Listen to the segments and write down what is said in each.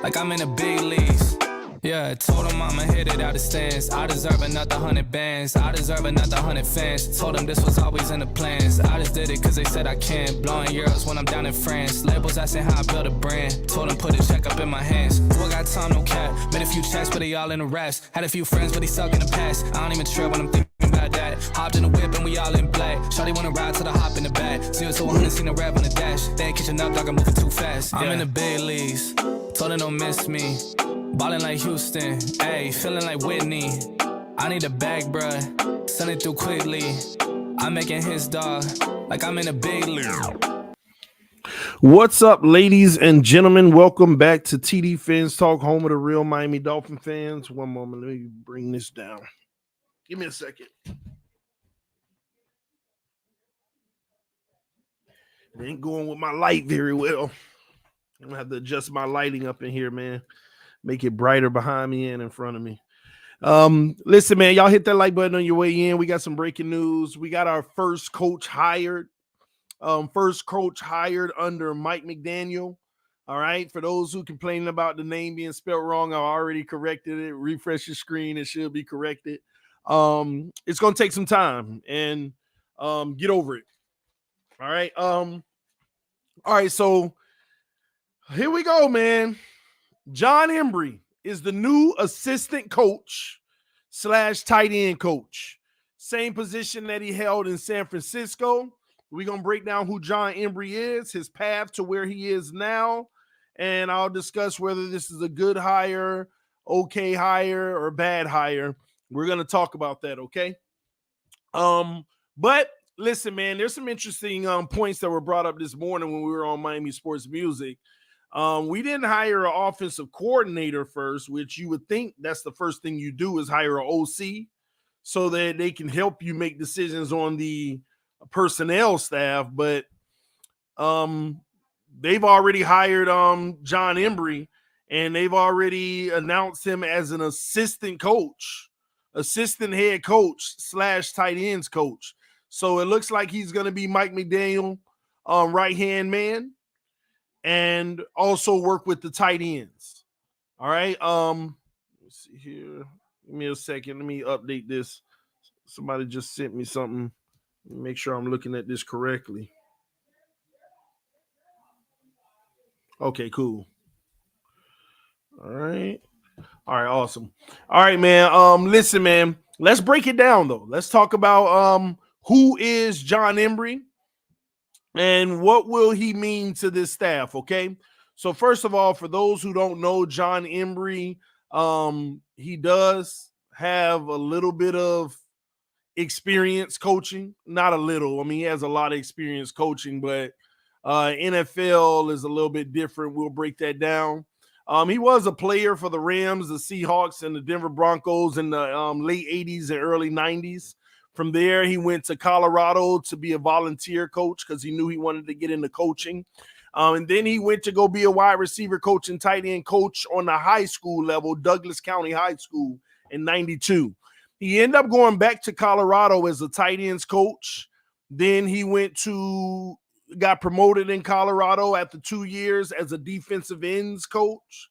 Like I'm in the big leagues. Yeah, told him I'ma hit it out the stands. I deserve another 100 bands. I deserve another 100 fans. Told them this was always in the plans. I just did it cause they said I can. Blowing euros when I'm down in France. Labels asking how I build a brand. Told them put a check up in my hands. Boy got time, no cap. Made a few checks, but they all in the rest. Had a few friends, but they stuck in the past. I don't even trip when I'm thinking about that. Hopped in the whip and we all in black. Shawty wanna ride to the hop in the back. 0 to 100, seen a rev on the dash. They ain't catching up, dog, I'm moving too fast. I'm in the big leagues. Told her don't miss me. Ballin' like Houston, ayy, feeling like Whitney. I need a bag, bruh, send it through quickly. I'm making his dog, like I'm in a big league. What's up, ladies and gentlemen? Welcome back to TDPHINSTALK, home of the real Miami Dolphin fans. One moment, let me bring this down. Give me a second. It ain't going with my light very well. I'm gonna have to adjust my lighting up in here, man. Make it brighter behind me and in front of me. Listen, man, y'all hit that like button on your way in. We got some breaking news. We got our first coach hired. First coach hired under Mike McDaniel. All right. For those who complaining about the name being spelled wrong, I already corrected it. Refresh your screen. It should be corrected. It's gonna take some time and get over it. All right. All right, so here we go, man. Jon Embree is the new assistant coach / tight end coach. Same position that he held in San Francisco. We're going to break down who Jon Embree is, his path to where he is now, and I'll discuss whether this is a good hire, okay hire, or bad hire. We're going to talk about that, okay? But listen, man, there's some interesting points that were brought up this morning when we were on Miami Sports Music. We didn't hire an offensive coordinator first, which you would think that's the first thing you do is hire an OC so that they can help you make decisions on the personnel staff. But they've already hired Jon Embree, and they've already announced him as an assistant head coach / tight ends coach. So it looks like he's going to be Mike McDaniel, right-hand man, and also work with the tight ends. All right. Let's see here. Give me a second. Let me update this. Somebody just sent me something. Make sure I'm looking at this correctly. Okay, cool. All right. All right, awesome. All right, man. Listen, man. Let's break it down though. Let's talk about who is Jon Embree and what will he mean to this staff, okay? So first of all, for those who don't know, Jon Embree He does have a little bit of experience coaching, not a little. I mean, he has a lot of experience coaching, but NFL is a little bit different. We'll break that down. He was a player for the Rams, the Seahawks, and the Denver Broncos in the late 80s and early 90s. From there, he went to Colorado to be a volunteer coach because he knew he wanted to get into coaching. And then he went to go be a wide receiver coach and tight end coach on the high school level, Douglas County High School in 92. He ended up going back to Colorado as a tight ends coach. Then he got promoted in Colorado after 2 years as a defensive ends coach.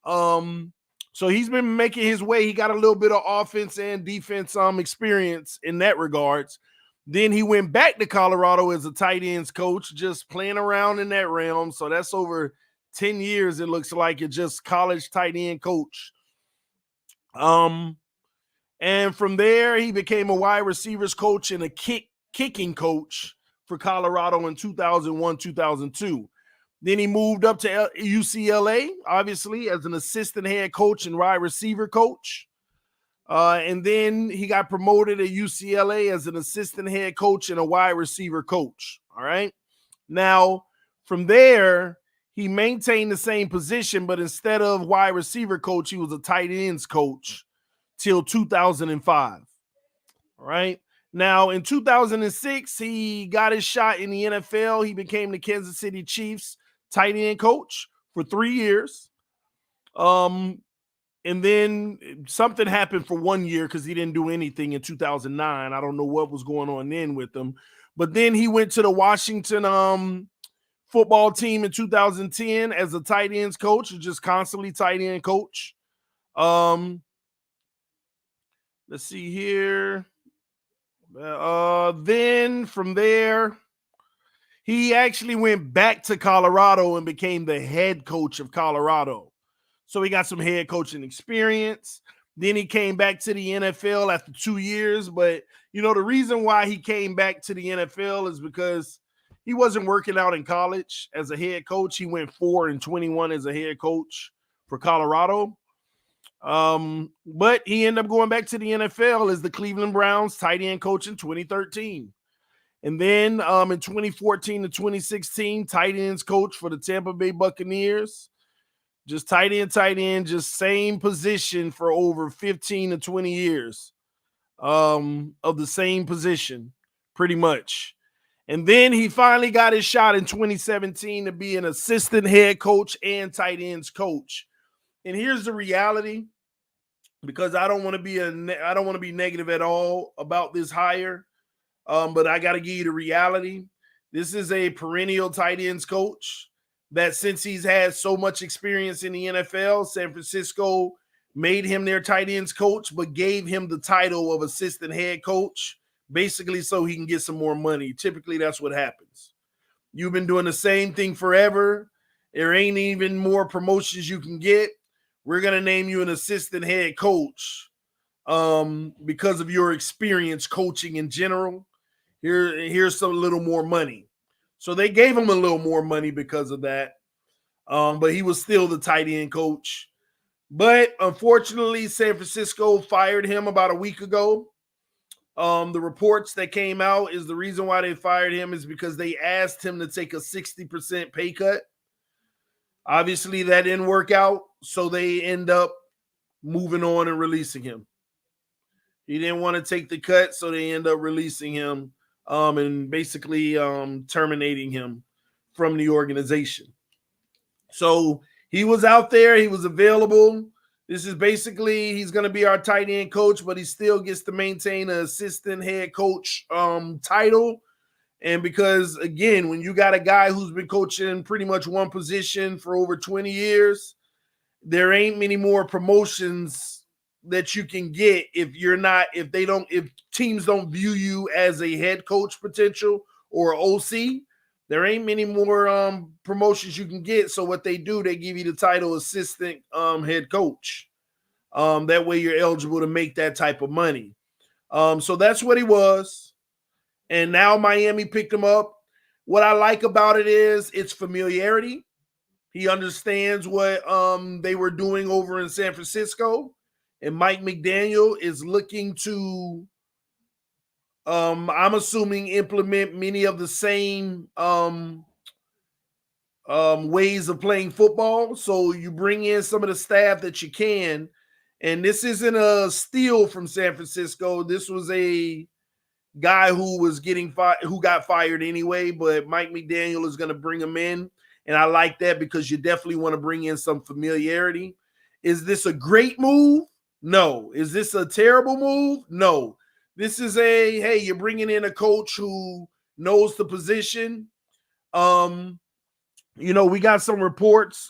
So he's been making his way. He got a little bit of offense and defense experience in that regards. Then he went back to Colorado as a tight ends coach, just playing around in that realm. So that's over 10 years, it looks like, it's just college tight end coach. And from there, he became a wide receivers coach and a kicking coach for Colorado in 2001, 2002. Then he moved up to UCLA, obviously, as an assistant head coach and wide receiver coach. And then he got promoted at UCLA as an assistant head coach and a wide receiver coach. All right. Now, from there, he maintained the same position, but instead of wide receiver coach, he was a tight ends coach till 2005. All right. Now, in 2006, he got his shot in the NFL. He became the Kansas City Chiefs tight end coach for 3 years. And then something happened for 1 year because he didn't do anything in 2009. I don't know what was going on then with him. But then he went to the Washington football team in 2010 as a tight ends coach, just constantly tight end coach. Let's see here. Then from there, he actually went back to Colorado and became the head coach of Colorado. So he got some head coaching experience. Then he came back to the NFL after 2 years. But, you know, the reason why he came back to the NFL is because he wasn't working out in college as a head coach. He went 4-21 as a head coach for Colorado. But he ended up going back to the NFL as the Cleveland Browns tight end coach in 2013. And then in 2014 to 2016, tight ends coach for the Tampa Bay Buccaneers. Just tight end, just same position for over 15 to 20 years of the same position, pretty much. And then he finally got his shot in 2017 to be an assistant head coach and tight ends coach. And here's the reality, because I don't want to be negative at all about this hire, but I got to give you the reality. This is a perennial tight ends coach that, since he's had so much experience in the NFL, San Francisco made him their tight ends coach, but gave him the title of assistant head coach, basically so he can get some more money. Typically, that's what happens. You've been doing the same thing forever. There ain't even more promotions you can get. We're going to name you an assistant head coach because of your experience coaching in general. Here's some little more money. So they gave him a little more money because of that. But he was still the tight end coach. But unfortunately, San Francisco fired him about a week ago. The reports that came out is the reason why they fired him is because they asked him to take a 60% pay cut. Obviously, that didn't work out, so they end up moving on and releasing him. He didn't want to take the cut, so they end up releasing him and basically terminating him from the organization. So he was out there. He was available. This is basically, he's going to be our tight end coach, but he still gets to maintain an assistant head coach title. And because, again, when you got a guy who's been coaching pretty much one position for over 20 years, there ain't many more promotions that you can get if teams don't view you as a head coach potential or OC. There ain't many more promotions you can get. So what they do, they give you the title assistant head coach. That way you're eligible to make that type of money. So that's what he was. And now Miami picked him up. What I like about it is its familiarity. He understands what they were doing over in San Francisco, and Mike McDaniel is looking to, I'm assuming, implement many of the same ways of playing football. So you bring in some of the staff that you can, and this isn't a steal from San Francisco. This was a guy who was who got fired anyway, but Mike McDaniel is going to bring him in, and I like that because you definitely want to bring in some familiarity. Is this a great move? No. Is this a terrible move? No. This is hey, you're bringing in a coach who knows the position. We got some reports.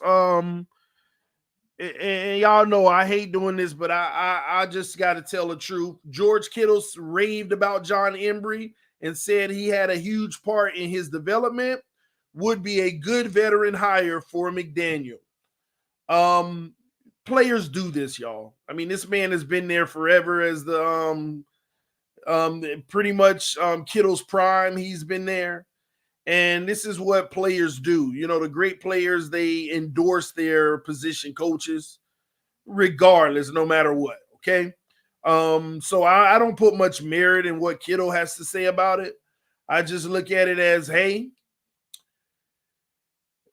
And y'all know I hate doing this, but I just got to tell the truth. George Kittle raved about Jon Embree and said he had a huge part in his development, would be a good veteran hire for McDaniel. Players do this, y'all. I mean, this man has been there forever as the pretty much Kittle's prime. He's been there. And this is what players do. The great players, they endorse their position coaches regardless, no matter what, okay? So I don't put much merit in what Kittle has to say about it. I just look at it as, hey,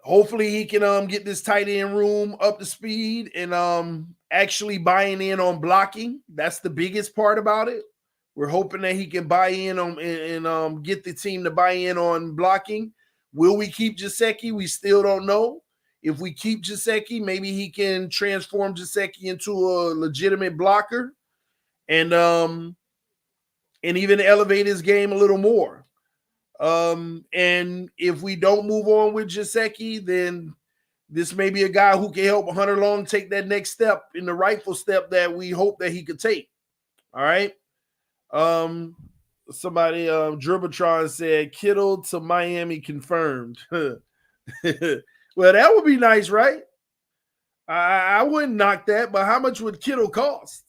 hopefully he can get this tight end room up to speed and actually buying in on blocking. That's the biggest part about it. We're hoping that he can buy in on and get the team to buy in on blocking. Will we keep Gesicki? We still don't know. If we keep Gesicki, maybe he can transform Gesicki into a legitimate blocker and even elevate his game a little more. And if we don't move on with Gesicki, then this may be a guy who can help Hunter Long take that next step in the rightful step that we hope that he could take. All right. Somebody, Dribbletron said Kittle to Miami confirmed. Well, that would be nice, right? I wouldn't knock that, but how much would Kittle cost?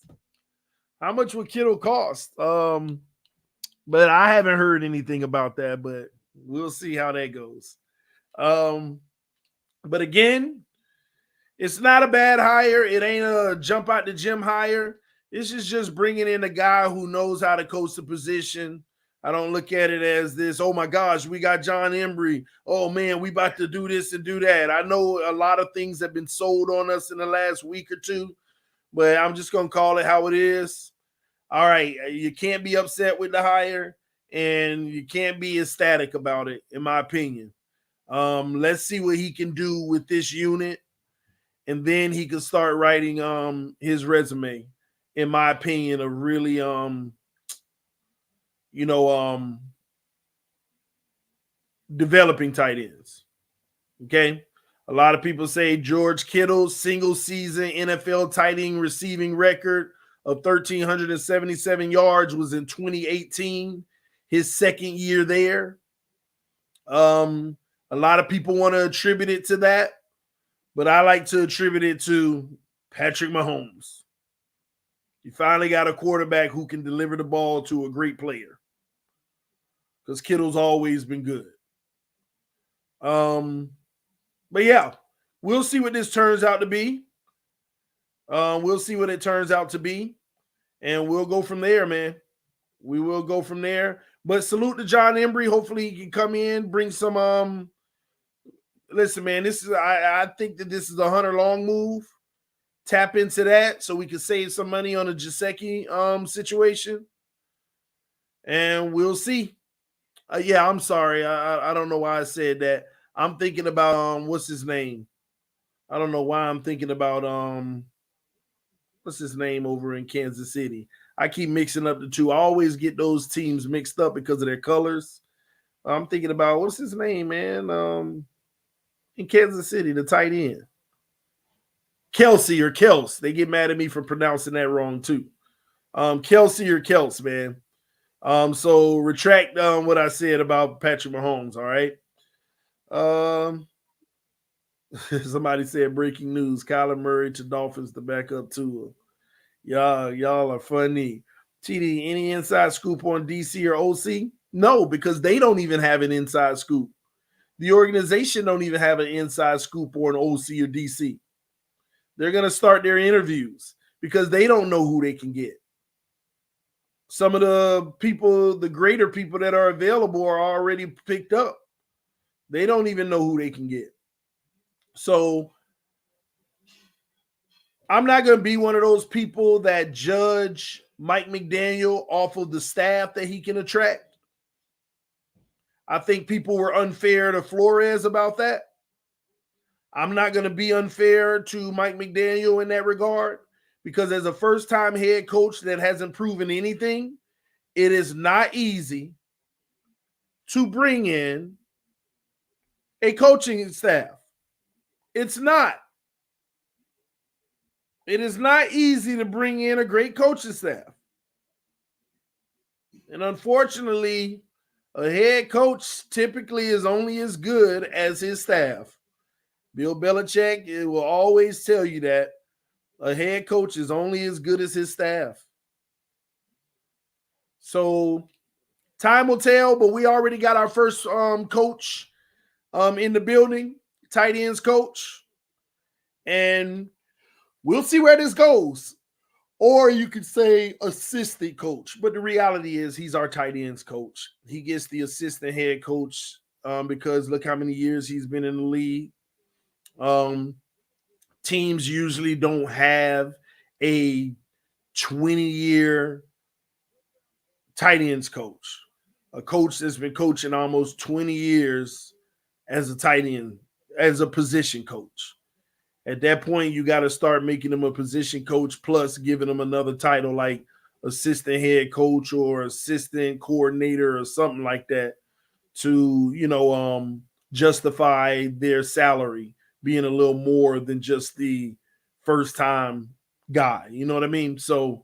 How much would Kittle cost? But I haven't heard anything about that, but we'll see how that goes. But again, it's not a bad hire. It ain't a jump out the gym hire. This is just bringing in a guy who knows how to coach the position. I don't look at it as this, oh my gosh, we got Jon Embree. Oh man, we about to do this and do that. I know a lot of things have been sold on us in the last week or two, but I'm just going to call it how it is. All right, you can't be upset with the hire, and you can't be ecstatic about it, in my opinion. Let's see what he can do with this unit, and then he can start writing his resume. In my opinion, of really, developing tight ends. Okay. A lot of people say George Kittle's single season NFL tight end receiving record of 1,377 yards was in 2018, his second year there. A lot of people want to attribute it to that, but I like to attribute it to Patrick Mahomes. You finally got a quarterback who can deliver the ball to a great player, because Kittle's always been good. But yeah, we'll see what this turns out to be. We'll see what it turns out to be, and we'll go from there, man. We will go from there. But salute to Jon Embree. Hopefully he can come in, bring some. Listen, man, I think that this is a Hunter Long move. Tap into that so we can save some money on a Gesicki situation, and we'll see. Yeah, I'm sorry. I don't know why I said that. I'm thinking about what's his name? I don't know why I'm thinking about what's his name over in Kansas City. I keep mixing up the two. I always get those teams mixed up because of their colors. I'm thinking about what's his name, man? In Kansas City, the tight end. Kelsey or Kels. They get mad at me for pronouncing that wrong too. Kelsey or Kels, man. So retract what I said about Patrick Mahomes, all right? Somebody said breaking news. Kyler Murray to Dolphins to back up Tua. Y'all are funny. TD, any inside scoop on DC or OC? No, because they don't even have an inside scoop. The organization don't even have an inside scoop or an OC or DC. They're going to start their interviews because they don't know who they can get. Some of the people, the greater people that are available are already picked up. They don't even know who they can get. So I'm not going to be one of those people that judge Mike McDaniel off of the staff that he can attract. I think people were unfair to Flores about that. I'm not going to be unfair to Mike McDaniel in that regard because as a first-time head coach that hasn't proven anything, it is not easy to bring in a coaching staff. It's not. It is not easy to bring in a great coaching staff. And unfortunately, a head coach typically is only as good as his staff. Bill Belichick will always tell you that a head coach is only as good as his staff. So time will tell, but we already got our first coach in the building, tight ends coach. And we'll see where this goes. Or you could say assistant coach. But the reality is he's our tight ends coach. He gets the assistant head coach because look how many years he's been in the league. Teams usually don't have a 20-year tight ends coach. A coach that's been coaching almost 20 years as a tight end, as a position coach. At that point, you got to start making him a position coach plus giving him another title like assistant head coach or assistant coordinator or something like that to, justify their salary being a little more than just the first-time guy. You know what I mean? So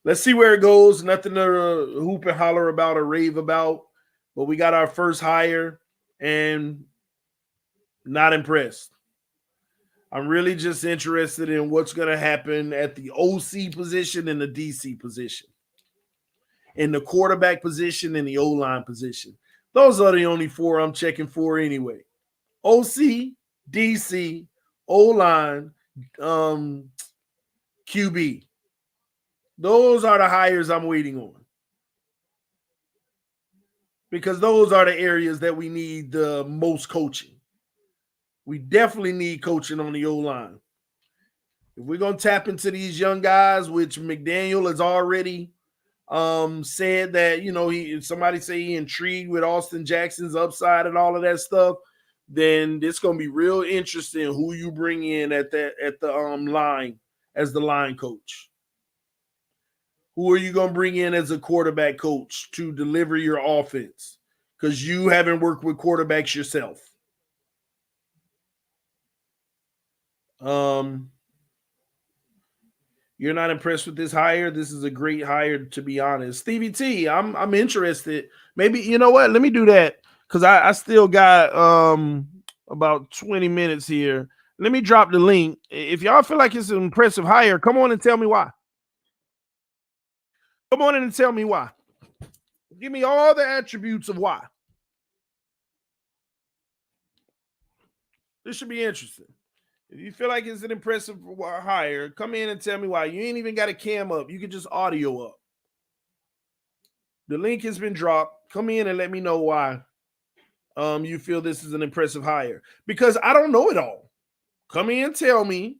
let's see where it goes. Nothing to hoop and holler about or rave about. But we got our first hire and not impressed. I'm really just interested in what's going to happen at the OC position and the DC position. In the quarterback position and the O-line position. Those are the only four I'm checking for anyway. OC, DC, O-line, QB. Those are the hires I'm waiting on. Because those are the areas that we need the most coaching. We definitely need coaching on the O-line. If we're going to tap into these young guys, which McDaniel has already said that, somebody say he intrigued with Austin Jackson's upside and all of that stuff, then it's going to be real interesting who you bring in at the line as the line coach. Who are you going to bring in as a quarterback coach to deliver your offense? Because you haven't worked with quarterbacks yourself. You're not impressed with this hire? This is a great hire, to be honest. Stevie T, I'm interested. Maybe, you know what? Let me do that because I still got about 20 minutes here. Let me drop the link. If y'all feel like it's an impressive hire, come on and tell me why. Come on in and tell me why. Give me all the attributes of why. This should be interesting. If you feel like it's an impressive hire, come in and tell me why. You ain't even got a cam up. You can just audio up. The link has been dropped. Come in and let me know why you feel this is an impressive hire. Because I don't know it all. Come in and tell me.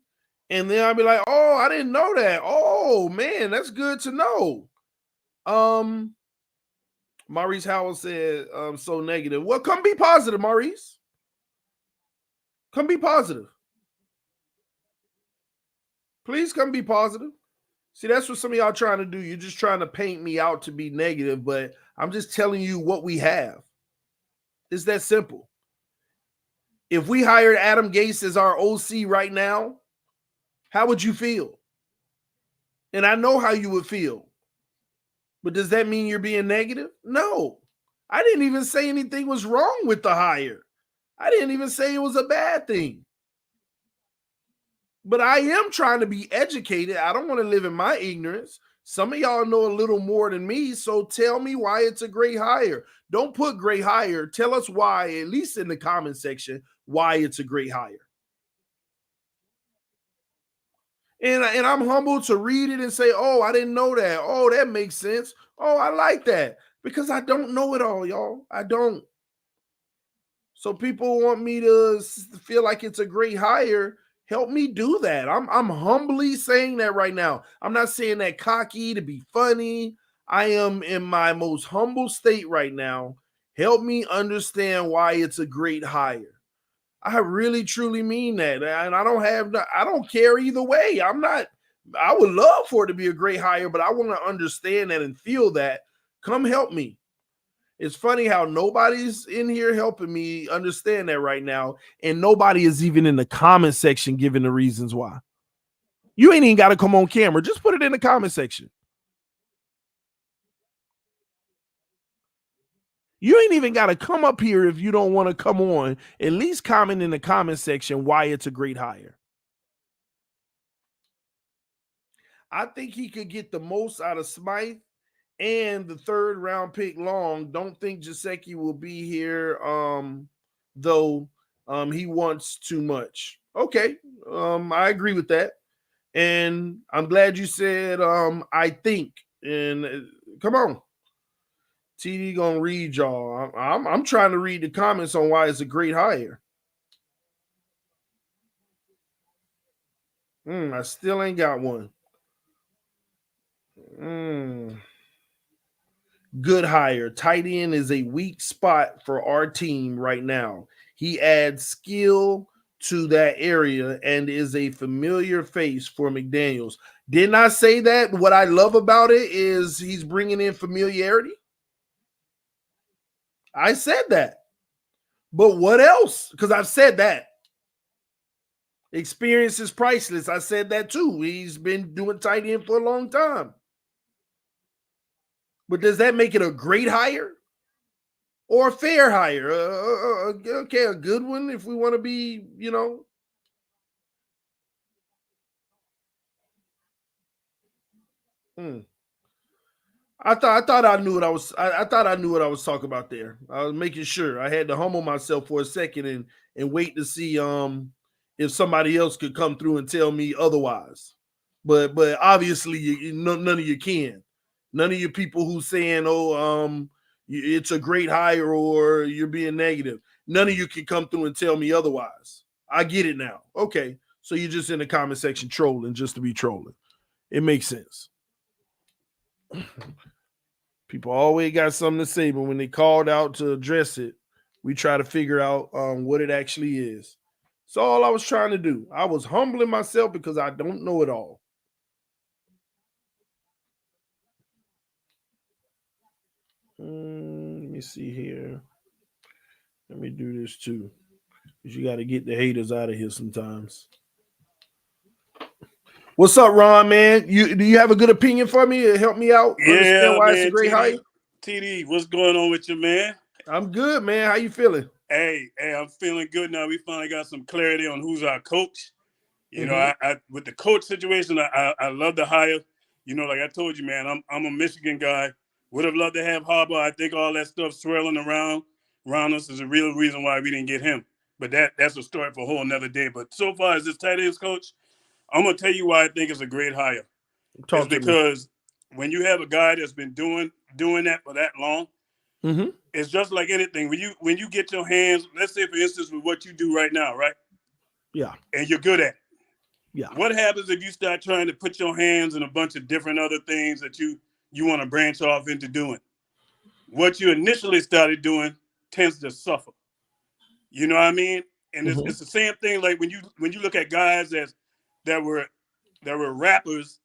And then I'll be like, oh, I didn't know that. Oh, man, that's good to know. Maurice Howell said, so negative. Well, come be positive, Maurice. Come be positive. Please come be positive. See, that's what some of y'all trying to do. You're just trying to paint me out to be negative, but I'm just telling you what we have. It's that simple. If we hired Adam Gase as our OC right now, how would you feel? And I know how you would feel. But does that mean you're being negative? No. I didn't even say anything was wrong with the hire. I didn't even say it was a bad thing. But I am trying to be educated. I don't want to live in my ignorance. Some of y'all know a little more than me, so tell me why it's a great hire. Don't put great hire. Tell us why, at least in the comment section, why it's a great hire. And I'm humbled to read it and say, oh, I didn't know that. Oh, that makes sense. Oh, I like that. Because I don't know it all, y'all. I don't. So people want me to feel like it's a great hire. Help me do that. I'm humbly saying that right now. I'm not saying that cocky to be funny. I am in my most humble state right now. Help me understand why it's a great hire. I really truly mean that. And I don't care either way. I would love for it to be a great hire, but I want to understand that and feel that. Come help me. It's funny how nobody's in here helping me understand that right now. And nobody is even in the comment section giving the reasons why. You ain't even got to come on camera. Just put it in the comment section. You ain't even got to come up here if you don't want to come on. At least comment in the comment section why it's a great hire. I think he could get the most out of Smythe and the 3rd round pick Long. Don't think Gesicki will be here, though he wants too much. Okay, I agree with that. And I'm glad you said I think. And come on. TD gonna read y'all. I'm trying to read the comments on why it's a great hire. I still ain't got one. Good hire. Tight end is a weak spot for our team right now. He adds skill to that area and is a familiar face for McDaniels. Didn't I say that? What I love about it is he's bringing in familiarity. I said that. But what else? Because I've said that. Experience is priceless. I said that too. He's been doing tight end for a long time. But does that make it a great hire or a fair hire? Okay, a good one if we want to be, I thought I knew what I was. I thought I knew what I was talking about there. I was making sure. I had to humble myself for a second and wait to see if somebody else could come through and tell me otherwise. But obviously, none of you can. None of you people who saying, "Oh, it's a great hire" or "you're being negative." None of you can come through and tell me otherwise. I get it now. Okay, so you're just in the comment section trolling just to be trolling. It makes sense. People always got something to say, but when they called out to address it, we try to figure out what it actually is. That's all I was trying to do. I was humbling myself because I don't know it all. Let me see here. Let me do this too. Because you got to get the haters out of here sometimes. What's up, Ron, man? Do you have a good opinion for me to help me out? Understand why man, it's a great hire? TD, what's going on with you, man? I'm good, man. How you feeling? Hey, I'm feeling good now. We finally got some clarity on who's our coach. You know, I with the coach situation, I love the hire. You know, like I told you, man, I'm a Michigan guy. Would have loved to have Harbaugh. I think all that stuff swirling around us is a real reason why we didn't get him. But that's a story for a whole another day. But so far as this tight ends coach, I'm gonna tell you why I think it's a great hire. It's because when you have a guy that's been doing that for that long, it's just like anything. When you get your hands, let's say for instance with what you do right now, right? Yeah. And you're good at it. Yeah. What happens if you start trying to put your hands in a bunch of different other things that you want to branch off into doing? What you initially started doing tends to suffer. You know what I mean? And it's the same thing like when you look at guys that were rappers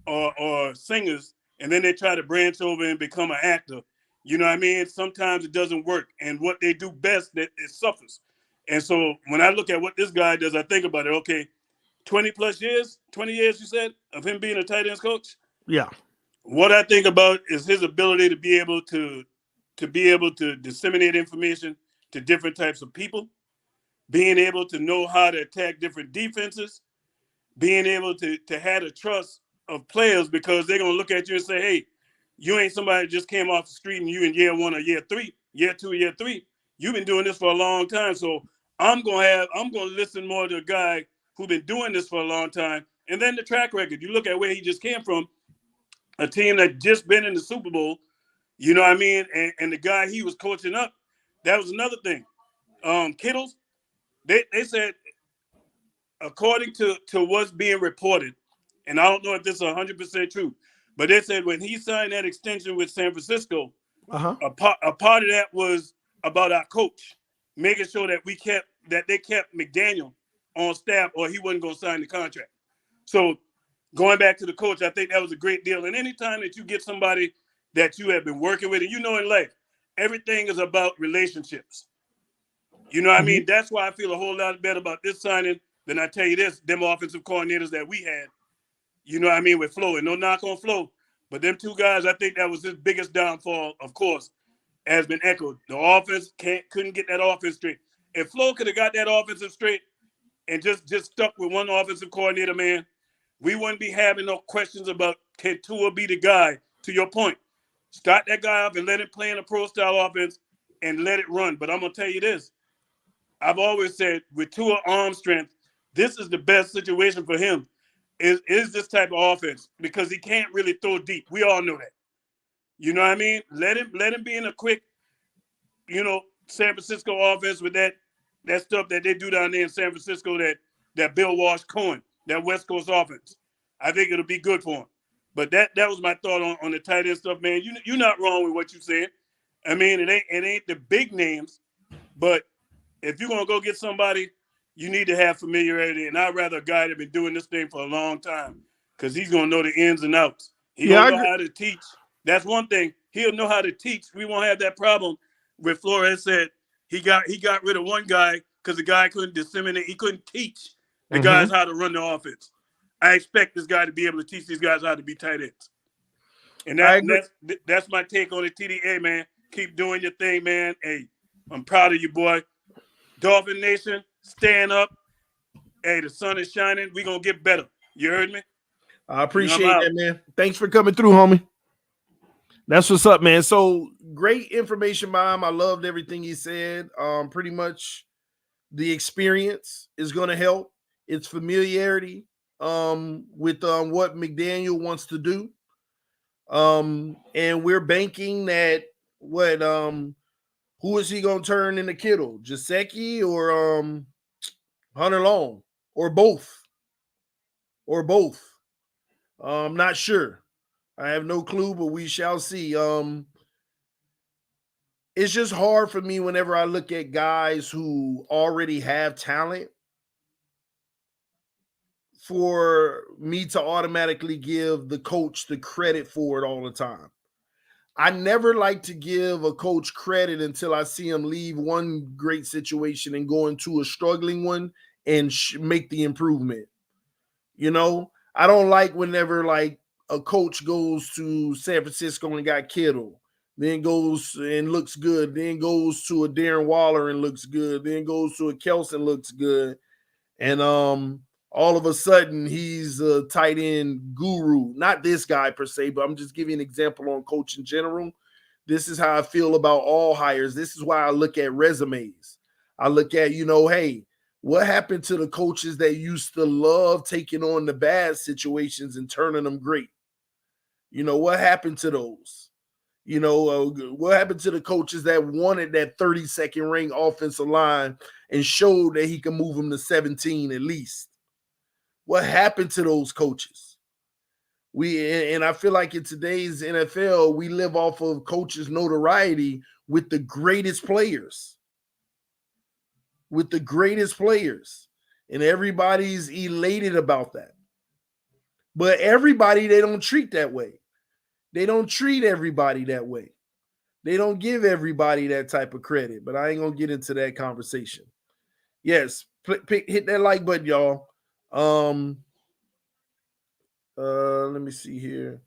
or singers, and then they try to branch over and become an actor. You know what I mean? Sometimes it doesn't work, and what they do best, that it suffers. And so when I look at what this guy does, I think about it. Okay, 20 years, you said, of him being a tight ends coach. Yeah. What I think about is his ability to be able to disseminate information to different types of people, being able to know how to attack different defenses, being able to have the trust of players because they're gonna look at you and say, hey, you ain't somebody that just came off the street and you in year 1 or year 3, year 2, year 3. You've been doing this for a long time. So I'm gonna listen more to a guy who's been doing this for a long time. And then the track record. You look at where he just came from, a team that just been in the Super Bowl, you know what I mean? And the guy he was coaching up, that was another thing. Kittles, they said, according to what's being reported, and I don't know if this is 100% true, but they said when he signed that extension with San Francisco, a part of that was about our coach, making sure that they kept McDaniel on staff or he wasn't going to sign the contract. So going back to the coach, I think that was a great deal. And anytime that you get somebody that you have been working with, and you know in life, everything is about relationships. You know what I mean? That's why I feel a whole lot better about this signing than I tell you this, them offensive coordinators that we had, you know what I mean, with Flo. And no knock on Flo, but them two guys, I think that was his biggest downfall, of course, has been echoed. The offense couldn't get that offense straight. If Flo could have got that offensive straight and just stuck with one offensive coordinator, man, we wouldn't be having no questions about can Tua be the guy, to your point. Start that guy up and let him play in a pro-style offense and let it run. But I'm going to tell you this. I've always said with Tua arm strength, this is the best situation for him is this type of offense because he can't really throw deep. We all know that. You know what I mean? Let him be in a quick, San Francisco offense with that stuff that they do down there in San Francisco, that Bill Walsh Cohen, that West Coast offense. I think it'll be good for him. But that was my thought on the tight end stuff, man. You're not wrong with what you said. I mean, it ain't the big names, but if you're gonna go get somebody, you need to have familiarity. And I'd rather a guy that's been doing this thing for a long time because he's gonna know the ins and outs. He'll know how to teach. That's one thing. He'll know how to teach. We won't have that problem with Flores said he got rid of one guy because the guy couldn't disseminate. He couldn't teach the guys how to run the offense. I expect this guy to be able to teach these guys how to be tight ends. And that's my take on it, TDA, man. Keep doing your thing, man. Hey, I'm proud of you, boy. Dolphin Nation, stand up. Hey, the sun is shining. We're going to get better. You heard me? I appreciate that, man. Thanks for coming through, homie. That's what's up, man. So great information by him. I loved everything he said. Pretty much the experience is going to help. It's familiarity with what McDaniel wants to do. And we're banking that who is he going to turn into Kittle? Gesicki or Hunter Long? Or both? I'm not sure. I have no clue, but we shall see. It's just hard for me whenever I look at guys who already have talent for me to automatically give the coach the credit for it all the time. I never like to give a coach credit until I see him leave one great situation and go into a struggling one and make the improvement. I don't like whenever like a coach goes to San Francisco and got Kittle, then goes and looks good, then goes to a Darren Waller and looks good, then goes to a Kelson looks good, and all of a sudden he's a tight end guru. Not this guy per se, but I'm just giving an example on coach in general. This is how I feel about all hires. This is why I look at resumes. I look at, hey, what happened to the coaches that used to love taking on the bad situations and turning them great? What happened to those? What happened to the coaches that wanted that 32nd ranked offensive line and showed that he can move them to 17 at least? What happened to those coaches? And I feel like in today's NFL, we live off of coaches' notoriety with the greatest players. And everybody's elated about that. But everybody, they don't treat that way. They don't treat everybody that way. They don't give everybody that type of credit. But I ain't going to get into that conversation. Yes, hit that like button, y'all. Let me see here.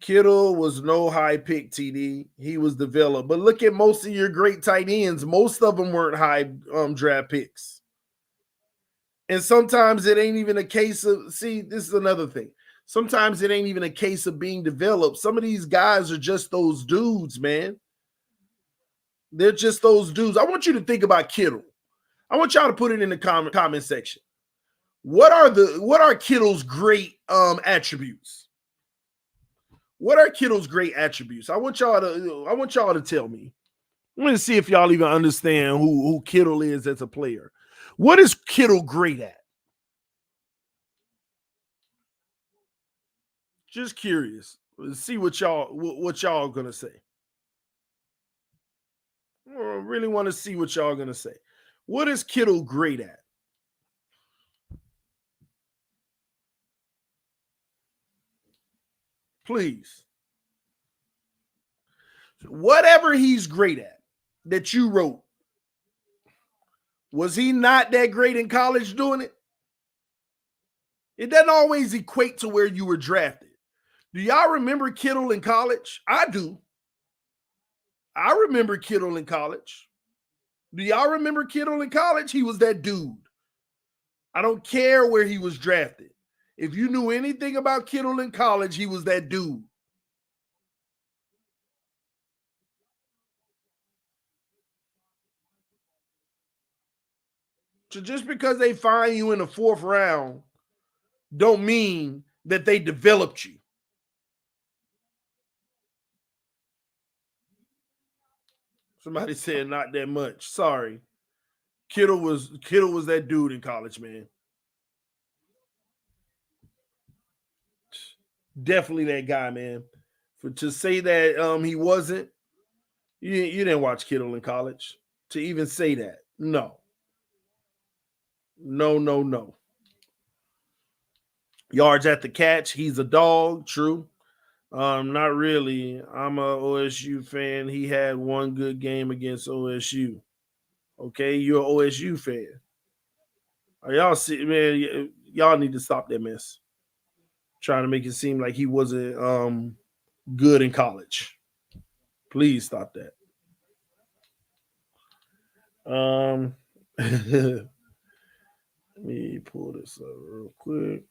Kittle was no high pick, TD. He was developed. But look at most of your great tight ends. Most of them weren't high draft picks. And sometimes it ain't even a case of, see, this is another thing. Sometimes it ain't even a case of being developed. Some of these guys are just those dudes, man. They're just those dudes. I want you to think about Kittle. I want y'all to put it in the comment section. What are Kittle's great attributes? What are Kittle's great attributes? I want y'all to tell me. I'm going to see if y'all even understand who Kittle is as a player. What is Kittle great at? Just curious. Let's see what y'all gonna say. I really want to see what y'all gonna say. What is Kittle great at? Please. Whatever he's great at that you wrote, was he not that great in college doing it? It doesn't always equate to where you were drafted. Do y'all remember Kittle in college? I do. I remember Kittle in college. Do y'all remember Kittle in college? He was that dude. I don't care where he was drafted. If you knew anything about Kittle in college, he was that dude. So just because they find you in the 4th round don't mean that they developed you. Somebody said not that much. Sorry. Kittle was that dude in college, man. Definitely that guy, man. To say that he wasn't, you didn't watch Kittle in college. To even say that, no. No. Yards at the catch, he's a dog, true. Not really. I'm a OSU fan. He had one good game against OSU. Okay, you're an OSU fan. Y'all see, man, y'all need to stop that mess. Trying to make it seem like he wasn't good in college. Please stop that. Let me pull this up real quick.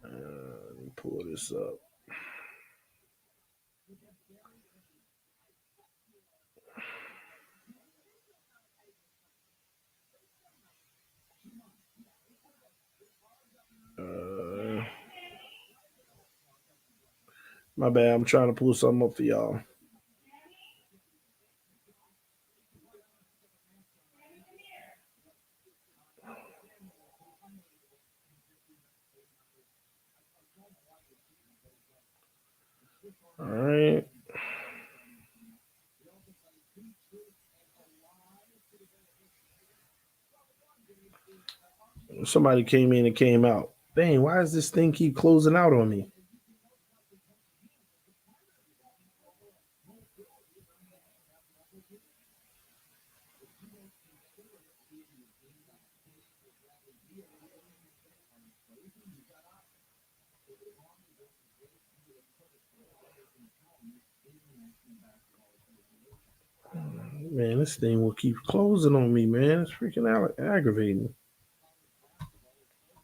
Let me pull this up. My bad. I'm trying to pull something up for y'all. All right. Somebody came in and came out. Dang, why does this thing keep closing out on me? Man, this thing will keep closing on me, man. It's freaking aggravating.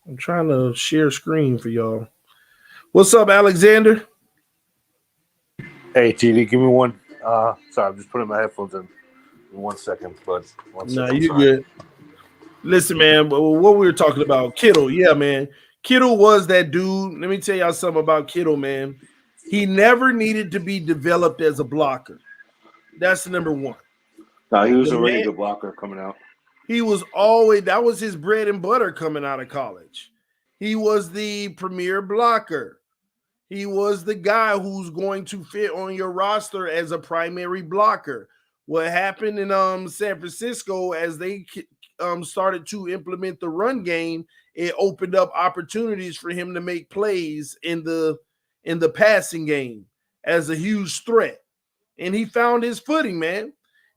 I'm trying to share screen for y'all. What's up, Alexander? Hey, TD, give me one. Sorry, I'm just putting my headphones in 1 second. But No, you're good. Listen, man, what we were talking about, Kittle. Yeah, man. Kittle was that dude. Let me tell y'all something about Kittle, man. He never needed to be developed as a blocker. That's number one. No, he was already the blocker coming out. He was always, that was his bread and butter coming out of college. He was the premier blocker. He was the guy who's going to fit on your roster as a primary blocker. What happened in San Francisco as they started to implement the run game, it opened up opportunities for him to make plays in the passing game as a huge threat. And he found his footing, man.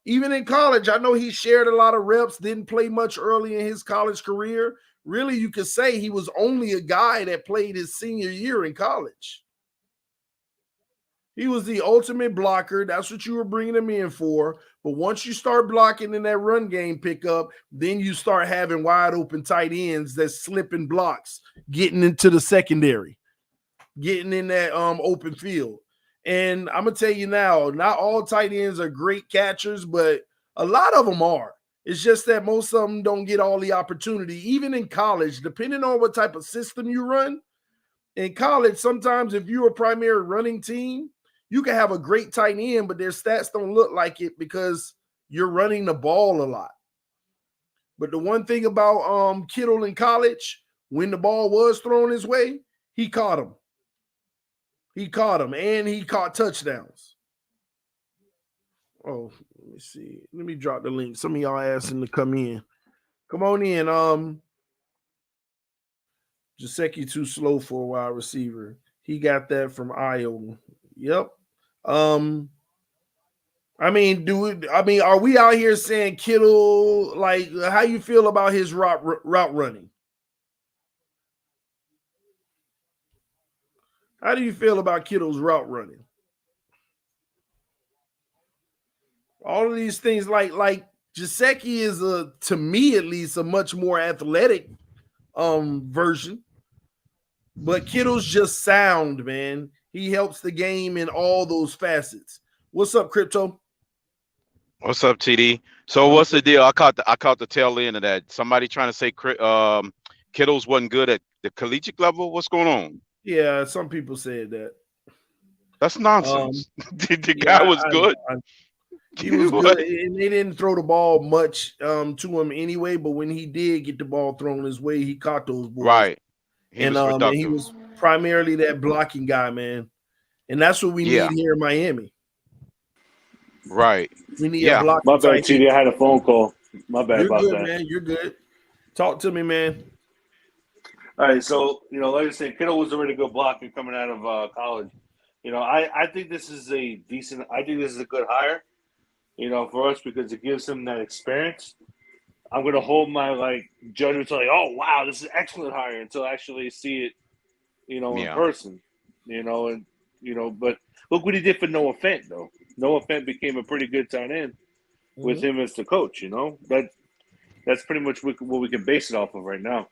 Even in college, I know he shared a lot of reps, didn't play much early in his college career. Really, you could say he was only a guy that played his senior year in college. He was the ultimate blocker. That's what you were bringing him in for. But once you start blocking in that run game pickup, then you start having wide open tight ends that slipping blocks, getting into the secondary, getting in that open field. And I'm going to tell you now, not all tight ends are great catchers, but a lot of them are. It's just that most of them don't get all the opportunity, even in college, depending on what type of system you run. In college, sometimes if you're a primary running team, you can have a great tight end, but their stats don't look like it because you're running the ball a lot. But the one thing about Kittle in college, when the ball was thrown his way, he caught him. He caught him, and he caught touchdowns. Oh, let me see. Let me drop the link. Some of y'all asking to come in. Come on in. Gesicki too slow for a wide receiver. He got that from Iowa. Yep. Are we out here saying Kittle, like, how you feel about his route running? How do you feel about Kittle's route running? All of these things, like Gesicki is to me at least, a much more athletic version. But Kittle's just sound, man. He helps the game in all those facets. What's up, Crypto? What's up, TD? So what's the deal? I caught the tail end of that. Somebody trying to say Kittle's wasn't good at the collegiate level. What's going on? Yeah, some people said that. That's nonsense. The guy was good. He was good, and they didn't throw the ball much to him anyway. But when he did get the ball thrown his way, he caught those balls. Right. And he was primarily that blocking guy, man. And that's what we need here in Miami. Right. We need a blocking. My bad, TD. I had a phone call. My bad about that. Man. You're good. Talk to me, man. All right, so like I said, Kittle was a really good blocker coming out of college. I think this is a decent. I think this is a good hire. For us because it gives him that experience. I'm gonna hold my judgment to oh wow, this is an excellent hire until I actually see it, in person. But look what he did for Noah Fant though. Noah Fant became a pretty good tight end with him as the coach. That's pretty much what we can base it off of right now.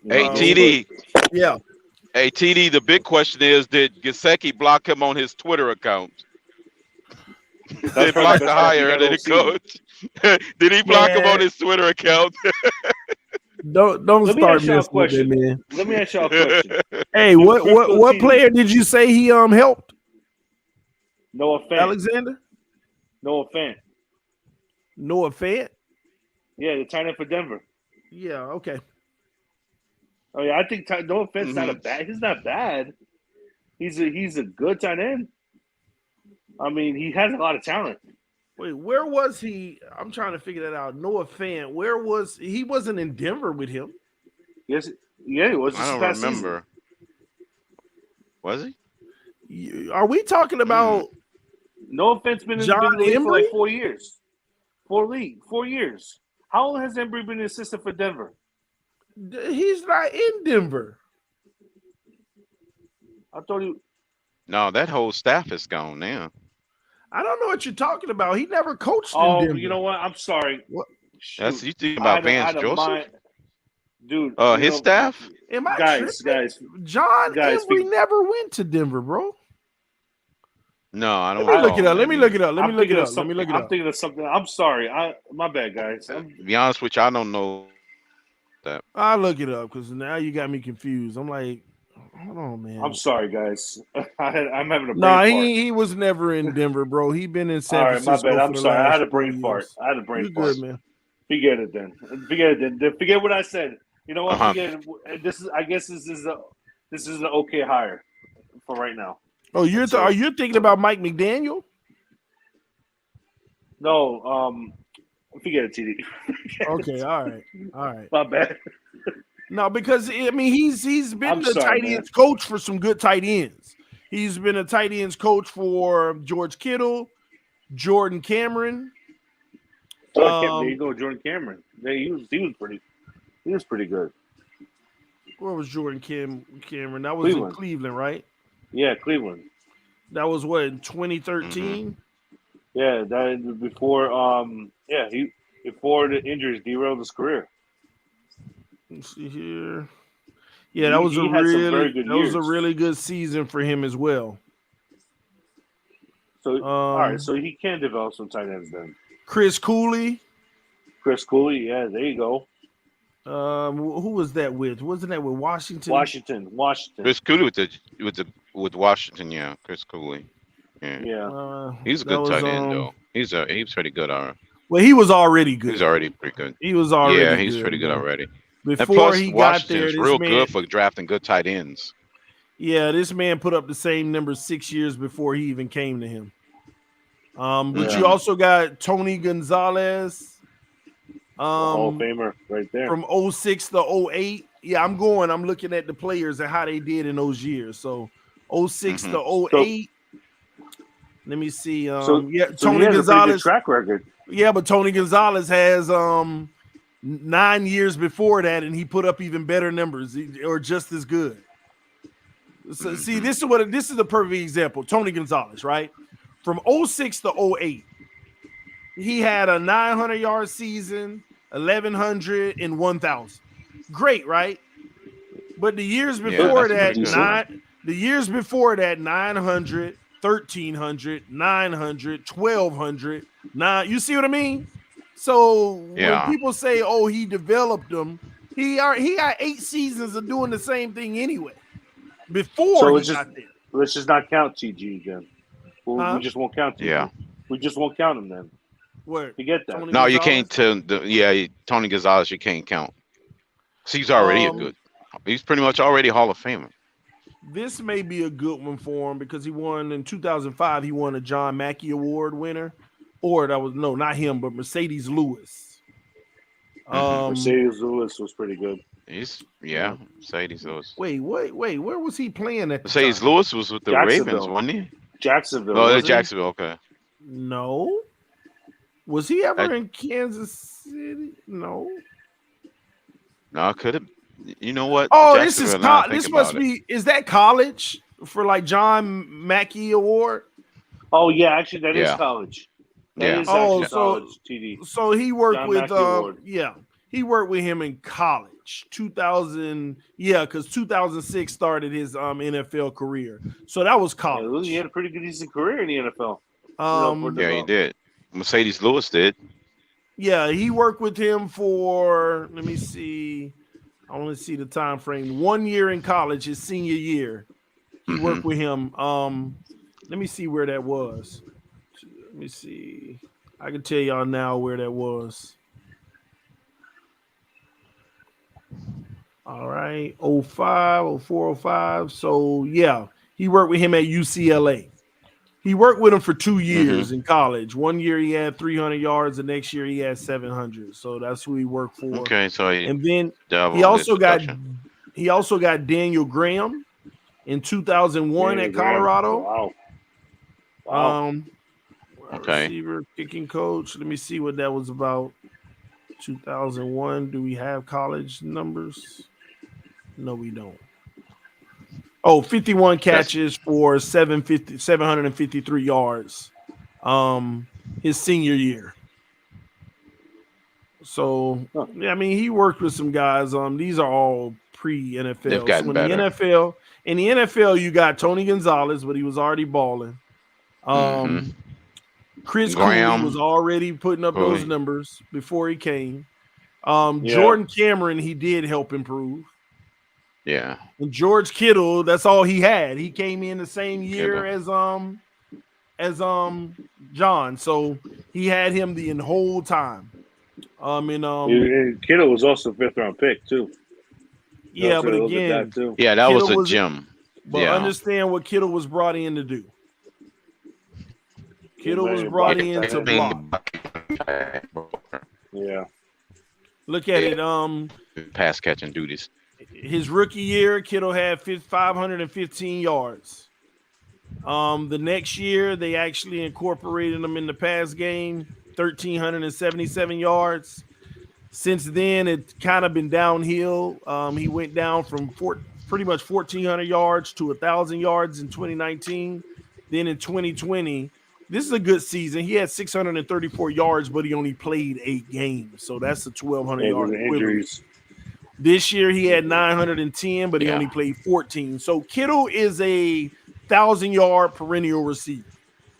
Hey, TD. Yeah. Hey, TD, the big question is, did Gesicki block him on his Twitter account? Did he block the hire and the coach? Did he block him on his Twitter account? Don't start messing with it, man. Let me ask y'all a question. Hey, what player did you say he helped? Noah Fant. Alexander? Noah Fant. Noah Fant? Yeah, the tight end for Denver. Yeah, okay. Oh yeah, I think Noah Fant's not bad. He's not bad. He's a good tight end. I mean, he has a lot of talent. Wait, where was he? I'm trying to figure that out. Noah Fant, where was he? Wasn't in Denver with him. Yes, yeah, he was. I don't remember. Was he? Are we talking about Noah Fant's been in Jon the league for Embree? like 4 years. 4 years. How long has Embry been an assistant for Denver? He's not in Denver. I thought he. No, that whole staff is gone now. I don't know what you're talking about. He never coached in Denver. You know what? I'm sorry. What? That's you thinking about Vance Joseph? Dude. His staff? Am I guys? Jon Embree never went to Denver, bro. No, I don't. Let me look it up. Let me look it up. I'm thinking of something. I'm sorry. My bad, guys. To be honest with you, I don't know that. I'll look it up because now you got me confused. I'm like, hold on, man. I'm sorry, guys. I'm having a brain fart. No, he was never in Denver, bro. He been in San Francisco. My bad. I'm sorry. I had a brain years. fart. You're good, man. Forget it then. Forget what I said. You know what? Forget it. I guess this is an okay hire for right now. Oh, are you thinking about Mike McDaniel? No, forget it, TD. Okay, all right. My bad. No, because I mean he's been the tight ends coach for some good tight ends. He's been a tight ends coach for George Kittle, Jordan Cameron. There you go, Jordan Cameron. He was pretty good. Where was Jordan Cameron? That was in Cleveland, right? Yeah, Cleveland. That was what, in 2013? Yeah, that before before the injuries derailed his career. Let's see here. Yeah, that was He had some very good years. a really good season for him as well. So all right, so he can develop some tight ends then. Chris Cooley. Chris Cooley, yeah, there you go. Who was that with? Wasn't that with Washington? Washington. Chris Cooley with Washington, yeah. Chris Cooley. Yeah. He's a good tight end though. He's pretty good. Well, he was already good. He's already pretty good. He was already Yeah, he's good, pretty good already. Before and plus, he got there, Washington's real good for drafting good tight ends. Yeah, this man put up the same number 6 years before he even came to him. But you also got Tony Gonzalez. Hall of Famer right there. From 06 to 08. Yeah, I'm looking at the players and how they did in those years. So 06 to 08. Let me see. Tony Gonzalez a good track record. Yeah, but Tony Gonzalez has 9 years before that, and he put up even better numbers or just as good. So see, this is the perfect example. Tony Gonzalez, right? From 06 to 08, he had a 900-yard season, 1,100 and 1,000. Great, right? But the years before that, 900, 1,300, 900, 1,200. You see what I mean? So when people say, "Oh, he developed them," he got 8 seasons of doing the same thing anyway. Before he got there. Let's just not count TG again. We just won't count TG. Yeah, we just won't count him then. Where you get that? No, you can't. Tony Gonzalez, you can't count. So he's already a good. He's pretty much already Hall of Famer. This may be a good one for him because he won in 2005. He won a John Mackey Award winner, or that was not him, but Mercedes Lewis. Mercedes Lewis was pretty good. Mercedes Lewis. Wait, where was he playing at? Mercedes Lewis was with the Ravens, wasn't he? Jacksonville. Oh, Jacksonville. Okay. No. Was he ever in Kansas City? No. No, could have. You know what? Oh, this is this must be. Is that college for like John Mackey Award? Oh yeah, actually that is college. That is college. TD. So he worked John with he worked with him in college. 2000, because 2006 started his NFL career. So that was college. He had a pretty good decent career in the NFL. He did. Mercedes Lewis did. Yeah, he worked with him for, let me see. I want to see the time frame. 1 year in college, his senior year. He worked with him. Let me see where that was. Let me see. I can tell y'all now where that was. All right. 05, 04, 05. So, he worked with him at UCLA. He worked with him for 2 years in college. 1 year he had 300 yards. The next year he had 700. So that's who he worked for. Okay, so and then he also got Daniel Graham in 2001 at Colorado. Wow. Receiver, kicking coach. Let me see what that was about. 2001. Do we have college numbers? No, we don't. 51 catches for 753 yards. His senior year. So, he worked with some guys. These are all pre-NFL. They've gotten better. In the NFL, you got Tony Gonzalez, but he was already balling. Chris Cooley was already putting up those numbers before he came. Jordan Cameron, he did help improve. Yeah. And George Kittle, that's all he had. He came in the same year as John. So he had him the whole time. Kittle was also a 5th-round pick too. Yeah, but again, that was a gem. But understand what Kittle was brought in to do. Kittle was brought in to block. Yeah. Look at it. Pass catching duties. His rookie year, Kittle had 515 yards. The next year, they actually incorporated him in the pass game, 1,377 yards. Since then, it's kind of been downhill. He went down from pretty much 1,400 yards to 1,000 yards in 2019. Then in 2020, this is a good season. He had 634 yards, but he only played 8 games. So that's a 1,200 yard injuries. This year he had 910, but he only played 14. So Kittle is a 1,000-yard perennial receiver.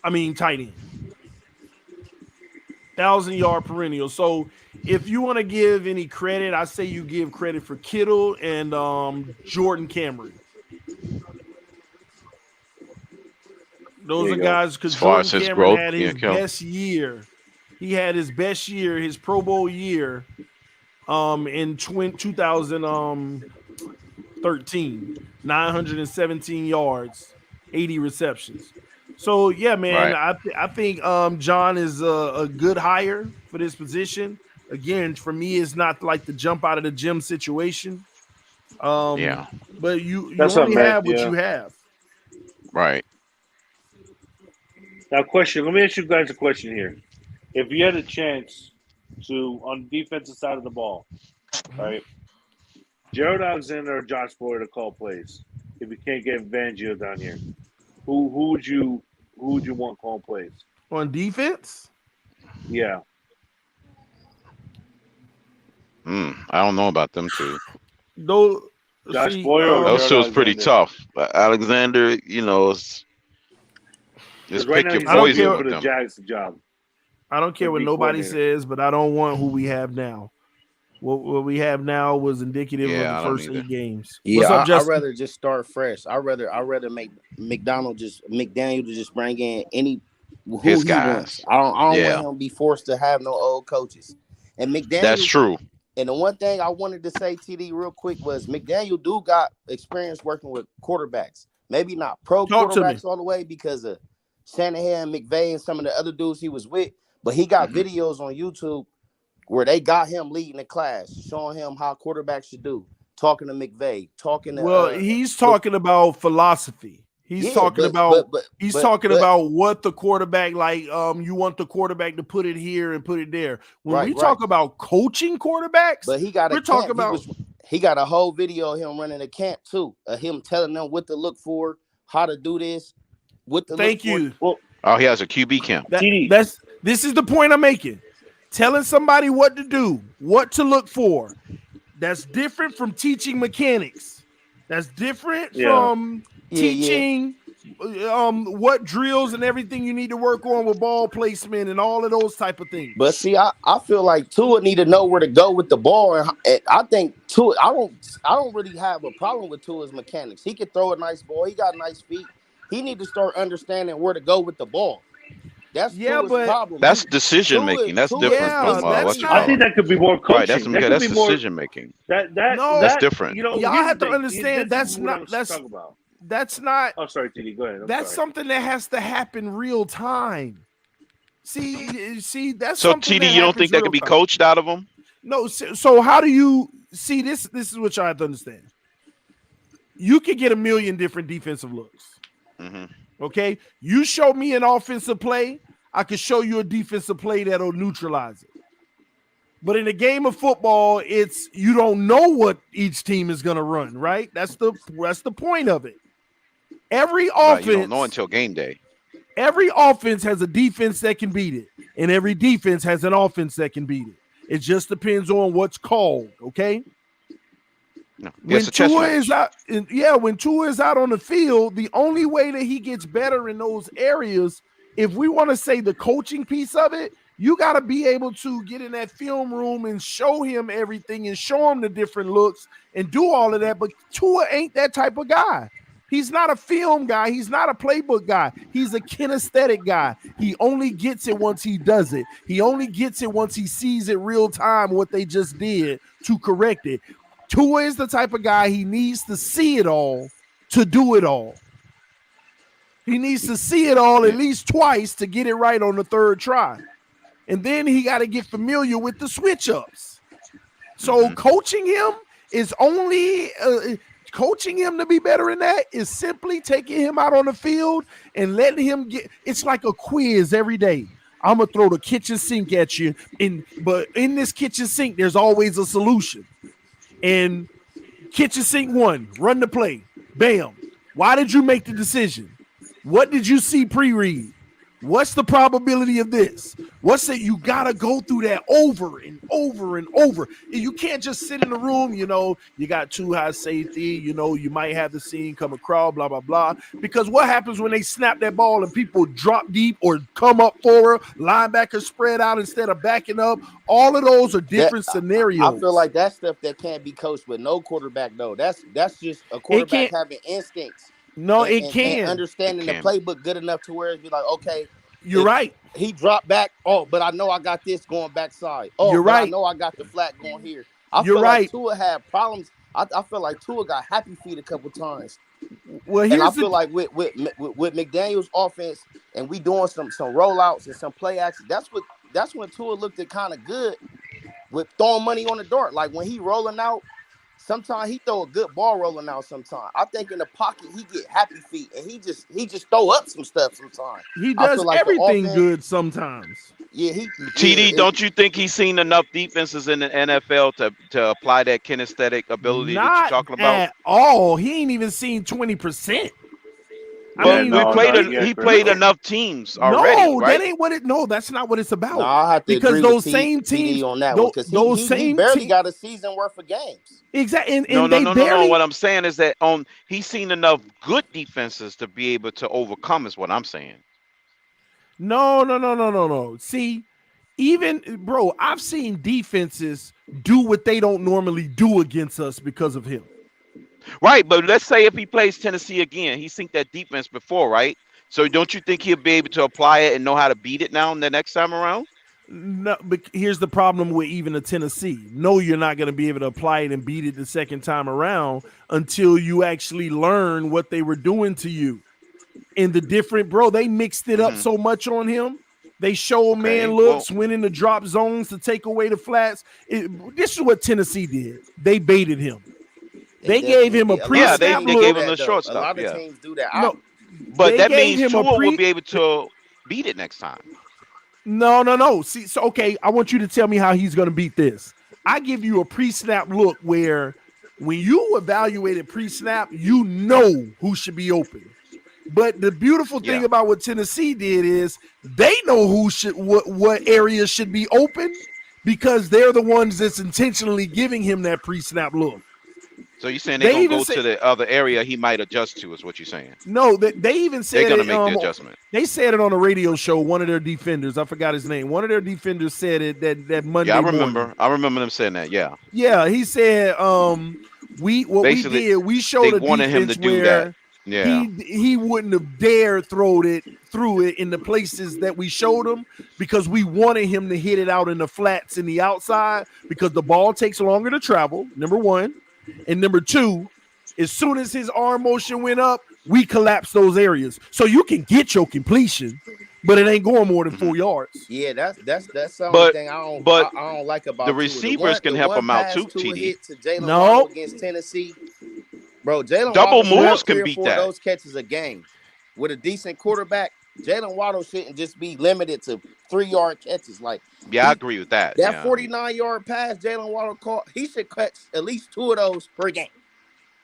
Tight end. 1,000-yard perennial. So if you want to give any credit, I say you give credit for Kittle and Jordan Cameron. Those are guys because Jordan Cameron had his best year. He had his best year, his Pro Bowl year, in 2013. 917 yards, 80 receptions. So yeah, man, right. I think Jon is a good hire for this position. Again, for me, it's not like the jump out of the gym situation. But you only have what you have. Right. Now, question. Let me ask you guys a question here. If you had a chance to, on the defensive side of the ball, right, Gerald Alexander or Josh Boyer to call plays, if you can't get Fangio down here, who would you want calling plays on defense? Yeah. I don't know about them two. Josh Boyer. Those two is pretty tough. But Alexander, it's pick your poison with them. Jags job. I don't care what nobody says, but I don't want who we have now. What we have now was indicative of the first 8 games. Yeah, I'd rather just start fresh. I'd rather make McDaniel to just bring in his guys. Wants. I don't want him to be forced to have no old coaches. And McDaniel. That's true. And the one thing I wanted to say, TD, real quick, was McDaniel do got experience working with quarterbacks. Maybe not pro quarterbacks all the way because of Shanahan, McVay, and some of the other dudes he was with. But he got videos on YouTube where they got him leading the class, showing him how quarterbacks should do, talking to McVay, talking to he's talking about philosophy. He's talking about what the quarterback you want the quarterback to put it here and put it there. When we talk about coaching quarterbacks, but he got he got a whole video of him running a camp too, of him telling them what to look for, how to do this, what to look for. Well, he has a QB camp. This is the point I'm making. Telling somebody what to do, what to look for. That's different from teaching mechanics. That's different from teaching what drills and everything you need to work on with ball placement and all of those type of things. But see, I feel like Tua need to know where to go with the ball, and I think Tua. I don't really have a problem with Tua's mechanics. He can throw a nice ball. He got nice feet. He need to start understanding where to go with the ball. That's Tua's problem. That's decision making. That's different from what you call. I think that could be more coaching. Right, that's decision making. That's different. Y'all have to understand that's not. Oh, sorry, TD. Go ahead. That's something that has to happen real time. See, that's so TD. You don't think that can be coached out of them? No. So how do you see this? This is what y'all have to understand. You could get a million different defensive looks. Okay, you show me an offensive play, I can show you a defensive play that'll neutralize it. But in a game of football, it's you don't know what each team is going to run, right? That's the point of it. Every offense, you don't know until game day. Every offense has a defense that can beat it, and every defense has an offense that can beat it. It just depends on what's called, okay? No, when Tua is out on the field, the only way that he gets better in those areas, if we want to say the coaching piece of it, you got to be able to get in that film room and show him everything and show him the different looks and do all of that. But Tua ain't that type of guy. He's not a film guy. He's not a playbook guy. He's a kinesthetic guy. He only gets it once he does it. He only gets it once he sees it real time, what they just did to correct it. Tua is the type of guy he needs to see it all to do it all. He needs to see it all at least twice to get it right on the third try. And then he got to get familiar with the switch ups. So coaching him is only coaching him to be better in that is simply taking him out on the field and letting him get. It's like a quiz every day. I'm gonna throw the kitchen sink at you, but in this kitchen sink, there's always a solution. And kitchen sink 1, run the play. Bam. Why did you make the decision? What did you see pre-read? What's the probability of this? What's it? You got to go through that over and over and over. You can't just sit in the room, you got too high safety, you might have the scene come across, blah, blah, blah. Because what happens when they snap that ball and people drop deep or come up forward, linebackers spread out instead of backing up? All of those are different scenarios. I feel like that's stuff that can't be coached with no quarterback, though. That's just a quarterback having instincts. No, it can. And understanding the playbook good enough to where it'd be like, okay, you're right. He dropped back. Oh, but I know I got this going backside. Oh, you're right. I know I got the flat going here. I feel like Tua had problems. I feel like Tua got happy feet a couple times. Well, and I feel like with McDaniel's offense, and we doing some rollouts and some play action. That's when Tua looked at kind of good with throwing money on the dart. Like when he rolling out. Sometimes he throw a good ball rolling out. Sometimes I think in the pocket he get happy feet and he just throw up some stuff. Sometimes he does like everything good. Sometimes, yeah. TD, don't you think he's seen enough defenses in the NFL to apply that kinesthetic ability that you're talking about? At all. He ain't even seen 20%. He played enough teams already. No, right? that ain't what it. No, that's not what it's about. No, I have to because agree those with same teams on that one because he barely got a season worth of games. Exactly. No. What I'm saying is that he's seen enough good defenses to be able to overcome. Is what I'm saying. No. See, even bro, I've seen defenses do what they don't normally do against us because of him. Right, but let's say if he plays Tennessee again, he's seen that defense before, right? So don't you think he'll be able to apply it and know how to beat it now the next time around? No, but here's the problem with even a Tennessee. No, you're not going to be able to apply it and beat it the second time around until you actually learn what they were doing to you. And the different, bro, they mixed it up so much on him. They show man looks, went in the drop zones to take away the flats. This is what Tennessee did. They baited him. They gave him a pre-snap they gave him the short stuff. A lot of teams do that. No, but that means Tua will be able to beat it next time. No. See, so okay, I want you to tell me how he's going to beat this. I give you a pre-snap look where when you evaluate pre-snap, you know who should be open. But the beautiful thing about what Tennessee did is they know what areas should be open because they're the ones that's intentionally giving him that pre-snap look. So you're saying they're going to go to the other area he might adjust to is what you're saying? No, they even said they're going to make the adjustment. They said it on a radio show. One of their defenders, I forgot his name. One of their defenders said it that Monday morning. I remember them saying that. Yeah. Yeah, he said we showed they wanted him to do that. Yeah. He wouldn't have dared through it in the places that we showed him because we wanted him to hit it out in the flats in the outside because the ball takes longer to travel. Number one. And number two, as soon as his arm motion went up, we collapsed those areas. So you can get your completion, but it ain't going more than 4 yards. Yeah, that's the only thing I don't like about the receivers can help him out too, TD. No, against Tennessee, bro. Jalen double Waddle moves can beat that. Those catches a game with a decent quarterback. Jalen Waddle shouldn't just be limited to 3-yard catches. I agree with that. That 49-yard pass Jalen Waddle caught, he should catch at least 2 of those per game.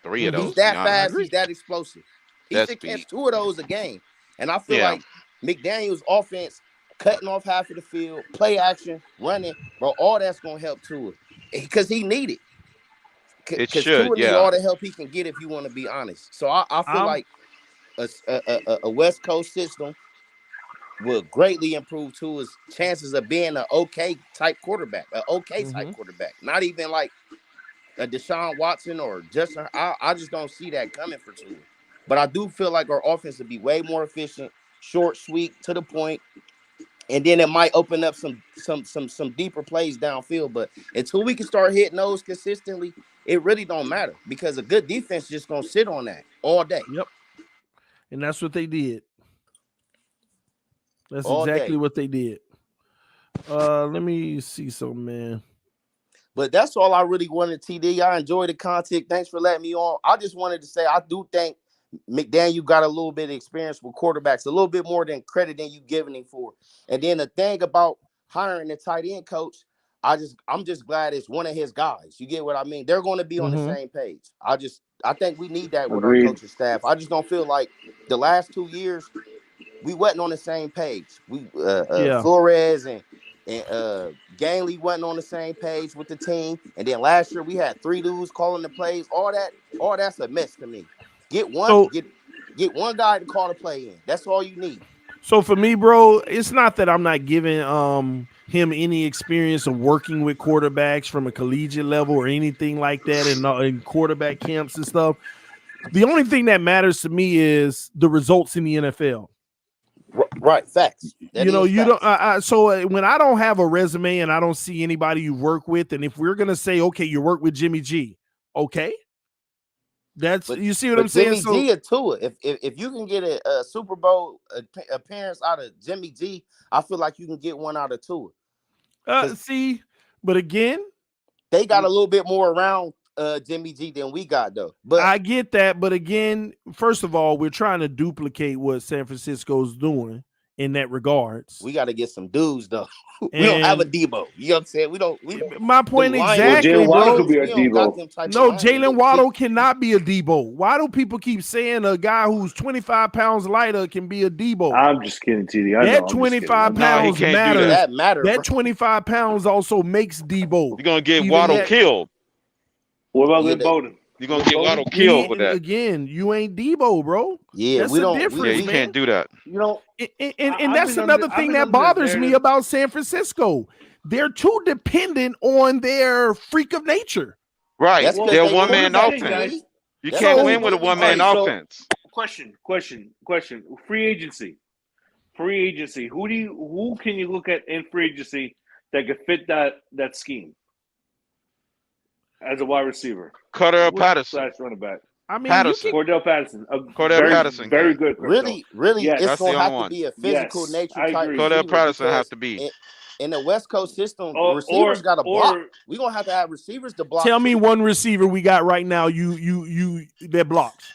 3 of those. He's that fast. He's that explosive. He should catch 2 of those a game. And I feel like McDaniel's offense, cutting off half of the field, play action, running, bro, all that's going to help Tua because he need it. It should, Tua need all the help he can get if you want to be honest. So I feel like a West Coast system will greatly improve Tua's chances of being an okay type quarterback, quarterback. Not even like a Deshaun Watson or Justin. I just don't see that coming for Tua. But I do feel like our offense will be way more efficient, short, sweet, to the point, and then it might open up some deeper plays downfield. But until we can start hitting those consistently, it really don't matter because a good defense is just gonna sit on that all day. Yep. And that's what they did. That's all exactly day. What they did. Let me see something, man. But that's all I really wanted, TD. I enjoyed the content. Thanks for letting me on. I just wanted to say I do think McDaniel got a little bit of experience with quarterbacks, a little bit more than credit than you giving him for. And then the thing about hiring a tight end coach, I'm just glad it's one of his guys. You get what I mean? They're going to be on the same page. I think we need that with our coaching staff. I just don't feel like the last 2 years we wasn't on the same page. We Flores and Gangley wasn't on the same page with the team. And then last year we had 3 dudes calling the plays. All that's a mess to me. Get one guy to call the play in. That's all you need. So for me, bro, it's not that I'm not giving him any experience of working with quarterbacks from a collegiate level or anything like that in quarterback camps and stuff. The only thing that matters to me is the results in the NFL. Right, facts. So when I don't have a resume and I don't see anybody you work with, and if we're gonna say, okay, you work with Jimmy G, okay, you see what I'm saying? Jimmy G or Tua. If you can get a Super Bowl appearance out of Jimmy G, I feel like you can get one out of Tua. But again, they got a little bit more around Jimmy G than we got though. But I get that. But again, first of all, we're trying to duplicate what San Francisco's doing in that regards. We got to get some dudes though. We don't have a Debo. You know what I'm saying? My point exactly. Jalen Waddle could be a Debo. No, Jalen Waddle cannot be a Debo. Why do people keep saying a guy who's 25 pounds lighter can be a Debo? I'm just kidding, TD. That 25 pounds matters. That 25 pounds also makes Debo. You're gonna get Waddle killed. What about Lynn Bowden? You're gonna get Waddle killed with that. Again, you ain't Debo, bro. Yeah, that's difference. Yeah, you can't do that. You know, and that's another thing that bothers me about San Francisco. They're too dependent on their freak of nature. Right. They're a one-man offense. You can't win with a one-man offense. Question. Free agency. Who can you look at in free agency that could fit that scheme as a wide receiver? Cordell Patterson. Running back. I mean, Cordell Patterson. Patterson. Very good. Really, yes, it's going to have to be a physical nature type. Cordell Patterson have to be. In the West Coast system, receivers got to block. We're going to have receivers to block. Tell me one receiver we got right now you that blocks.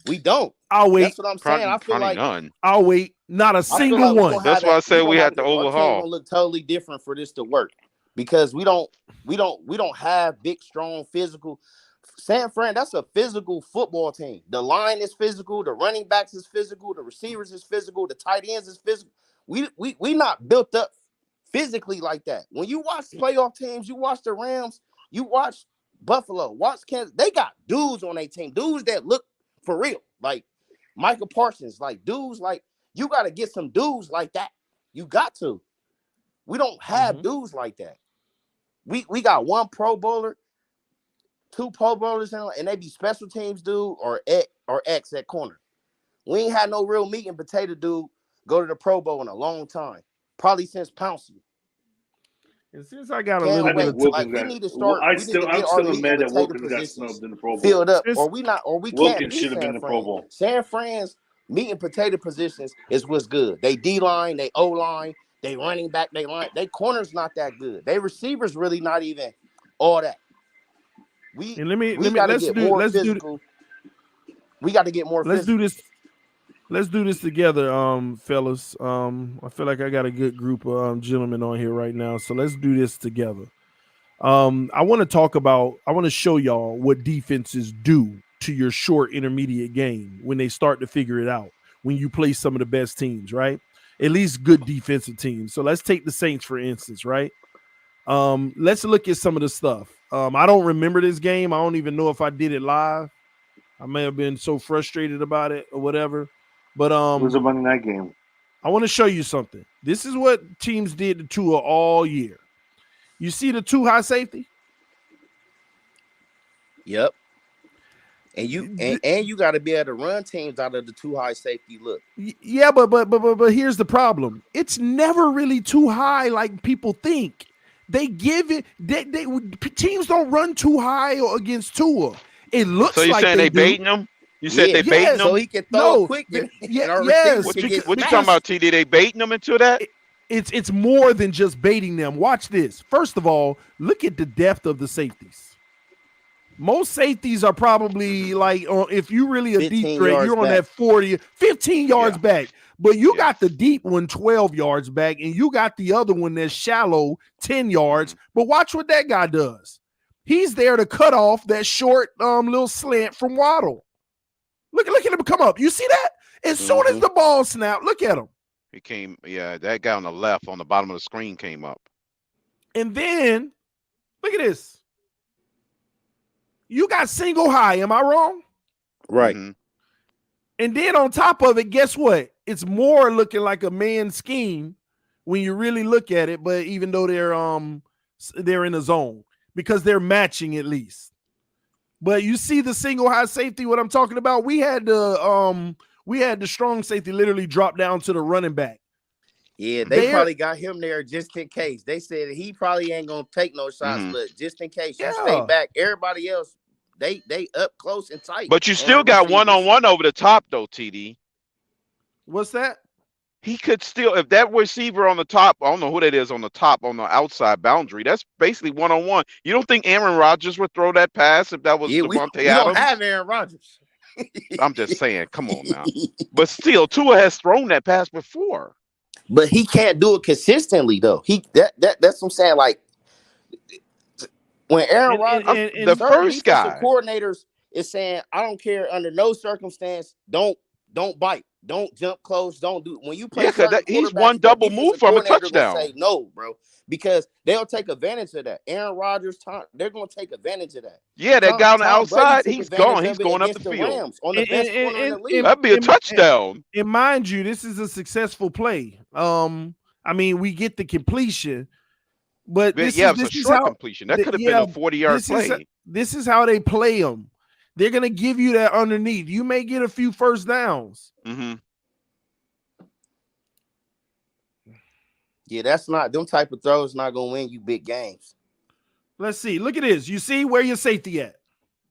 We don't. I'll wait. That's what I'm saying. I feel like none. I'll wait. Not a single one. That's why I say we have to overhaul. It's look totally different for this to work because we don't have big, strong, physical. San Fran, that's a physical football team. The line is physical. The running backs is physical. The receivers is physical. The tight ends is physical. We not built up physically like that. When you watch playoff teams, you watch the Rams, you watch Buffalo, watch Kansas. They got dudes on their team, dudes that look for real, like Michael Parsons, like dudes like you got to get some dudes like that. You got to. We don't have dudes like that. We got one Pro Bowler, 2 Pro Bowlers, and they be special teams dude or X at corner. We ain't had no real meat and potato dude go to the Pro Bowl in a long time. Probably since Pouncey. And since I got a little bit of we need to start. I'm still mad that Wilkins got snubbed in the Pro Bowl. Filled up, or we can't. Wilkins should have been in the Pro Bowl. San Fran's meat and potato positions is what's good. They D line, they O line, they running back, they line. They corners not that good. They receivers really not even all that. We got to get more physical. We got to get more. Let's do this. Let's do this together, fellas. I feel like I got a good group of gentlemen on here right now, so let's do this together. I want to show y'all what defenses do to your short intermediate game when they start to figure it out, when you play some of the best teams, right? At least good defensive teams. So let's take the Saints, for instance, right? Let's look at some of the stuff. I don't remember this game. I don't even know if I did it live. I may have been so frustrated about it or whatever. But it was a Monday night game. I want to show you something. This is what teams did to Tua all year. You see the 2 high safety? Yep. And you got to be able to run teams out of the 2 high safety look. Yeah, but here's the problem. It's never really too high like people think. They give it. Teams don't run too high against Tua. It looks like so you're saying they baiting them? You said they baiting them? So he can throw quick. Yes. What you talking about, TD? They baiting them into that? It's more than just baiting them. Watch this. First of all, look at the depth of the safeties. Most safeties are probably like, if you really a deep 15 threat, yards you're on back. that 40, 15 yards Yeah. back. But you Yeah. got the deep one 12 yards back, and you got the other one that's shallow 10 yards. But watch what that guy does. He's there to cut off that short little slant from Waddle. Look at him come up. You see that? As soon as the ball snapped, look at him. He came, that guy on the left on the bottom of the screen came up. And then, look at this. You got single high. Am I wrong? Right. Mhm. And then on top of it, guess what? It's more looking like a man scheme when you really look at it, but even though they're in a zone because they're matching at least. But you see the single high safety, what I'm talking about? We had the strong safety literally drop down to the running back. Yeah, they probably got him there just in case. They said he probably ain't gonna take no shots, but just in case you stay back, everybody else they up close and tight. But you still got one-on-one over the top though, TD. What's that? He could still, if that receiver on the top, I don't know who that is on the top, on the outside boundary, that's basically one-on-one. You don't think Aaron Rodgers would throw that pass if that was Devontae Adams? We don't have Aaron Rodgers. I'm just saying, come on now. But still, Tua has thrown that pass before. But he can't do it consistently, though. That's what I'm saying. Like when Aaron Rodgers, the first guy coordinators is saying, I don't care under no circumstance, don't bite, don't jump close, don't do. When you play, he's one double move from a touchdown. Say no, bro, because they'll take advantage of that. Aaron Rodgers, they're going to take advantage of that. Yeah, that guy on the outside, he's gone. He's going up the field. Rams, on the best corner in the league. That'd be a touchdown. And mind you, this is a successful play. I mean, we get the completion, but this it's a short completion. That could have been a 40-yard play. This is how they play them. They're going to give you that underneath. You may get a few first downs. Mm-hmm. Yeah, that's not them type of throws. Not going to win you big games. Let's see. Look at this. You see where your safety at?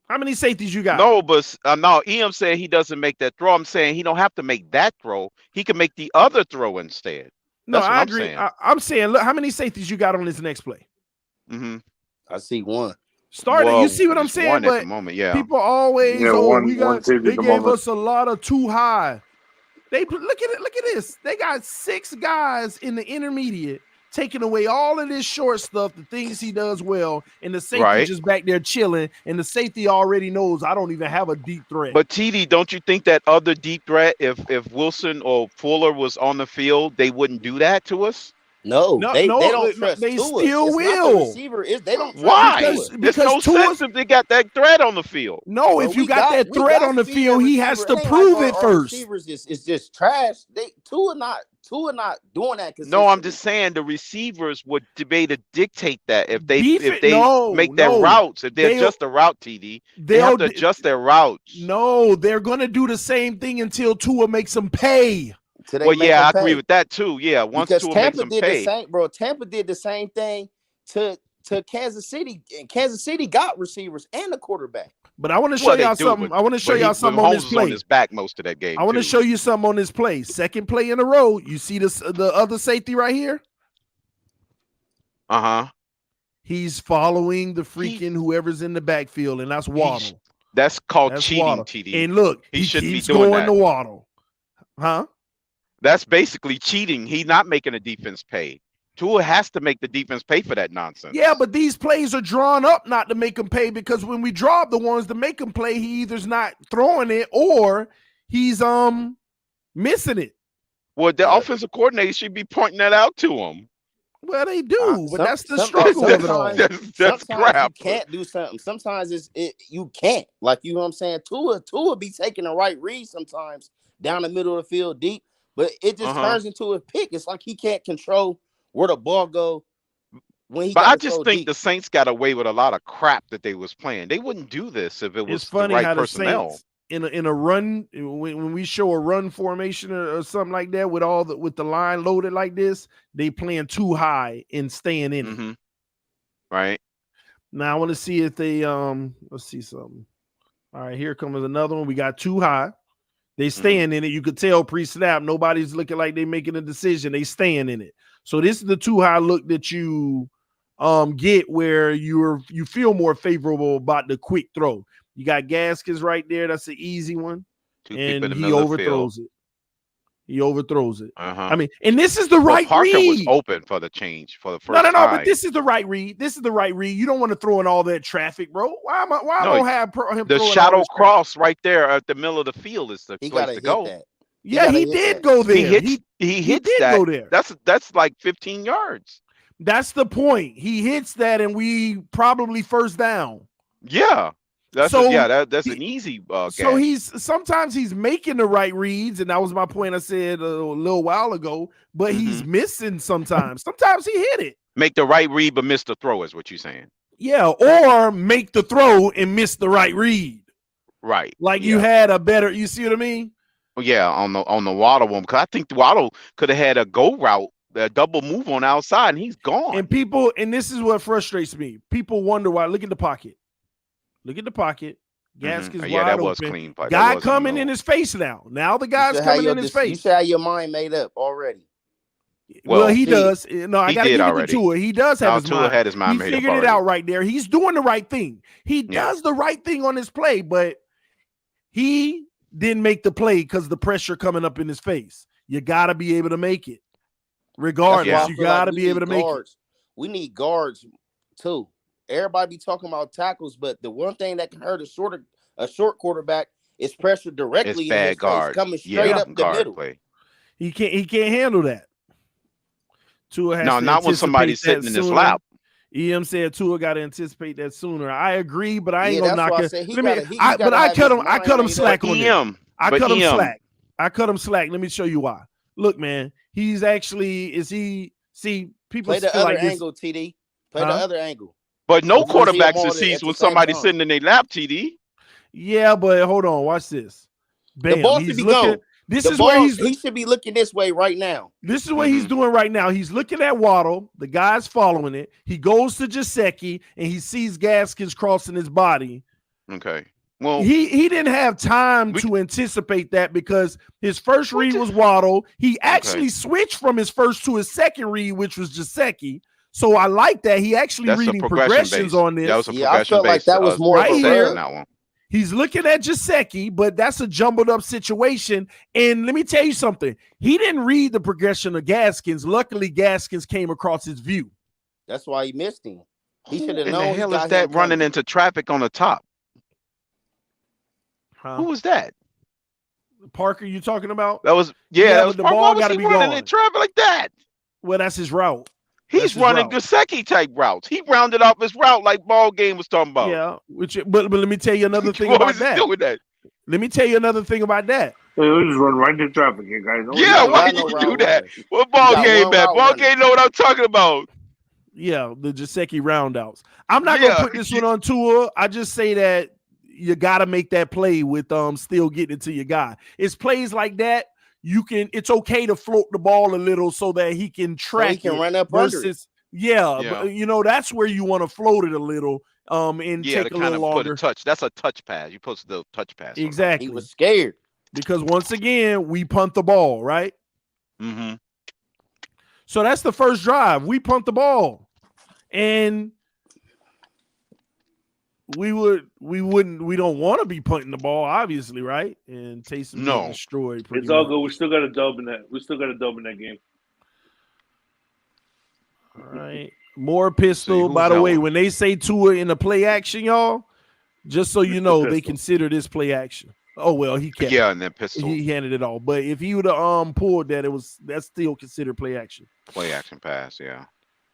How many safeties you got? No, but no. Em said he doesn't make that throw. I'm saying he don't have to make that throw. He can make the other throw instead. No, that's what I agree. I'm saying, look, how many safeties you got on this next play? Mm-hmm. I see one. You see what I'm saying? But at the moment, people always, they gave us a lot of too high. They look at this. They got 6 guys in the intermediate taking away all of this short stuff, the things he does well, and the safety just back there chilling, and the safety already knows I don't even have a deep threat. But TD, don't you think that other deep threat, if Wilson or Fuller was on the field, they wouldn't do that to us? No, they don't trust they Tua. Still it's will. The receiver they don't trust Why? Because no sense if they got that threat on the field. No, if you got that threat on the field, he has to prove it first. Receivers is just trash. Tua not doing that. No, I'm just saying the receivers would be to dictate that if they make their routes, if they adjust the route, TD, they have to adjust their routes. No, they're gonna do the same thing until Tua makes them pay. Well, yeah, I agree with that too. Yeah, once Tua makes them pay. Tampa did the same thing to Kansas City, and Kansas City got receivers and a quarterback. But I want to show y'all something. I want to show y'all something on this play. On his back most of that game. I want to show you something on this play. Second play in a row. You see the other safety right here? Uh-huh. He's following the freaking whoever's in the backfield, and that's Waddle. That's called cheating, Waddle. TD. And look, he shouldn't be doing that. To Waddle. Huh? That's basically cheating. He's not making the defense pay. Tua has to make the defense pay for that nonsense. Yeah, but these plays are drawn up not to make him pay, because when we draw up the ones to make him play, he either's not throwing it or he's missing it. Well, the offensive coordinator should be pointing that out to him. Well, they do, but that's the struggle of it all. That's crap. You can't do something. Sometimes you can't. Like, you know what I'm saying? Tua be taking the right read sometimes down the middle of the field deep, but it just turns into a pick. It's like he can't control where the ball go when he. But I just think the Saints got away with a lot of crap that they was playing. They wouldn't do this if it was the right personnel. Saints, in a run, when we show a run formation or something like that with the line loaded like this, they playing too high and staying in it. Right. Now I want to see if they let's see something. All right, here comes another one. We got too high. They staying in it. You could tell pre-snap. Nobody's looking like they making a decision. They staying in it. So this is the too high look that you get where you feel more favorable about the quick throw. You got Gaskins right there. That's an easy one. Two people in And the he middle of the field. overthrows it. He overthrows it. Uh-huh. I mean, and this is the Well, right Parker read. was open for the change for the first No, time. but this is the right read. This is the right read. You don't want to throw in all that traffic, bro. Why am I gonna have him the throwing shadow all this cross right there at the middle of the field is the place to go. That. Yeah, he did go there. He hits did that. Go there. That's like 15 yards. That's the point. He hits that, and we probably first down. Yeah. That's an easy so catch. Sometimes he's making the right reads, and that was my point I said a little while ago, but he's missing sometimes. Sometimes he hit it. Make the right read but miss the throw is what you're saying. Yeah, or make the throw and miss the right read. Right. Like you had a better, you see what I mean? Yeah, on the Waddle one, because I think the Waddle could have had a go route, a double move on outside, and he's gone. And this is what frustrates me. People wonder why. Look at the pocket. Look at the pocket. Gaskins wide that open. was clean. Guy coming in his face now. Now the guy's coming in his face. You should have your mind made up already. Well, he does. No, I got to give it to Tua. He does have his mind. Had his mind he figured it out right there. He's doing the right thing. He does the right thing on his play, but he didn't make the play because the pressure coming up in his face. You got to be able to make it. Regardless, you got to be able to make it. We need guards too. Everybody be talking about tackles, but the one thing that can hurt a short quarterback is pressure directly in his face, coming straight up the middle. Play. He can't handle that. Tua has not when somebody's sitting in his lap. EM said Tua got to anticipate that sooner. I agree, but I ain't gonna knock it. I cut him slack on him. I cut him slack. I cut him slack. Let me show you why. Look, man, he's actually people play the other angle, TD. Play the other angle. But no quarterback succeeds when somebody's sitting in their lap, TD. Yeah, but hold on, watch this. Bam. The ball should be gone. He should be looking this way right now. This is what he's doing right now. He's looking at Waddle. The guy's following it. He goes to Gesicki, and he sees Gaskins crossing his body. Okay. Well, he didn't have time to anticipate that because his first read was Waddle. He actually switched from his first to his second read, which was Gesicki. So I like that. He actually reading progressions on this. That was a progression I felt like that was more right here. On that one. He's looking at Gesicki, but that's a jumbled up situation. And let me tell you something. He didn't read the progression of Gaskins. Luckily, Gaskins came across his view. That's why he missed him. He should have known. What the hell is that running into traffic on the top? Who was that? Parker, you talking about? That was that was the ball got to be running in traffic like that. Well, that's his route. He's running Gesicki type routes. He rounded up his route like ball game was talking about. Yeah, but let me tell you another thing about that. Let me tell you another thing about that. Hey, we just run right into traffic here, guys. Why did you do that? What ball game, man? Ball game know what I'm talking about. Yeah, the Gesicki roundouts. I'm not gonna put this one on Tua. I just say that you gotta make that play with still getting it to your guy. It's plays like that. It's okay to float the ball a little so that he can track he can run up under it. But, that's where you want to float it a little and take a little longer. Put a touch. That's a touch pass. You post the touch pass. Exactly. He was scared because once again we punt the ball, right? Mm-hmm. So that's the first drive. We punt the ball, and we don't want to be punting the ball, obviously, right? And Taysom destroyed. It's all good. We still got a dub in that. We still got a dub in that game. All right. More pistol. By the way, when they say Tua in the play action, y'all, just so you know, they consider this play action. Oh well, he kept and then pistol. He handed it off. But if he would have pulled that, that's still considered play action. Play action pass, yeah.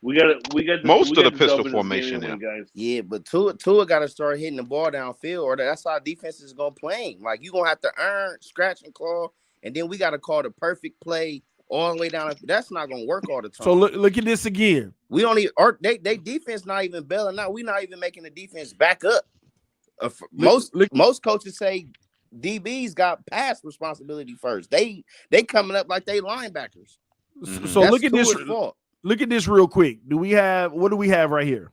We got most of the pistol formation in, guys. Yeah, but Tua got to start hitting the ball downfield, or that's how defense is gonna play him. Like, you're gonna have to earn, scratch and claw, and then we got to call the perfect play all the way down. That's not gonna work all the time. So look at this again. We don't even they defense not even bailing out. We're not even making the defense back up. Most coaches say DBs got pass responsibility first. They coming up like they linebackers. So look at this. Look at this real quick. What do we have right here?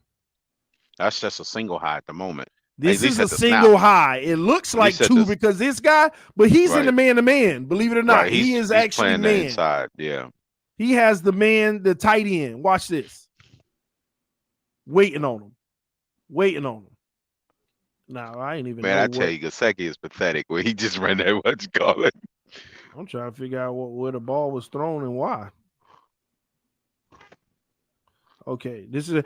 That's just a single high at the moment. This is a single high. It looks like two because this guy, but he's in the man-to-man. Believe it or not, he is actually man. Inside. Yeah. He has the tight end. Watch this. waiting on him. Now I ain't even. Man, I tell you, Gesicki is pathetic. Where he just ran that what you call it. I'm trying to figure out where the ball was thrown and why. Okay, this is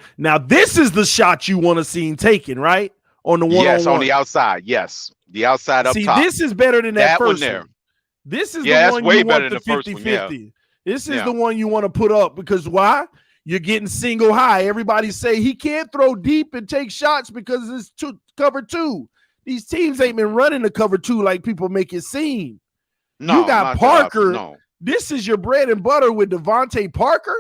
the shot you want to see taken, right? On the one. Yes, on the outside. Yes, the outside up top. See, this is better than that first one there. One. This is the one way you better want the than the 50-50. This is the one you want to put up because why? You're getting single high. Everybody say he can't throw deep and take shots because it's cover 2. These teams ain't been running the cover 2 like people make it seem. No, you got Parker. No. This is your bread and butter with Devontae Parker.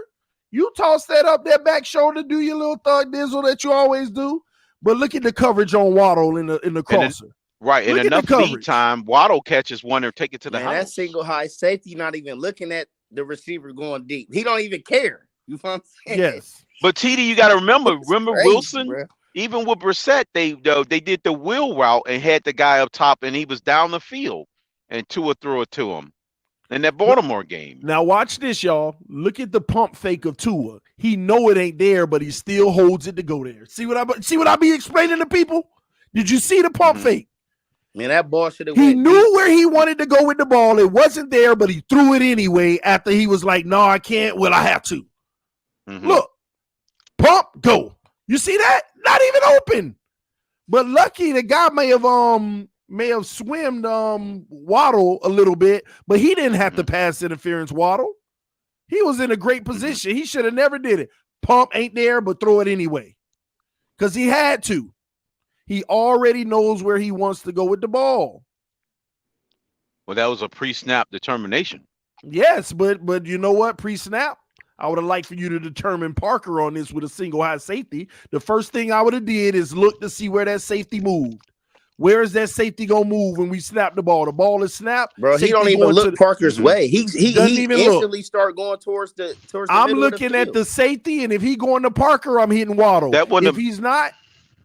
You toss that up that back shoulder, do your little thug dizzle that you always do. But look at the coverage on Waddle in the crosser. Right, and enough lead time. Waddle catches one or take it to the house. That single high safety not even looking at the receiver going deep. He don't even care. You know what I'm saying? Yes. But TD, you got to remember crazy, Wilson. Bro. Even with Brissett, they did the wheel route and had the guy up top, and he was down the field, and Tua threw it to him. In that Baltimore game. Now watch this, y'all. Look at the pump fake of Tua. He know it ain't there, but he still holds it to go there. See what I be explaining to people? Did you see the pump fake? Man, that ball should have. He knew where he wanted to go with the ball. It wasn't there, but he threw it anyway. After he was like, "No, I can't. Well, I have to." Look, pump, go. You see that? Not even open. But lucky the guy may have swimmed Waddle a little bit, but he didn't have to pass interference Waddle. He was in a great position. He should have never did it. Pump ain't there, but throw it anyway. Because he had to. He already knows where he wants to go with the ball. Well, that was a pre-snap determination. Yes, but you know what? Pre-snap, I would have liked for you to determine Parker on this with a single high safety. The first thing I would have did is look to see where that safety moved. Where is that safety gonna move when we snap the ball? The ball is snapped. Bro, he don't even look Parker's way. He instantly start going towards the I'm looking at the safety, and if he going to Parker, I'm hitting Waddle.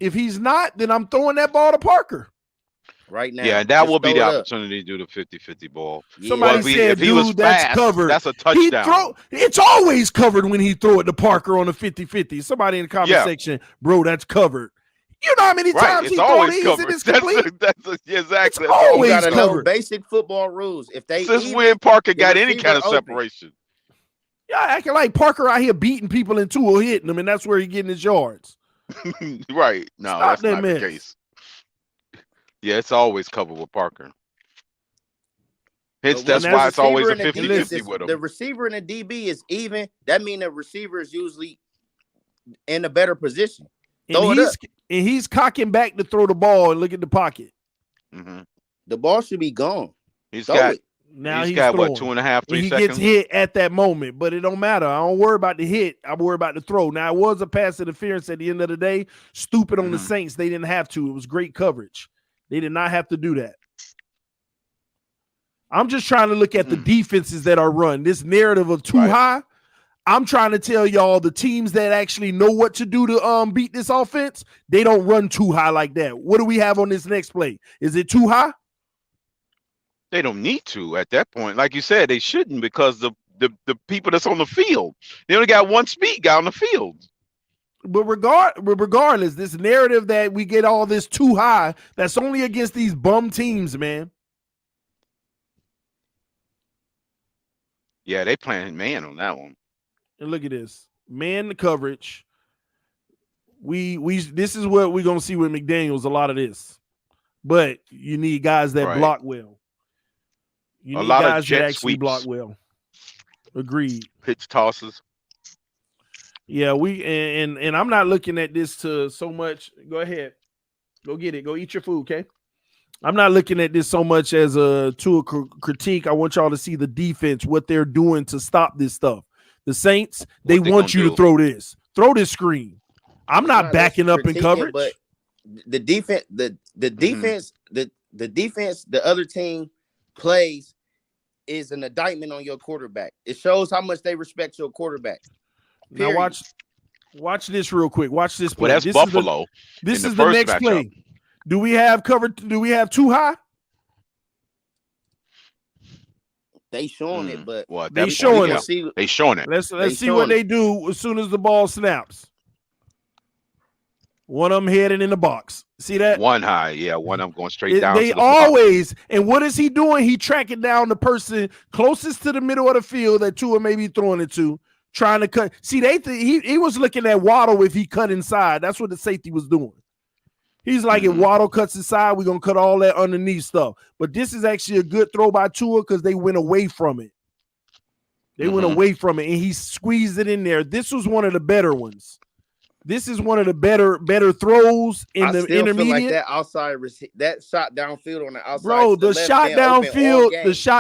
If he's not, then I'm throwing that ball to Parker. Right now. Yeah, and that will be the opportunity to do the 50-50 ball. Somebody said, dude, that's covered. That's a touchdown. It's always covered when he throw it to Parker on the 50-50. Somebody in the comment section, bro, that's covered. You know how many times he throw these and it's complete? Exactly. It's always gotta covered. Know basic football rules. If they since when Parker got any kind of separation. Yeah, acting like Parker out here beating people and Tua hitting them, and that's where he getting his yards. Right. No, that's not the case. Yeah, it's always covered with Parker. That's why it's always a 50-50 with him. The receiver and the DB is even. That means the receiver is usually in a better position. And he's cocking back to throw the ball and look at the pocket. The ball should be gone. He's got what, 2.5, 3 seconds? He gets hit at that moment, but it don't matter. I don't worry about the hit. I worry about the throw. Now, it was a pass interference at the end of the day. Stupid on the Saints. They didn't have to. It was great coverage. They did not have to do that. I'm just trying to look at the defenses that are run. This narrative of too high, I'm trying to tell y'all the teams that actually know what to do to beat this offense, they don't run too high like that. What do we have on this next play? Is it too high? They don't need to at that point. Like you said, they shouldn't because the people that's on the field, they only got one speed guy on the field. But regardless, this narrative that we get all this too high, that's only against these bum teams, man. Yeah, they playing man on that one. And look at this. Man coverage. This is what we're gonna see with McDaniels, a lot of this. But you need guys that block well. You need guys that actually block well. Agreed. Pitch tosses. Yeah, and I'm not looking at this to so much. Go ahead. Go get it. Go eat your food, okay? I'm not looking at this so much as a critique. I want y'all to see the defense, what they're doing to stop this stuff. The Saints, they want you to throw this. Throw this screen. I'm not backing up in coverage. But the defense, the defense, the defense, the other team plays is an indictment on your quarterback. It shows how much they respect your quarterback. Period. Now watch this real quick. Watch this play. Well, that's Buffalo. This is the next play. Do we have covered? Do we have too high? They showing it, but they showing it. They showing it. Let's see what they do as soon as the ball snaps. One of them headed in the box. See that? One high, yeah. One of them going straight down. They to the always, and what is he doing? He tracking down the person closest to the middle of the field that Tua may be throwing it to, trying to cut. See, he was looking at Waddle if he cut inside. That's what the safety was doing. He's like, if Waddle cuts inside, we're going to cut all that underneath stuff. But this is actually a good throw by Tua because they went away from it. They went away from it, and he squeezed it in there. This was one of the better ones. This is one of the better throws in the intermediate. Feel like that outside, that shot downfield on the outside. Bro, the shot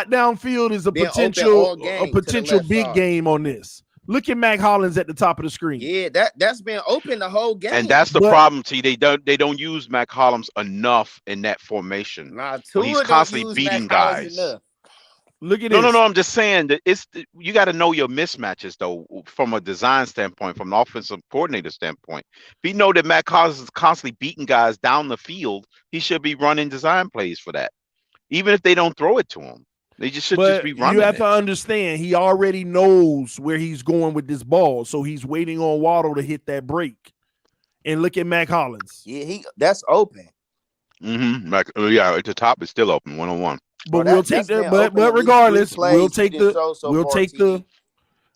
downfield is a potential big game on this. Look at Mac Hollins at the top of the screen. Yeah, that's been open the whole game. And that's the problem, T. They don't use Mac Hollins enough in that formation. Nah, he's constantly beating guys. Look at this. No. I'm just saying that you got to know your mismatches though, from a design standpoint, from an offensive coordinator standpoint. If you know that Matt Collins is constantly beating guys down the field, he should be running design plays for that. Even if they don't throw it to him, they should just be running. You have to understand, he already knows where he's going with this ball, so he's waiting on Waddle to hit that break. And look at Mac Hollins. Yeah, that's open. Mm-hmm. At the top it's still open 1-on-1. But we'll take that. But regardless, we'll take the.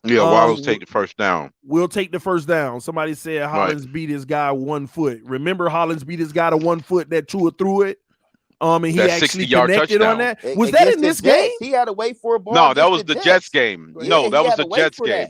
Waddle's take the first down. We'll take the first down. Somebody said Hollins beat his guy 1 foot. Remember, Hollins beat his guy to 1 foot that Tua threw it. And he actually connected on that. Was that in this game? He had to wait for a ball. No, that was the Jets game. No, that was the Jets game.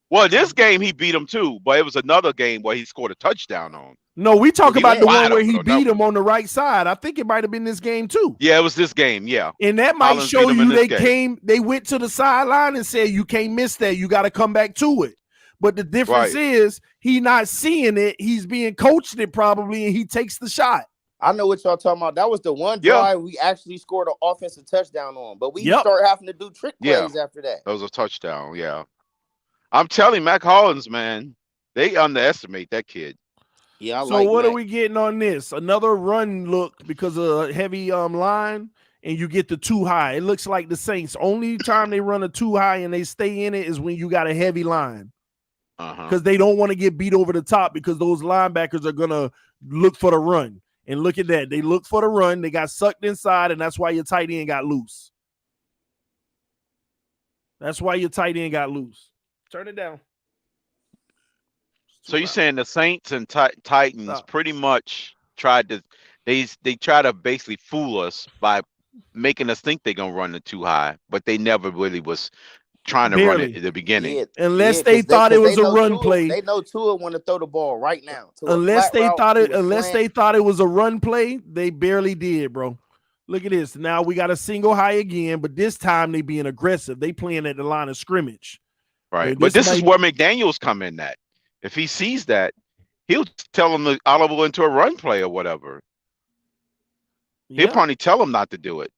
Well, this game he beat him too, but it was another game where he scored a touchdown on. No, we talk about the one where he beat him on the right side. I think it might have been this game too. Yeah, it was this game. Yeah, and that might show you they went to the sideline and said you can't miss that. You got to come back to it. But the difference is he not seeing it. He's being coached it probably, and he takes the shot. I know what y'all talking about. That was the one drive we actually scored an offensive touchdown on, but we start having to do trick plays after that. That was a touchdown. Yeah, I'm telling Mac Hollins, man, they underestimate that kid. Yeah. What are we getting on this? Another run look because of a heavy line, and you get the too high. It looks like the Saints. Only time they run a too high and they stay in it is when you got a heavy line. Because they don't want to get beat over the top because those linebackers are gonna look for the run. And look at that. They look for the run. They got sucked inside, and that's why your tight end got loose. Turn it down. So you're saying the Saints and Titans pretty much tried to they try to basically fool us by making us think they're gonna run it too high, but they never really was trying to run it at the beginning. Yeah, unless they thought it was a run play. They know Tua want to throw the ball right now. Unless they thought it was a run play, they barely did, bro. Look at this. Now we got a single high again, but this time they being aggressive. They playing at the line of scrimmage. Right. But this is where McDaniel's come in at. If he sees that, he'll tell him to audible into a run play or whatever. He'll probably tell him not to do it.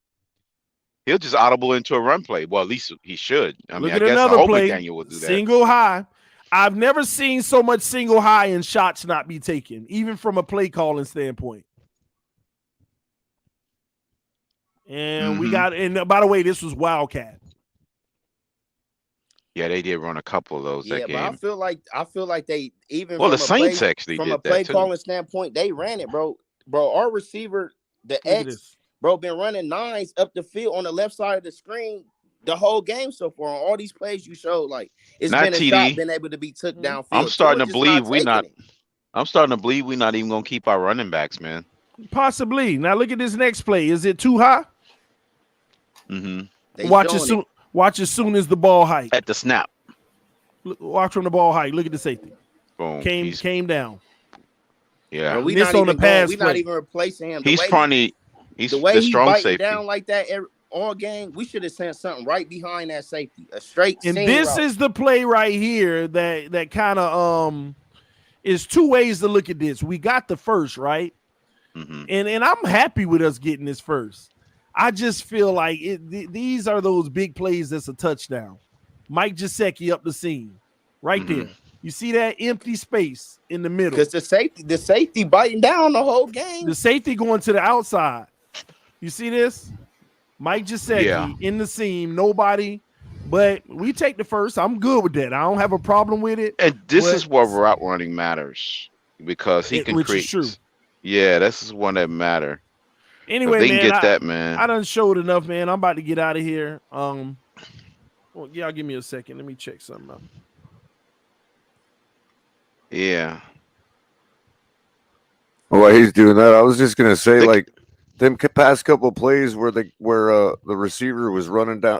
He'll just audible into a run play. Well, at least he should. I mean, I guess I hope McDaniel will do that. Single high. I've never seen so much single high and shots not be taken, even from a play calling standpoint. And we got, and by the way, this was Wildcat. Yeah, they did run a couple of those that game. But I feel like they even the Saints actually from did a play that calling standpoint, they ran it, bro. Bro, our receiver, the X, bro, been running nines up the field on the left side of the screen the whole game so far. On all these plays you showed, like it's been a shot been able to be took downfield. I'm starting to believe we're not even gonna keep our running backs, man. Possibly. Now look at this next play. Is it too high? Watch as soon as the ball hike. At the snap. Watch from the ball hike. Look at the safety. Boom. Came down. Yeah. We're not even replacing him. He's the way he strong biting safety down like that all game. We should have sent something right behind that safety. A straight. And this route is the play right here that kind of is two ways to look at this. We got the first, right? And I'm happy with us getting this first. I just feel like these are those big plays that's a touchdown. Mike Gesicki up the seam right there. You see that empty space in the middle. Because the safety biting down the whole game. The safety going to the outside. You see this? Mike Gesicki in the seam, nobody. But we take the first. I'm good with that. I don't have a problem with it. And this is where route running matters. because he can which create. is true. Yeah, this is one that matter. Anyway, they can man, get that, man. I done showed enough, man. I'm about to get out of here. Well, y'all give me a second. Let me check something out. Yeah. While he's doing that, I was just gonna say, like, them past couple of plays where the receiver was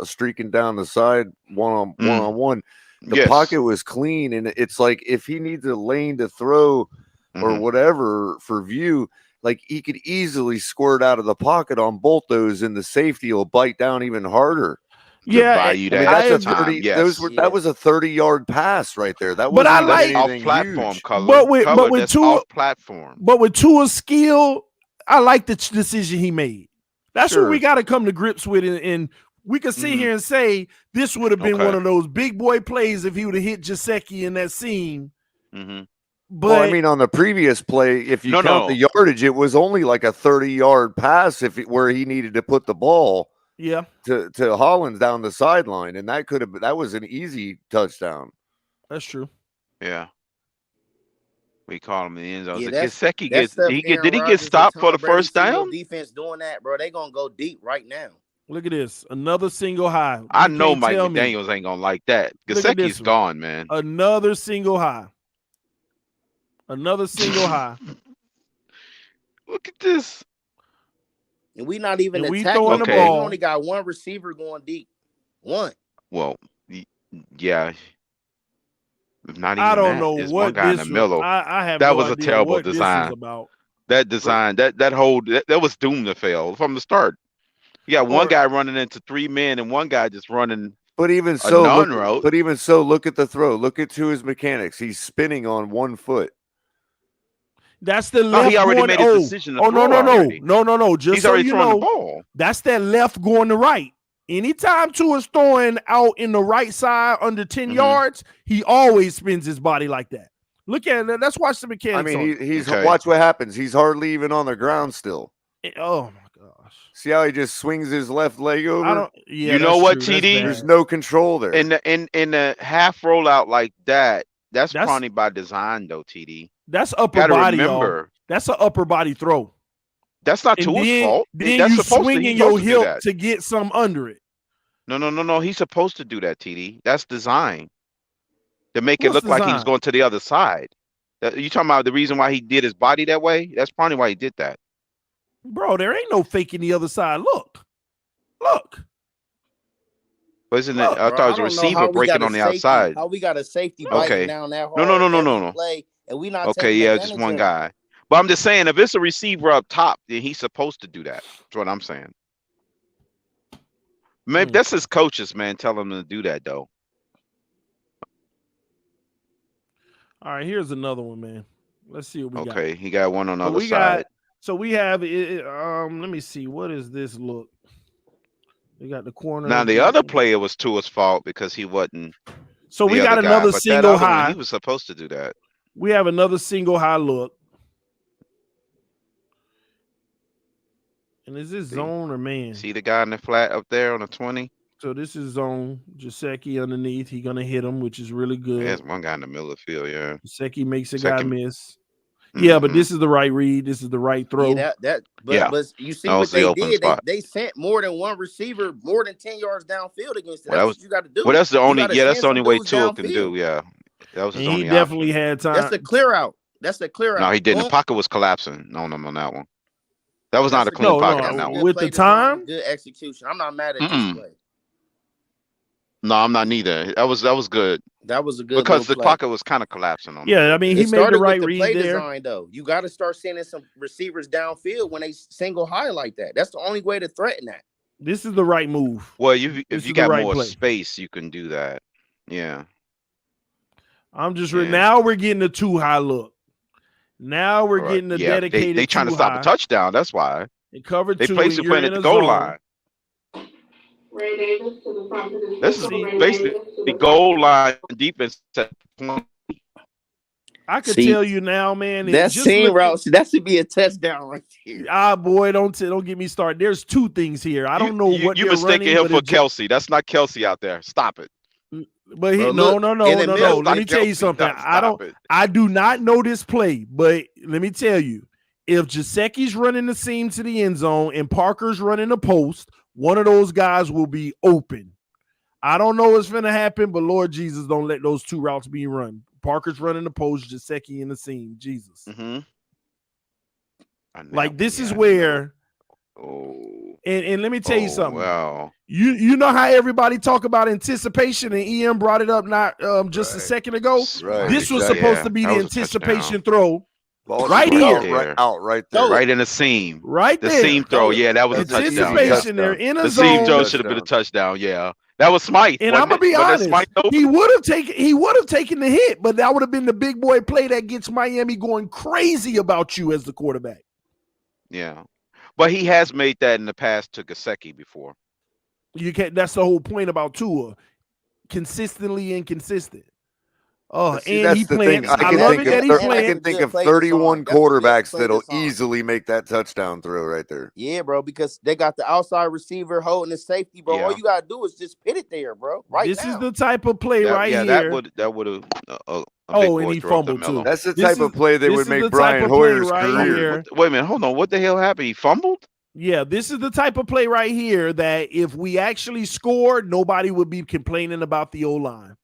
streaking down the side one on one. The pocket was clean, and it's like if he needs a lane to throw or whatever for view, like he could easily squirt out of the pocket on both those, and the safety will bite down even harder. Yeah, buy you that. That's a 30. That was a 30-yard pass right there. That was off platform color. But with Tua platform. But with Tua's skill, I like the decision he made. That's what we got to come to grips with, and we could sit here and say this would have been one of those big boy plays if he would have hit Gesicki in that scene. But well, I mean, on the previous play, if you count the yardage, it was only like a 30-yard pass where he needed to put the ball. Yeah, to Hollins down the sideline, and that was an easy touchdown. That's true. Yeah, we call him in the end zone. Yeah, Gesicki did he get stopped for the first down? Defense doing that, bro. They gonna go deep right now. Look at this, another single high. I know Mike McDaniels ain't gonna like that. Gesicki's gone, man. Another single high. Another single high. Look at this. And we not even attacking. The ball. We only got one receiver going deep. One. Well, yeah. Not even I don't know There's what one guy in the middle. I have that no was a idea terrible what design. This is about. That design, that was doomed to fail from the start. You got one guy running into three men and one guy just running. But even so, look at the throw. Look at his mechanics. He's spinning on one foot. That's the left. He already made his decision. No. Just he's so already you throwing know, the ball. That's that left going to right. Anytime Tua's throwing out in the right side under 10 yards, he always spins his body like that. Look at it. Let's watch the mechanics. I mean, he's watch what happens. He's hardly even on the ground still. Oh my gosh! See how he just swings his left leg over? You know what, TD? There's no control there. In the half rollout like that, that's probably by design, though, TD. That's upper body. That's an upper body throw. That's not Tua's fault. Then that's you swinging your hip to get some under it. No. He's supposed to do that, TD. That's design. To make it look like he was going to the other side. You talking about the reason why he did his body that way? That's probably why he did that. Bro, there ain't no faking the other side. Look. But isn't it? I thought it was a receiver breaking on the outside. How we got a safety biting down that hard? No. Play, and we not just one guy. But I'm just saying, if it's a receiver up top, then he's supposed to do that. That's what I'm saying. Maybe that's his coaches, man, telling him to do that, though. All right, here's another one, man. Let's see what we got. Okay, he got one on the other side. So we have let me see. What is this look? We got the corner. Now the other player was Tua's fault because he wasn't. So we got another single high. He was supposed to do that. We have another single high look. And is this zone or man? See the guy in the flat up there on the 20? So this is zone. Gesicki underneath. He's going to hit him, which is really good. There's one guy in the middle of the field, yeah. Gesicki makes a guy miss. Yeah, but this is the right read. This is the right throw. But you see what they did. They sent more than one receiver, more than 10 yards downfield against it. That's what you got to do. Well, that's the only way Tua can do, yeah. That was his only he definitely had time. That's the clear out. No, he didn't. The pocket was collapsing. No, on that one. That was not a clean pocket on that one. With the time? Good execution. I'm not mad at this play. No, I'm not neither. That was good. That was a good because the play. pocket was kind of collapsing on. Yeah, I mean he made the right read play there. Design, though. You got to start sending some receivers downfield when they single high like that. That's the only way to threaten that. This is the right move. Well, if you got more space, you can do that. Yeah. I'm just now we're getting a too high look. Now we're getting a dedicated. They trying to stop a touchdown. That's why they covered. They placed it playing at the goal line. This is basically the goal line defense. I could tell you now, man. That seam route, that should be a touchdown right here. Boy, don't get me started. There's two things here. I don't know what you're mistaking him for Kelsey. That's not Kelsey out there. Stop it. But Bro, no. look, in the middle, Let me tell you something. I do not know this play, but let me tell you, if Gesicki's running the seam to the end zone and Parker's running the post, one of those guys will be open. I don't know what's going to happen, but Lord Jesus, don't let those two routes be run. Parker's running the post, Gesicki in the seam. Jesus. Mm-hmm. Like, this is where. And let me tell you something. Wow. You know how everybody talk about anticipation, and EM brought it up not just a second ago. Right. This was supposed to be the anticipation throw. Right here. Right there. Right in the seam. Right the there. seam throw. Yeah, that was a touchdown. Anticipation there in a the zone. seam throw should have been a touchdown. Yeah. That was Smythe. And I'm gonna be honest, he would have taken the hit, but that would have been the big boy play that gets Miami going crazy about you as the quarterback. Yeah. But he has made that in the past to Gesicki before. You can't. That's the whole point about Tua, consistently inconsistent. Oh, and he plants. I love it that he plants. I can think of 31 quarterbacks that'll easily make that touchdown throw right there. Yeah, bro, because they got the outside receiver holding the safety, bro. Yeah. All you gotta do is just pit it there, bro. Right. This is the type of play here. That would have. And he fumbled too. That's the type of play that would make Brian Hoyer's career. Wait a minute, hold on. What the hell happened? He fumbled? Yeah, this is the type of play right here that if we actually scored, nobody would be complaining about the O-line.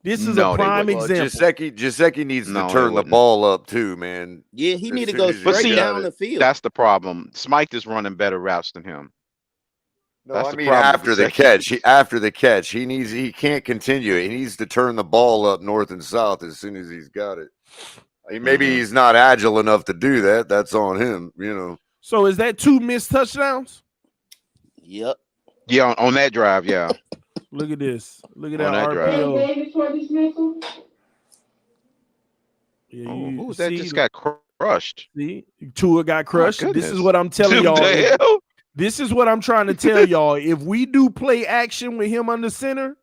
This is a prime example. Gesicki needs to turn the ball up too, man. Yeah, he need to go straight down the field. That's the problem. Smythe is running better routes than him. No, I mean after the catch. He can't continue. He needs to turn the ball up north and south as soon as he's got it. I mean, maybe he's not agile enough to do that. That's on him, you know. So is that 2 missed touchdowns? Yep. Yeah, on that drive, yeah. Look at this. Look at that RPO. Yeah, who's that just got crushed? See, Tua got crushed. This is what I'm telling y'all. This is what I'm trying to tell y'all. If we do play action with him under center,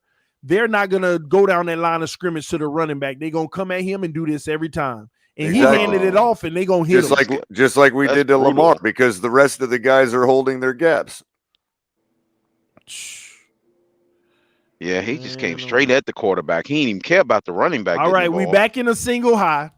they're not going to go down that line of scrimmage to the running back. They're going to come at him and do this every time. And he handed it off, and they're going to hit him. Just like we did to Lamar, because the rest of the guys are holding their gaps. Yeah, he just came straight at the quarterback. He didn't even care about the running back. All right, we back in a single high.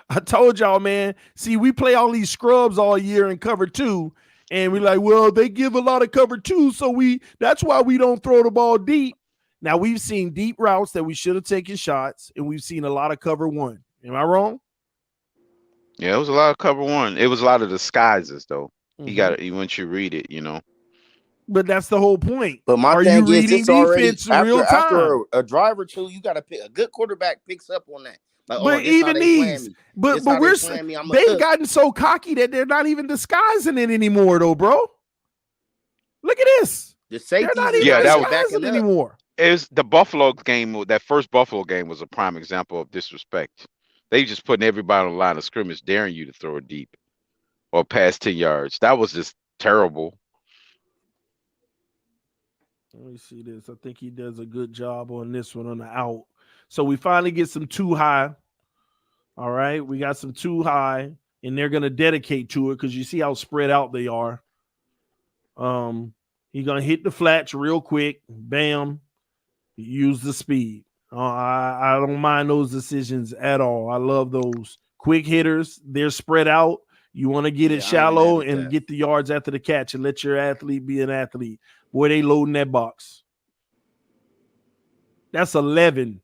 I told y'all, man. See, we play all these scrubs all year in cover 2, and we're like, well, they give a lot of cover 2, so that's why we don't throw the ball deep. Now, we've seen deep routes that we should have taken shots, and we've seen a lot of cover 1. Am I wrong? Yeah, it was a lot of cover 1. It was a lot of disguises, though. You got it once you read it, you know. But that's the whole point. But my thing is, it's defense already real time? After a drive or two, you got to pick a good quarterback picks up on that. Like, but even these, but they've gotten so cocky that they're not even disguising it anymore, though, bro. Look at this. The safety, they're not even disguising it anymore. Is the Buffalo game, that first Buffalo game was a prime example of disrespect. They just putting everybody on the line of scrimmage, daring you to throw it deep or past 10 yards. That was just terrible. Let me see this. I think he does a good job on this one on the out. So we finally get some 2 high. All right. We got some 2 high, and they're going to dedicate to it because you see how spread out they are. He's going to hit the flats real quick. Bam. Use the speed. I don't mind those decisions at all. I love those quick hitters. They're spread out. You want to get it shallow and get the yards after the catch and let your athlete be an athlete. Boy, they loading that box. That's 11.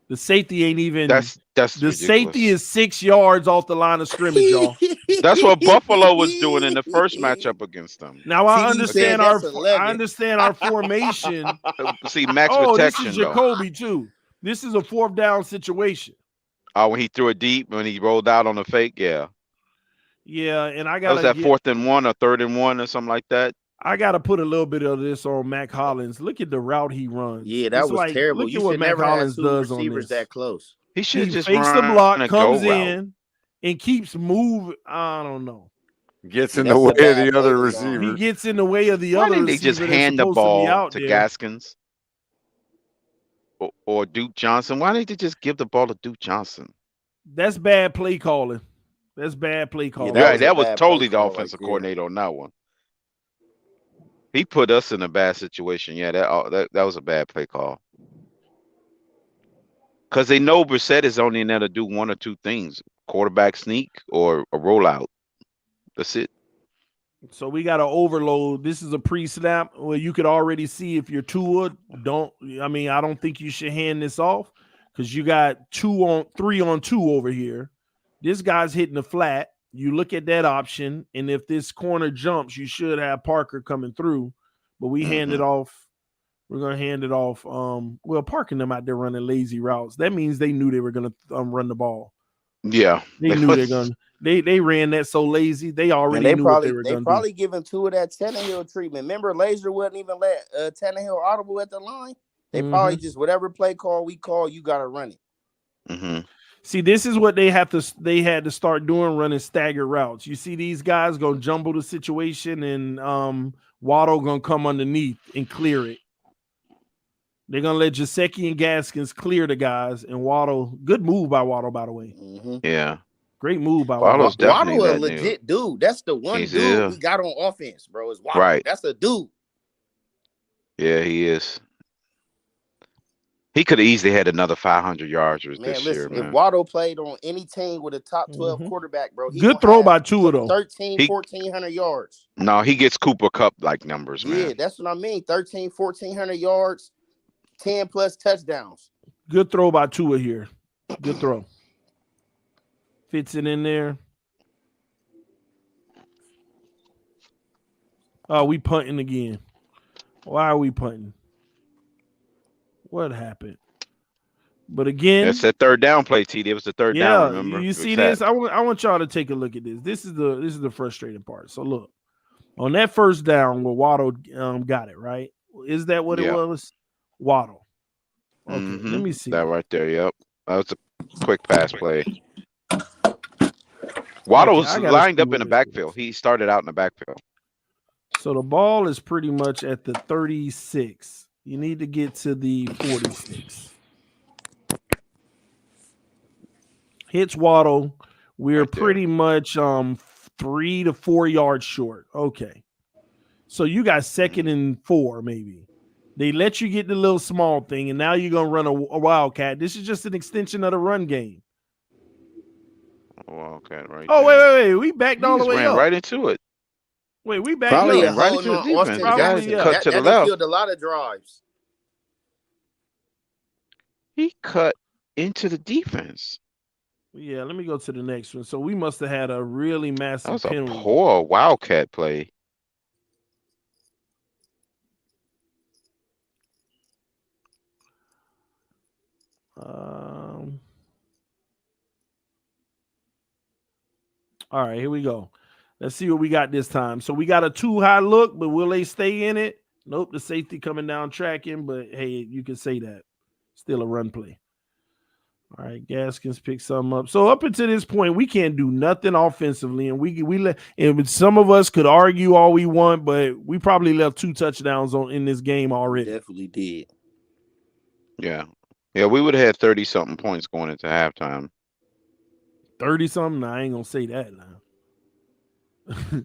The safety ain't even. That's the ridiculous. Safety is 6 yards off the line of scrimmage, y'all. That's what Buffalo was doing in the first matchup against them. Now I understand our formation. See, max protection. This is Jacoby too. This is a 4th down situation. Oh, when he threw it deep, when he rolled out on the fake, yeah. Yeah, and I got. Was that 4th and 1 or 3rd and 1 or something like that? I got to put a little bit of this on Mac Hollins. Look at the route he runs. Yeah, that was terrible. Look at what Mac Hollins does on this. That close. He should just fakes the block, comes in, and keeps moving. I don't know. Gets in the way of the other receiver. He gets in the way of the other receiver. They just hand the ball to Gaskins or Duke Johnson. Why didn't they just give the ball to Duke Johnson? That's bad play calling. That's bad play calling. Yeah, that was totally the offensive coordinator on that one. He put us in a bad situation. Yeah, that was a bad play call. Because they know Brissett is only in there to do one or two things: quarterback sneak or a rollout. That's it. So we got to overload. This is a pre-snap where you could already see if you're Tua. I don't think you should hand this off because you got 3-on-2 over here. This guy's hitting the flat. You look at that option, and if this corner jumps, you should have Parker coming through. But we hand it off. We're gonna hand it off. Parker and them out there running lazy routes. That means they knew they were gonna run the ball. Yeah, they knew they're gonna. They ran that so lazy. They already knew what they were gonna do. They probably giving Tua that Tannehill treatment. Remember, Laser wouldn't even let Tannehill audible at the line. They probably just whatever play call we call, you gotta run it. See, this is what they had to start doing, running staggered routes. You see these guys gonna jumble the situation, and Waddle gonna come underneath and clear it. They're gonna let Gesicki and Gaskins clear the guys, and Waddle. Good move by Waddle, by the way. Yeah, great move by Waddle. Waddle a legit dude. That's the one dude we got on offense, bro. Is Waddle. Right. That's a dude. Yeah, he is. He could have easily had another 500 yards this year, man. If Waddle played on any team with a top 12 quarterback, bro, good throw by Tua, though. 1,400 yards. No, he gets Cooper Cup like numbers, man. Yeah, that's what I mean. 1,400 yards, 10 plus touchdowns. Good throw by Tua here. Good throw. Fits it in there. Oh, we punting again. Why are we punting? What happened? But again, that's that third down play, TD. It was the third down. Remember? You see this? I want y'all to take a look at this. This is the frustrating part. So look, on that first down where Waddle got it right. Is that what it was? Waddle. Okay, let me see that right there. Yep, that was a quick pass play. Waddle was lined up in the backfield. He started out in the backfield. So the ball is pretty much at the 36. You need to get to the 46. Hits Waddle. We're pretty much 3 to 4 yards short. Okay. So you got 2nd and 4, maybe. They let you get the little small thing, and now you're going to run a wildcat. This is just an extension of the run game. Wildcat right there. Wait. We backed all the way up. Right into it. Wait, we back probably up. Right into the defense. Cut to the left. Killed a lot of drives. He cut into the defense. Yeah, let me go to the next one. So we must have had a really massive penalty. That was a poor wildcat play. All right, here we go. Let's see what we got this time. So we got a 2-high look, but will they stay in it? Nope, the safety coming down tracking, but hey, you can say that. Still a run play. All right, Gaskins pick something up. So up until this point, we can't do nothing offensively, and some of us could argue all we want, but we probably left 2 touchdowns in this game already. Definitely did. Yeah, we would have had 30-something points going into halftime. 30-something? No, I ain't gonna say that now.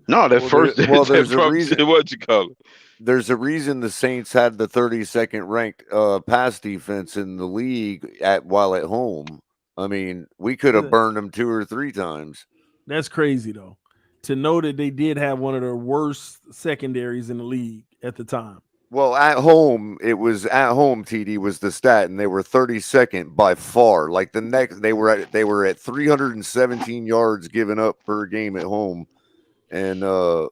No, there's a reason. What you call it? There's a reason the Saints had the 32nd ranked pass defense in the league while at home. I mean, we could have burned them 2 or 3 times. That's crazy though. To know that they did have one of the worst secondaries in the league at the time. Well, at home, TD was the stat, and they were 32nd by far. Like the next, they were at 317 yards given up per game at home. And the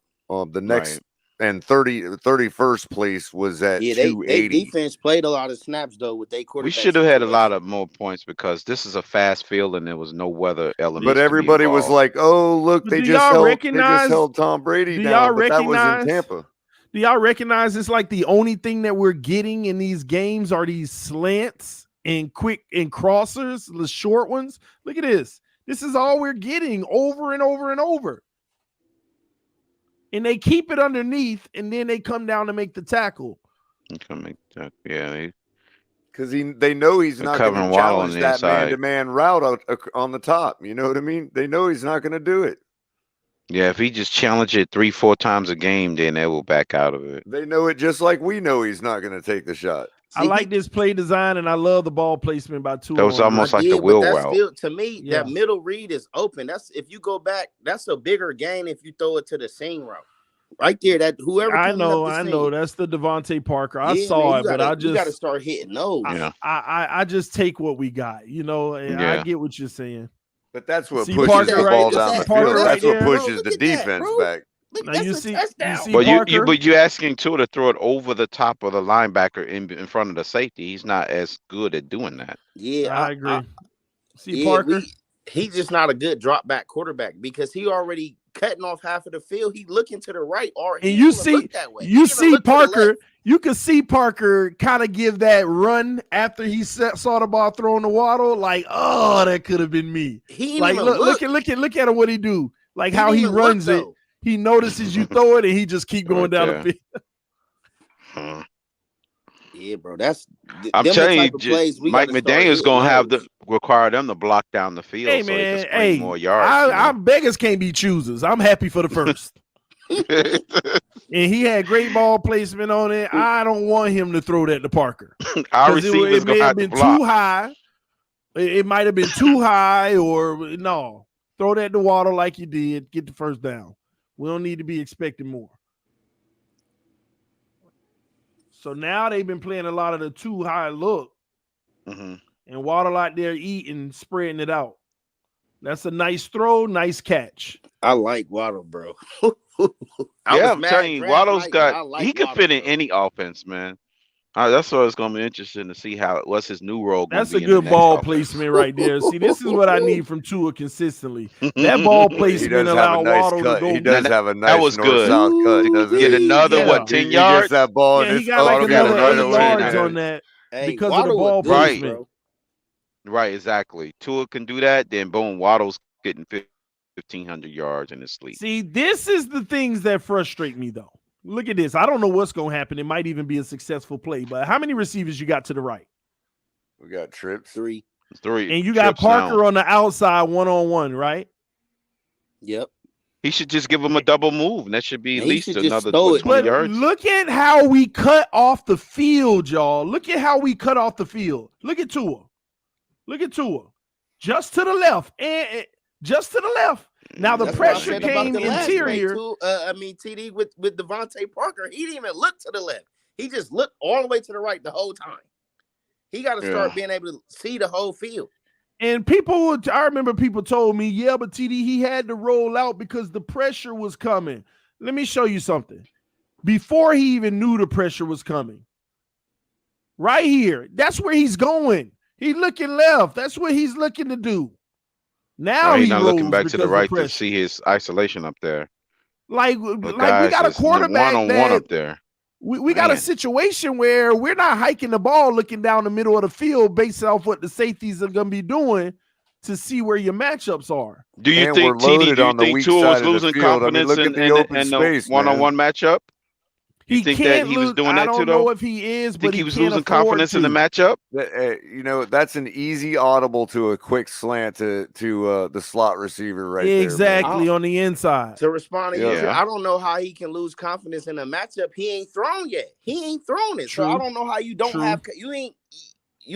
next and 31st place was at 280. They defense played a lot of snaps though with their quarterback. We should have had a lot of more points because this is a fast field and there was no weather element. But everybody was like, "Oh, look, they just held Tom Brady down." But that was in Tampa. Do y'all recognize it's like the only thing that we're getting in these games are these slants and quick and crossers, the short ones? Look at this. This is all we're getting over and over and over. And they keep it underneath, and then they come down to make the tackle. Yeah. Because they know he's not going to challenge that man-to-man route on the top. You know what I mean? They know he's not going to do it. Yeah, if he just challenge it 3-4 times a game, then they will back out of it. They know it just like we know he's not going to take the shot. I like this play design, and I love the ball placement by Tua. That was almost like the wheel route. Still, to me, that middle read is open. That's if you go back, that's a bigger gain if you throw it to the seam route. Right there, that whoever I know that's the Devontae Parker. I saw it, but I just got to start hitting those. I just take what we got, you know. And I get what you're saying, but that's what pushes the ball down the field. That's what pushes the defense back. Now you see but you're asking Tua to throw it over the top of the linebacker in front of the safety. He's not as good at doing that. Yeah, I agree. Parker, he's just not a good drop back quarterback because he already cutting off half of the field. He looking to the right, or and you see Parker. You could see Parker kind of give that run after he saw the ball thrown to Waddle. Like, oh, that could have been me. He like look at him what he do. Like how he runs it. He notices you throw it, and he just keep going down the field. Yeah, bro. I'm telling you, Mike McDaniel's gonna have to require them to block down the field. Hey, so man, he can more yards. Our beggars can't be choosers. I'm happy for the first. And he had great ball placement on it. I don't want him to throw that to Parker. Our receivers it may have been too high. It might have been too high, or no. Throw that to Waddle like you did. Get the first down. We don't need to be expecting more. So now they've been playing a lot of the too high look. And Waddle out there eating, spreading it out. That's a nice throw, nice catch. I like Waddle, bro. I'm telling you, Waddle's he could fit in any offense, man. That's why it's gonna be interesting to see what's his new role. That's a good ball placement right there. See, this is what I need from Tua consistently. That ball placement allowed Waddle to go. He does have a nice north-south cut. Get another 10 yards. He gets that ball. Yeah, he got like another 8 yards on that because of the ball placement. Right, exactly. Tua can do that, then boom, Waddle's getting 1,500 yards in his sleep. See, this is the things that frustrate me, though. Look at this. I don't know what's going to happen. It might even be a successful play, but how many receivers you got to the right? We got trips. Three. And you got Parker on the outside one-on-one, right? Yep. He should just give him a double move, and that should be at least another 20 yards. Look at how we cut off the field, y'all. Look at how we cut off the field. Look at Tua. Just to the left. And just to the left. Now the pressure came interior. TD with Devontae Parker, he didn't even look to the left. He just looked all the way to the right the whole time. He got to start being able to see the whole field. And I remember people told me, yeah, but TD, he had to roll out because the pressure was coming. Let me show you something. Before he even knew the pressure was coming, right here, that's where he's going. He's looking left. That's what he's looking to do. Now he's not looking back to the right to see his isolation up there. Like we got a quarterback one-on-one up there. We got a situation where we're not hiking the ball, looking down the middle of the field based off what the safeties are going to be doing to see where your matchups are. Do you think Tua was losing confidence in the one-on-one matchup? You think that he was doing that too, though? I don't know if he is, but he was losing confidence in the matchup. That's an easy audible to a quick slant to the slot receiver right there. Exactly, on the inside. To respond to you, I don't know how he can lose confidence in a matchup. He ain't thrown yet. He ain't thrown it. True. So I don't know how you don't have you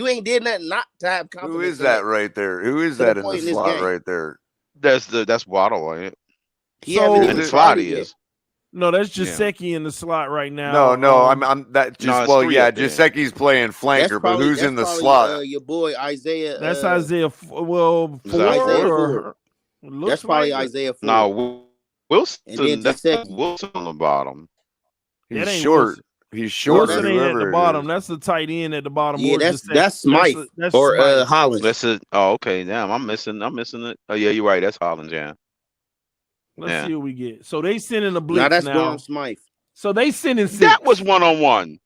ain't did nothing not to have confidence. Who is that right there? Who is that in the slot right there? That's Waddle, ain't it? In the slot he is. No, that's Gesicki in the slot right now. No, I'm that just Gesicki's playing flanker, but who's in the slot? Your boy Isaiah. That's Isaiah. Ford. That's probably Isaiah Ford. No, Wilson. That's Wilson on the bottom. He's short. He's short. Wilson ain't at the bottom. That's the tight end at the bottom. Yeah, that's Smythe or Hollins. Okay. Damn, I'm missing it. Oh yeah, you're right. That's Hollins. Yeah. Let's see what we get. So they sending a blitz now. That's Gorham Smythe. So they sending 6. That was one-on-one.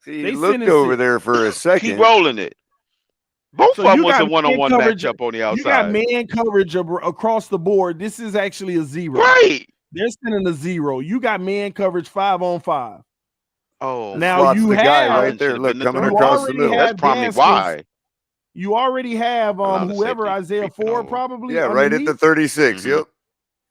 See, he looked over there for a second. Keep rolling it. Both of them was a one-on-one matchup on the outside. You got man coverage across the board. This is actually a 0. Right. They're sending a 0. You got man coverage 5-on-5. Oh, now you have guy right there. Look, coming across the middle. That's probably why. You already have whoever Isaiah Ford probably. Yeah, right at the 36. Yep.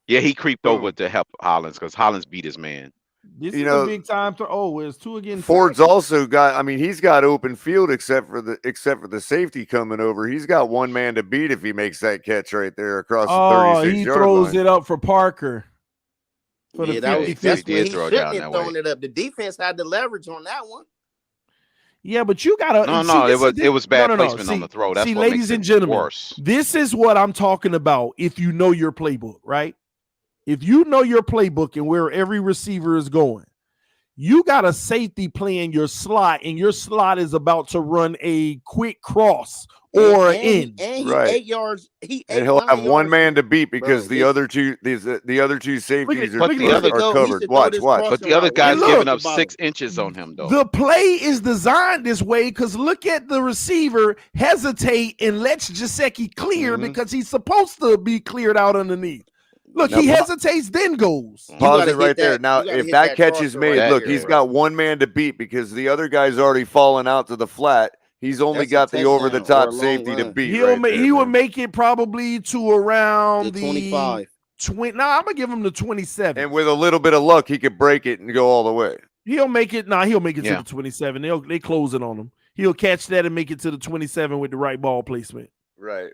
Yeah, he creeped over to help Hollins because Hollins beat his man. This is a big time throw. Oh, it's two again. Ford's also got. I mean, he's got open field except for the safety coming over. He's got one man to beat if he makes that catch right there across the 36 he yard throws line. it up for Parker. That's when he shouldn't have thrown it up. The defense had the leverage on that one. Yeah, but you gotta. No, it was bad placement on the throw. That's what ladies and gentlemen, worse. This is what I'm talking about. If you know your playbook, right? If you know your playbook and where every receiver is going, you got a safety playing your slot, and your slot is about to run a quick cross or in. And he 8 yards. And he'll have one man to beat because the other two safeties are covered. Watch. But the other guy's giving up 6 inches on him, though. The play is designed this way because look at the receiver hesitate and lets Gesicki clear because he's supposed to be cleared out underneath. Look, he hesitates, then goes. Pause it right there. Now, if that catch is made, look, he's got one man to beat because the other guy's already fallen out to the flat. He's only got the over-the-top safety to beat. He would make it probably to around the 25. I'm gonna give him the 27. And with a little bit of luck, he could break it and go all the way. He'll make it. He'll make it to the 27. They close it on him. He'll catch that and make it to the 27 with the right ball placement. Right.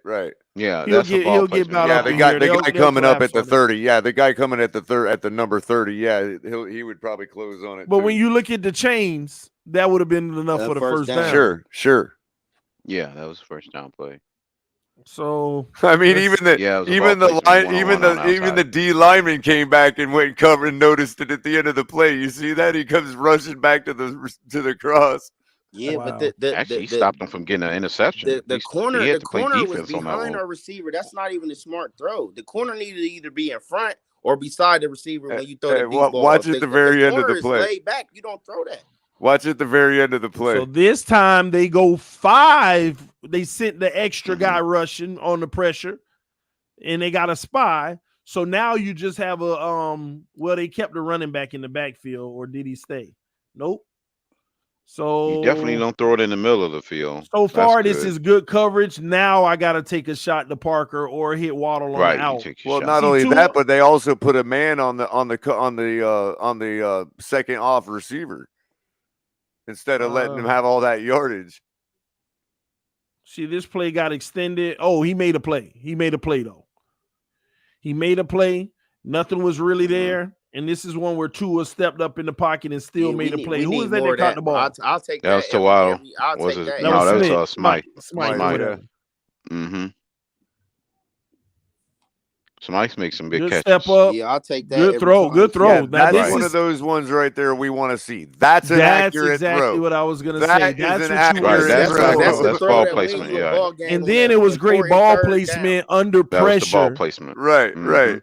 Yeah, he'll get about up. The guy coming up at the 30. Yeah, the guy coming at the number 30. Yeah, he would probably close on it. But when you look at the chains, that would have been enough for the first down. Sure. Yeah, that was first down play. So I mean, even the D lineman came back and went and covered and noticed it at the end of the play. You see that he comes rushing back to the cross. Yeah, wow. but he stopped him from getting an interception. The corner was behind our receiver. That's not even a smart throw. The corner needed to either be in front or beside the receiver when you throw the deep ball. Watch at the very end of the play. Laid back, you don't throw that. Watch at the very end of the play. So this time they go 5. They sent the extra guy rushing on the pressure, and they got a spy. So now you just have they kept the running back in the backfield, or did he stay? Nope. So you definitely don't throw it in the middle of the field. So far, this is good coverage. Now I got to take a shot to Parker or hit Waddle on the out. Well, not only that, but they also put a man on the second off receiver instead of letting him have all that yardage. See, this play got extended. Oh, he made a play. He made a play though. He made a play. Nothing was really there. And this is one where Tua stepped up in the pocket and still made a play. Who was that that caught the ball? I'll take that. That was Tawado. I'll take that. No, that was Smythe. Smythe. Smythe makes some big good catches. Step up. Yeah, I'll take that. Good throw. Good throw. Yeah, that's one of those ones right there we want to see. That's an accurate exactly throw. what I was going to say. That's an accurate throw. That's ball placement, yeah. And then it was great ball placement under pressure. That was the ball placement. Right.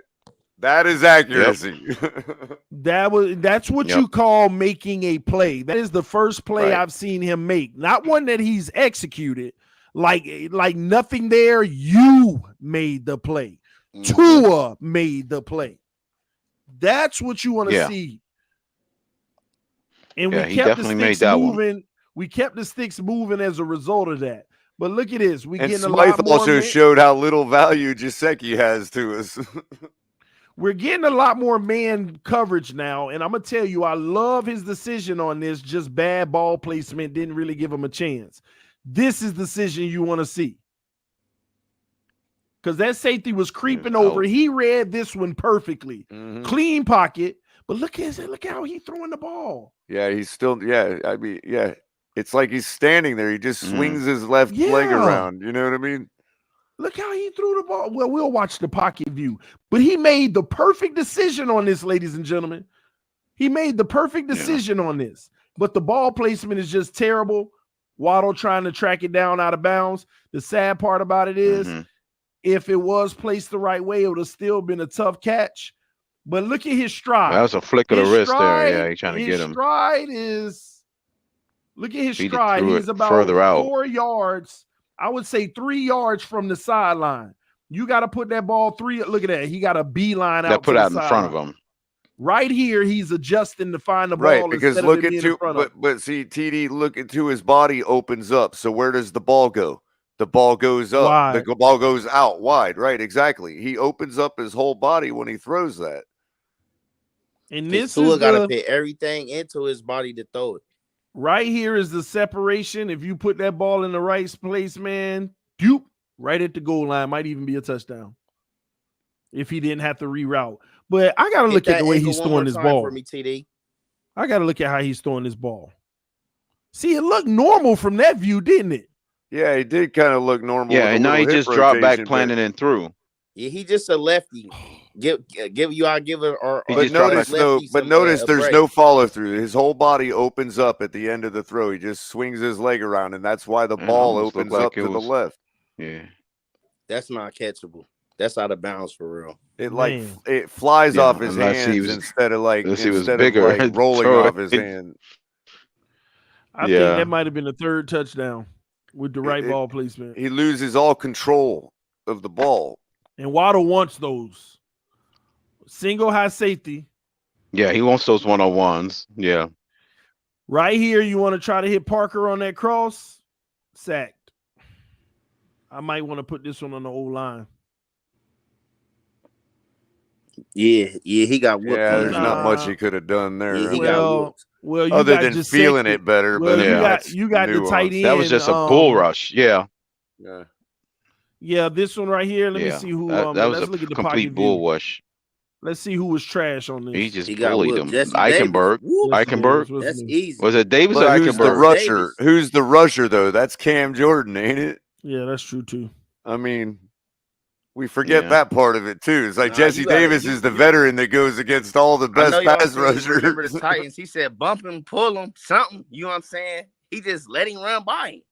That is accuracy. Yep. That's what you call making a play. That is the first play I've seen him make. Not one that he's executed. Like nothing there. You made the play. Tua made the play. That's what you want to see. And we kept the sticks moving. We kept the sticks moving as a result of that. But look at this. We getting a lot more. Also showed how little value Gesicki has to us. We're getting a lot more man coverage now, and I'm going to tell you, I love his decision on this. Just bad ball placement didn't really give him a chance. This is the decision you want to see. Because that safety was creeping over. He read this one perfectly. Clean pocket, but look how he's throwing the ball. Yeah, he's still, I mean, it's like he's standing there. He just swings his left leg around. You know what I mean? Look how he threw the ball. Well, we'll watch the pocket view. But he made the perfect decision on this, ladies and gentlemen. He made the perfect decision on this. But the ball placement is just terrible. Waddle trying to track it down out of bounds. The sad part about it is, if it was placed the right way, it would have still been a tough catch. But look at his stride. That was a flick of the wrist there. Yeah, he's trying to get him. His stride is, look at his stride. He's about further out. 4 yards. I would say 3 yards from the sideline. You got to put that ball 3. Look at that. He got a beeline out. Put out in front of him. Right here, he's adjusting to find the ball. Right, because but see, TD, look into his body opens up. So where does the ball go? the ball goes up. Wide. The ball goes out wide. Right, exactly. He opens up his whole body when he throws that. And this Tua is got to the put everything into his body to throw it. right here is the separation. If you put that ball in the right place, man, doop, right at the goal line, might even be a touchdown. If he didn't have to reroute. But I got to look at the way he's throwing this ball. For me, TD. I got to look at how he's throwing this ball. See, it looked normal from that view, didn't it? Yeah, he did kind of look normal. Yeah, and now he just dropped back, planted and threw. Yeah, he just a lefty. But notice there's no follow through. His whole body opens up at the end of the throw. He just swings his leg around, and that's why the ball opens up to the left. Yeah, that's not catchable. That's out of bounds for real. It flies off his hands instead of rolling off his hand. I think that might have been the third touchdown with the right ball placement. He loses all control of the ball. And Waddle wants those. Single high safety. Yeah, he wants those one-on-ones. Yeah. Right here, you want to try to hit Parker on that cross. Sacked. I might want to put this one on the O-line. Yeah, he got whooped. Yeah, there's not much he could have done there. Yeah, he got whooped. Well, you other than feeling it better, well, but you got the tight end. That was just a bull rush. Yeah. Yeah, this one right here. Let me see who. That was a complete bull rush. Let's see who was trash on this. He just bullied him. Eichenberg. That's easy. Was it Davis or who's the Eichenberg? rusher? Who's the rusher though? That's Cam Jordan, ain't it? Yeah, that's true too. I mean, we forget that part of it too. It's like Jesse Davis is the veteran that goes against all the best pass rushers. Remember the Titans? He said, "Bump him, pull him, something." You know what I'm saying? He just let him run by him.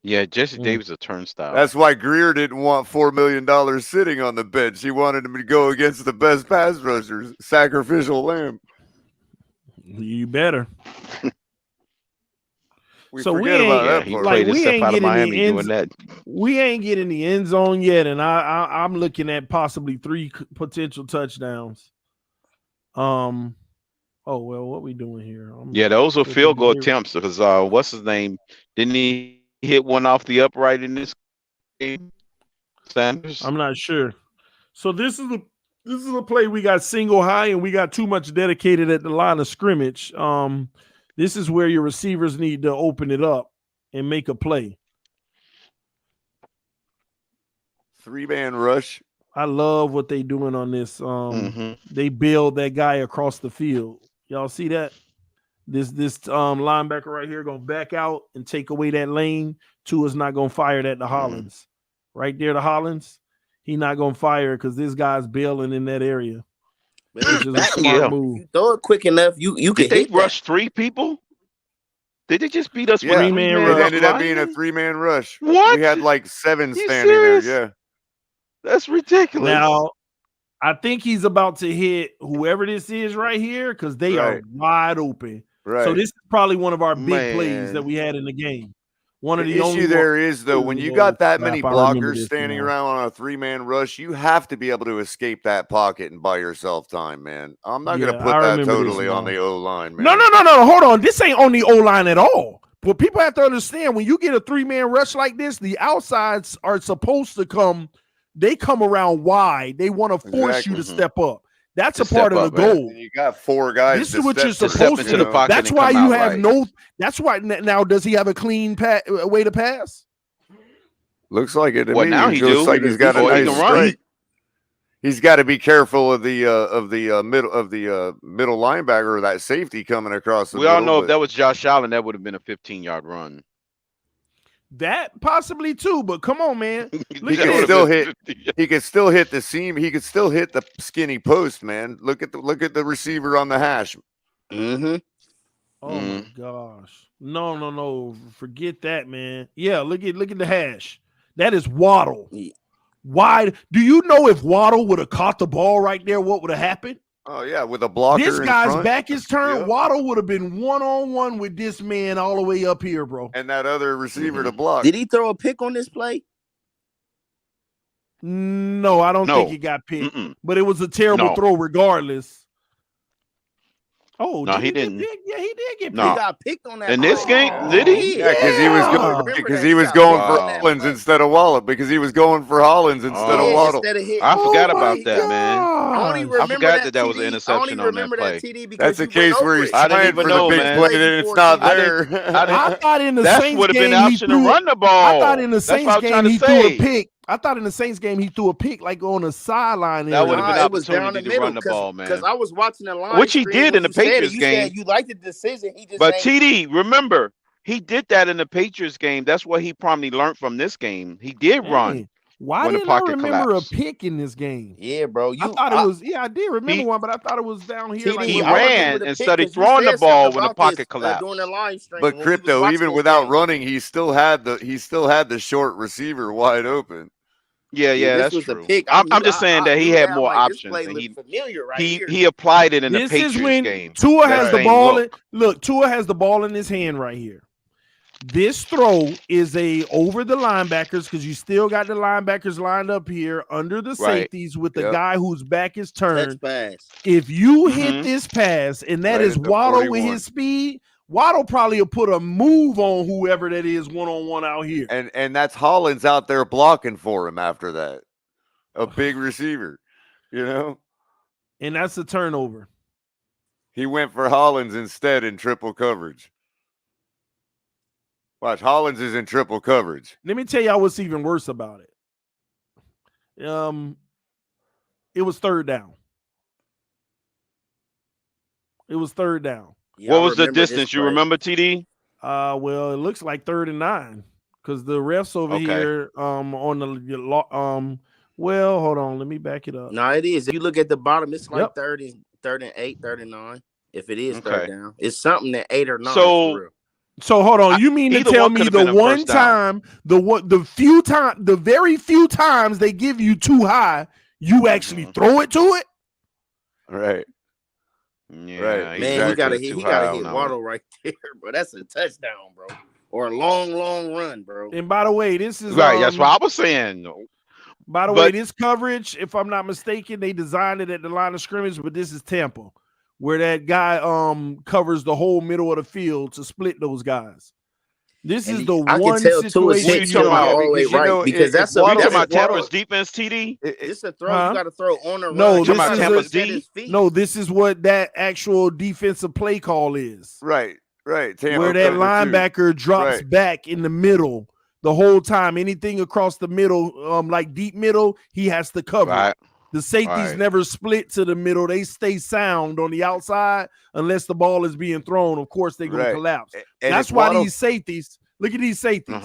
Yeah, Jesse Davis a turnstile. That's why Greer didn't want $4 million sitting on the bench. He wanted him to go against the best pass rushers, sacrificial lamb. You better. We ain't getting the end zone yet, and I'm looking at possibly 3 potential touchdowns. Oh well, what we doing here? Those are field goal attempts because what's his name? Didn't he hit one off the upright in this game? Sanders? I'm not sure. So this is a play we got single high and we got too much dedicated at the line of scrimmage. This is where your receivers need to open it up and make a play. 3-man rush. I love what they doing on this. They build that guy across the field. Y'all see that? This linebacker right here gonna back out and take away that lane. Tua's not gonna fire that to Hollins. Right there to Hollins. He not gonna fire because this guy's bailing in that area. Which is a smart move. You throw it quick enough, you can hit rush 3 people? Did they just beat us? Yeah, 3-man it rush. ended up being a 3-man rush. What? We had like 7 standing serious? there. Yeah. That's ridiculous. Now, I think he's about to hit whoever this is right here because they are wide open. Right. So this is probably one of our big plays that we had in the game. One of the issue only there is though, when you got that many blockers standing around on a 3-man rush, you have to be able to escape that pocket and buy yourself time, man. I'm not going to put that totally on the O-line, man. No. Hold on. This ain't on the O-line at all. But people have to understand when you get a 3-man rush like this, the outsides are supposed to come. They come around wide. They want to force you to step up. That's a part of the goal. You got 4 guys. This is what you're supposed to do. That's why you have no. That's why now. Does he have a clean way to pass? Looks like it. Well, now he looks like he's got a nice strike. He's got to be careful of the middle linebacker or that safety coming across the middle. We all know if that was Josh Allen, that would have been a 15-yard run. That possibly too, but come on, man. He can still hit. He can still hit the seam. He could still hit the skinny post, man. Look at the receiver on the hash. Oh my gosh! No! Forget that, man. Yeah, look at the hash. That is Waddle. Wide. Do you know if Waddle would have caught the ball right there, what would have happened? Oh yeah, with a blocker. This guy's front. back his turn. Yep. Waddle would have been 1-on-1 with this man all the way up here, bro. And that other receiver to block. Did he throw a pick on this play? No, I don't think he got picked. But it was a terrible throw regardless. Oh, No, he didn't. Yeah, he did get picked. No. He got picked on that. In this game, did he? Yeah, because he was going for Hollins instead of Waddle. Because he was going for Hollins instead of Waddle. Instead of I forgot about that, man. I only remember I forgot that TD. was an interception on that play. TD because That's a case where he's I didn't trying even for know, the big man. play and it's not there. I thought in the That Saints would have been game the he option to threw. run the ball. I thought in the That's what Saints I'm trying game to he threw say. a pick. I thought in the Saints game he threw a pick like on the sideline. That would have been an it was down the opportunity to middle run the ball, man. because I was watching the line, Which he did in the Patriots you game. said you liked the decision. He just But ain't- TD, remember, he did that in the Patriots game. That's what he probably learned from this game. He did run. Why when the didn't I pocket remember collapsed. a pick in this game? Yeah, bro. I thought it was. Yeah, I did remember one, but I thought it was down here. TD, Like He I remember ran the instead pick of 'cause you throwing the said ball something when the about this, pocket collapsed. during the live stream But when we was Crypto, watching even this without game. running, he still had the short receiver wide open. Yeah, this that's was true. a pick. I'm just saying that he knew had that, more like, this options. play And looked familiar right here. he applied it in the This Patriots is when game. Tua has the same ball. look. Look, Tua has the ball in his hand right here. This throw is a over the linebackers because you still got the linebackers lined up here under the safeties with the guy whose back is turned. If you hit this pass and that is Waddle with his speed, Waddle probably will put a move on whoever that is one-on-one out here. And that's Hollins out there blocking for him after that. A big receiver, you know? And that's a turnover. He went for Hollins instead in triple coverage. Watch, Hollins is in triple coverage. Let me tell y'all what's even worse about it. It was third down. It was third down. What was the distance? You remember, TD? Well, it looks like 3rd and 9 because the refs over here on the well, hold on, let me back it up. No, it is. If you look at the bottom, it's like 3rd and 8, 3rd and 9. If it is third down, it's something that 8 or 9. So hold on, you mean to tell me the one time, the very few times they give you too high, you actually throw it to it? Right. Yeah, right. Man, he gotta hit Waddle right there, bro. That's a touchdown, bro. Or a long run, bro. And by the way, this is right. That's what I was saying. By the way, this coverage, if I'm not mistaken, they designed it at the line of scrimmage, but this is Tampa, where that guy covers the whole middle of the field to split those guys. This is the one situation all the way right because that's about Tampa's defense, TD. It's a throw you got to throw on the run. No, this is what that actual defensive play call is. Right. Tampa where that linebacker drops back in the middle the whole time. Anything across the middle, like deep middle, he has to cover. Right. The safeties never split to the middle. They stay sound on the outside unless the ball is being thrown. Of course, they're going to collapse. And that's why these safeties, look at these safeties.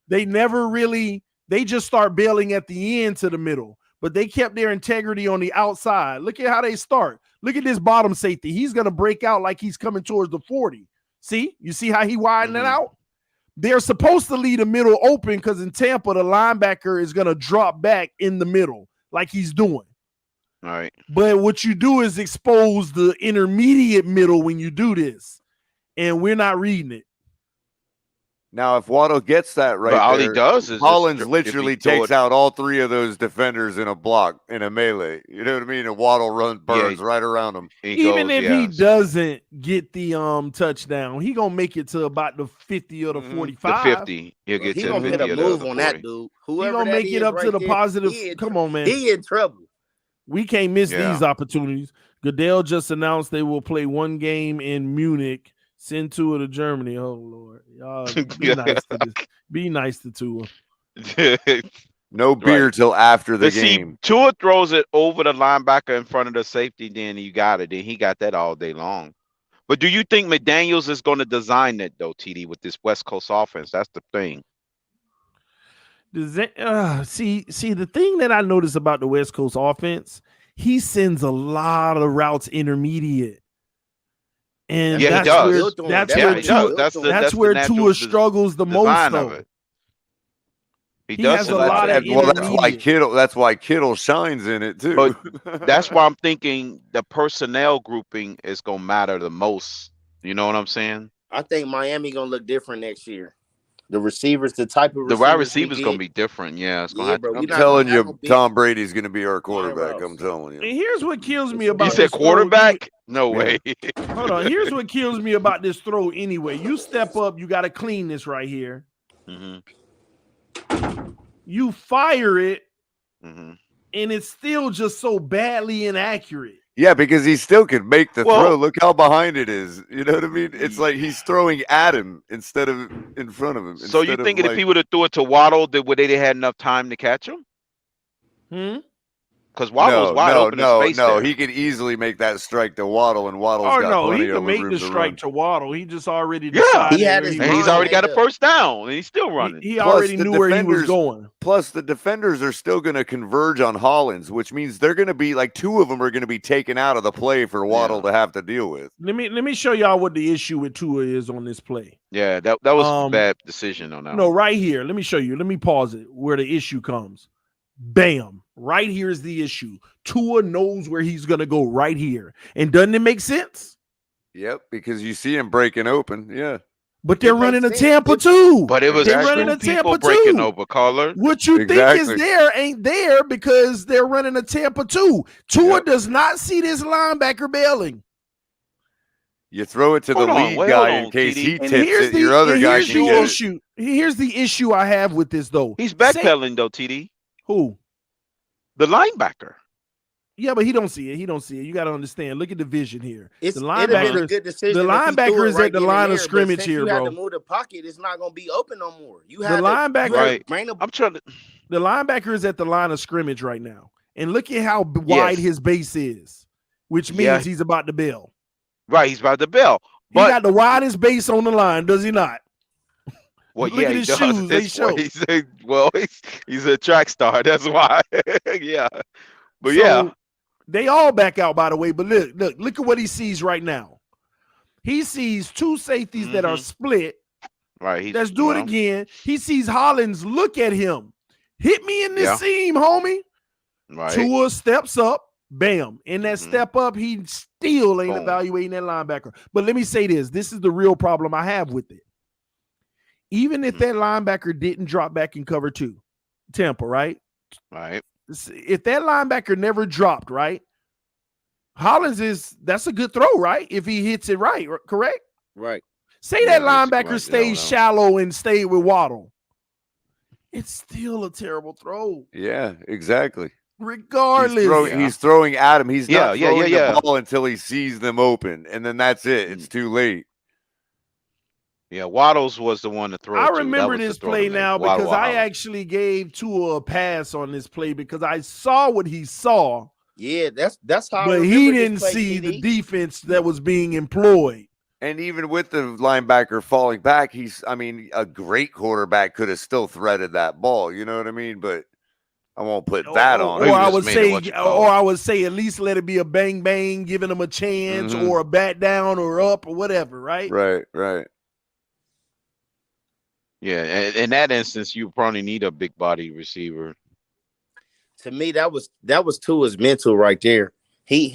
They never really, they just start bailing at the end to the middle. But they kept their integrity on the outside. Look at how they start. Look at this bottom safety. He's going to break out like he's coming towards the 40. See? You see how he widened it out? They're supposed to leave the middle open because in Tampa, the linebacker is going to drop back in the middle like he's doing. All right. But what you do is expose the intermediate middle when you do this. And we're not reading it. Now, if Waddle gets that right, all he does is Hollins literally takes out all 3 of those defenders in a block, in a melee. You know what I mean? And Waddle burns right around him. Even if he doesn't get the touchdown, he gonna make it to about the 50 or the 45. The 50. He'll get to the 50 or the move on that dude. He gonna make it up to the positive. Come on, man. He in trouble. We can't miss these opportunities. Goodell just announced they will play 1 game in Munich. Send Tua to Germany. Oh Lord, y'all be nice to Tua. No beer till after the game. Tua throws it over the linebacker in front of the safety. Then you got it. Then he got that all day long. But do you think McDaniels is going to design it though, TD, with this West Coast offense? That's the thing. See, the thing that I notice about the West Coast offense, he sends a lot of routes intermediate. And that's where Tua struggles the most though. He does a lot of that's why Kittle shines in it too. But that's why I'm thinking the personnel grouping is gonna matter the most. You know what I'm saying? I think Miami gonna look different next year. The receivers, the type of receivers, the wide receivers gonna be different. Yeah, it's gonna I'm telling you, Tom Brady's gonna be our quarterback. I'm telling you. And here's what kills me about you said quarterback. No way. Hold on. Here's what kills me about this throw anyway. You step up, you got to clean this right here. You fire it, and it's still just so badly inaccurate. Yeah, because he still can make the throw. Look how behind it is. You know what I mean? It's like he's throwing at him instead of in front of him. So you thinking if he would have threw it to Waddle, would they had enough time to catch him? Because Waddle was wide open in space there. He could easily make that strike to Waddle, and Waddle's got plenty he can of make room the to strike run. to Waddle. He just already decided. He had his and he's already got a first down, and he's still running. He already knew where he was going. Plus, the defenders are still going to converge on Hollins, which means they're going to be like 2 of them are going to be taken out of the play for Waddle to have to deal with. Let me show y'all what the issue with Tua is on this play. Yeah, that was a bad decision on that. No, right here. Let me show you. Let me pause it where the issue comes. Bam. Right here is the issue. Tua knows where he's going to go right here. And doesn't it make sense? Yep, because you see him breaking open. Yeah. But they're running a Tampa too. But it was they're running a people Tampa breaking too. over, caller. What you think is there ain't there because they're running a Tampa too. Tua does not see this linebacker bailing. You throw it to the lead guy in case he tips it. Your other guy can get it. Here's the issue I have with this though. He's backpedaling though, TD. Who? The linebacker. Yeah, but he don't see it. He don't see it. You got to understand. Look at the vision here. The linebacker, a good decision. The linebacker is at the line of scrimmage here, bro. You have to move the pocket. It's not going to be open no more. You the have linebacker. I'm trying to. The linebacker is at the line of scrimmage right now, and look at how wide his base is, which means he's about to bail. Right, he's about to bail. He got the widest base on the line, does he not? Well, look at his shoes. They show. He's a track star. That's why. Yeah, but so, they all back out, by the way. But look at what he sees right now. He sees 2 safeties that are split. Right. Let's do it again. He sees Hollins look at him. Hit me in this seam, homie. Right. Tua steps up. Bam. In that step up, he still ain't evaluating that linebacker. But let me say this. This is the real problem I have with it. Even if that linebacker didn't drop back in cover 2, Tampa, right? Right. If that linebacker never dropped, right? Hollins that's a good throw, right? If he hits it right, correct? Right. Say that linebacker stays shallow and stayed with Waddle. It's still a terrible throw. Yeah, exactly. Regardless. He's throwing at him. He's not throwing the ball until he sees them open, and then that's it. It's too late. Yeah, Waddles was the one to throw. I remember this play now because I actually gave Tua a pass on this play because I saw what he saw. Yeah, that's how. But he didn't see the defense that was being employed. And even with the linebacker falling back, a great quarterback could have still threaded that ball. You know what I mean? But I won't put that on. Or I would say at least let it be a bang bang, giving him a chance, or a bat down or up or whatever. Right. Right. Yeah, in that instance, you probably need a big body receiver. To me, that was Tua's mental right there. He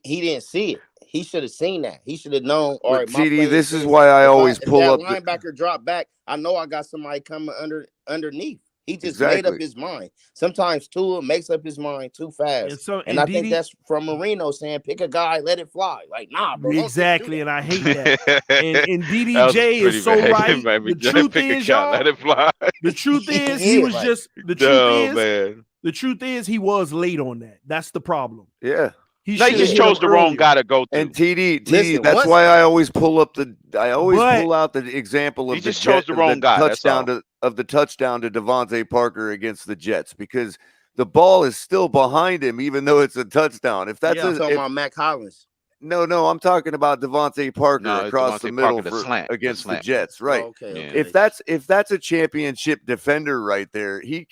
didn't see it. He should have seen that. He should have known. All right, TD, this is why I always pull up. Linebacker drop back. I know I got somebody coming underneath. He just made up his mind. Sometimes Tua makes up his mind too fast. And I think that's from Marino saying, pick a guy, let it fly. Like, nah, bro. Exactly, and I hate that. and DDJ is so right. The truth is, y'all, let it fly. The truth is, the truth is he was late on that. That's the problem. Yeah. He just chose the wrong guy to go to. And TD, that's why I always pull out the example of he just chose the wrong guy. The touchdown to Devontae Parker against the Jets, because the ball is still behind him, even though it's a touchdown. If that's I'm talking about Mac Hollins. No, I'm talking about Devontae Parker across the middle against the Jets, right? Oh, okay. If that's a championship defender right there, he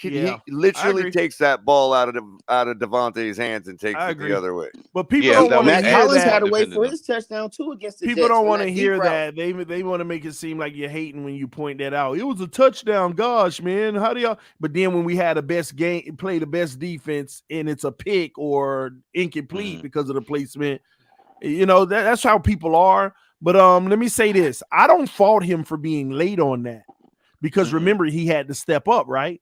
literally takes that ball out of Devontae's hands and takes it the other way. But people don't want to hear Hollins that. had to wait for his touchdown too against the Jets. People don't want to hear that. They want to make it seem like you're hating when you point that out. It was a touchdown. Gosh, man, how do y'all? But then when we had the best game, play the best defense, and it's a pick or incomplete because of the placement. You know, that's how people are. But let me say this. I don't fault him for being late on that because remember, he had to step up, right?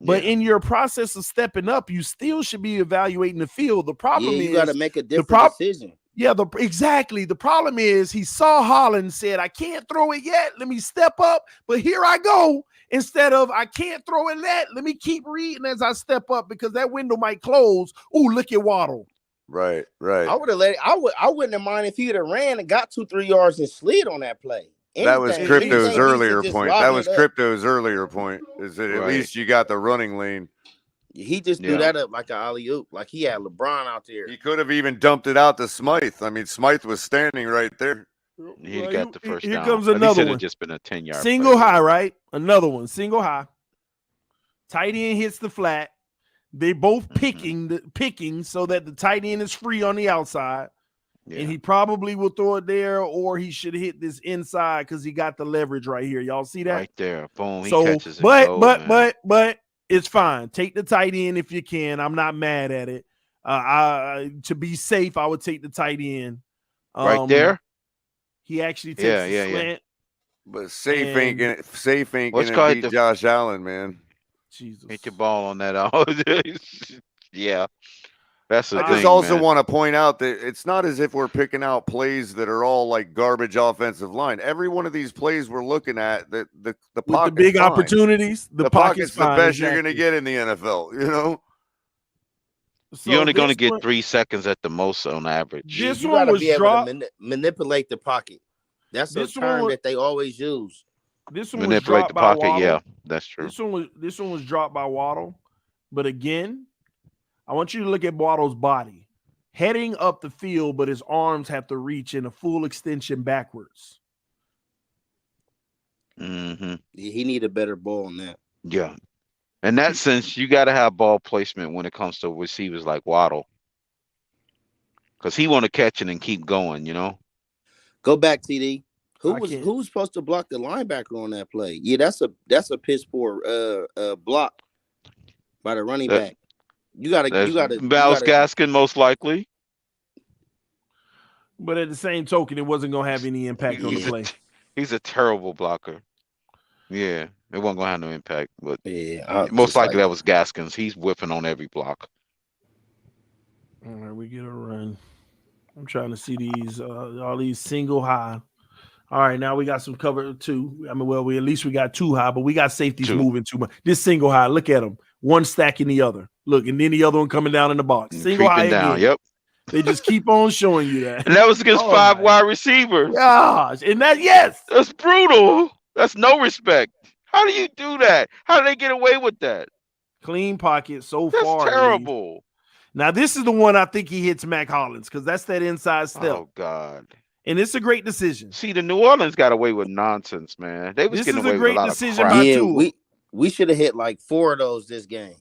But in your process of stepping up, you still should be evaluating the field. The problem is you got to make a different decision. Yeah, exactly. The problem is he saw Holland, said, I can't throw it yet. Let me step up, but here I go. Instead of I can't throw it yet, let me keep reading as I step up because that window might close. Ooh, look at Waddle. Right. I would have let it. I wouldn't have mind if he'd have ran and got 2-3 yards and slid on that play. That was Crypto's earlier point. That was Crypto's earlier point. Is that at least you got the running lane. He just threw that up like an alley-oop, like he had LeBron out there. He could have even dumped it out to Smythe. I mean, Smythe was standing right there. He got the first down. Here comes another one. Just been a 10-yard single play. High, right? Another one. Single high. Tight end hits the flat. They both picking so that the tight end is free on the outside. Yeah. And he probably will throw it there, or he should hit this inside because he got the leverage right here. Y'all see that? Right there. Boom. He so, catches it. But it's fine. Take the tight end if you can. I'm not mad at it. To be safe, I would take the tight end. Right there. He actually takes the slant. Yeah. But safe ain't gonna beat Josh Allen, man. Jesus. Hit your ball on that. Yeah. That's the thing. I just also want to point out that it's not as if we're picking out plays that are all like garbage offensive line. Every one of these plays we're looking at, the pocket's the big fine. opportunities, the pocket's the best you're going to get in the NFL, you know? So you're only going to get 3 seconds at the most on average. This you got to be able to manipulate the pocket. That's a term that they always use. This one manipulate the pocket, yeah, that's true. This one was dropped by Waddle, but again, I want you to look at Waddle's body heading up the field, but his arms have to reach in a full extension backwards. Mm-hmm. He need a better ball on that. Yeah. In that sense, you got to have ball placement when it comes to receivers like Waddle, because he want to catch it and keep going. You know. Go back, TD. Who was supposed to block the linebacker on that play? Yeah, that's a piss poor block by the running back. You gotta Miles Gaskin most likely. But at the same token, it wasn't gonna have any impact on the play. He's a terrible blocker. Yeah, it wasn't gonna have no impact. But most likely that was Gaskins. He's whipping on every block. All right, we get a run. I'm trying to see these all these single high. All right, now we got some cover 2. I mean, well, at least we got 2 high, but we got safeties moving too much. This single high, look at them. One stacking the other. Look, and then the other one coming down in the box. Single high down. Again. Yep. They just keep on showing you that. And that was against 5 wide receivers. Gosh, and that's brutal. That's no respect. How do you do that? How do they get away with that? Clean pocket so far. That's terrible. Now, this is the one I think he hits Mac Hollins because that's that inside step. Oh, God. And it's a great decision. See, the New Orleans got away with nonsense, man. They was getting away with a lot of crap. Yeah, we should have hit like 4 of those this game.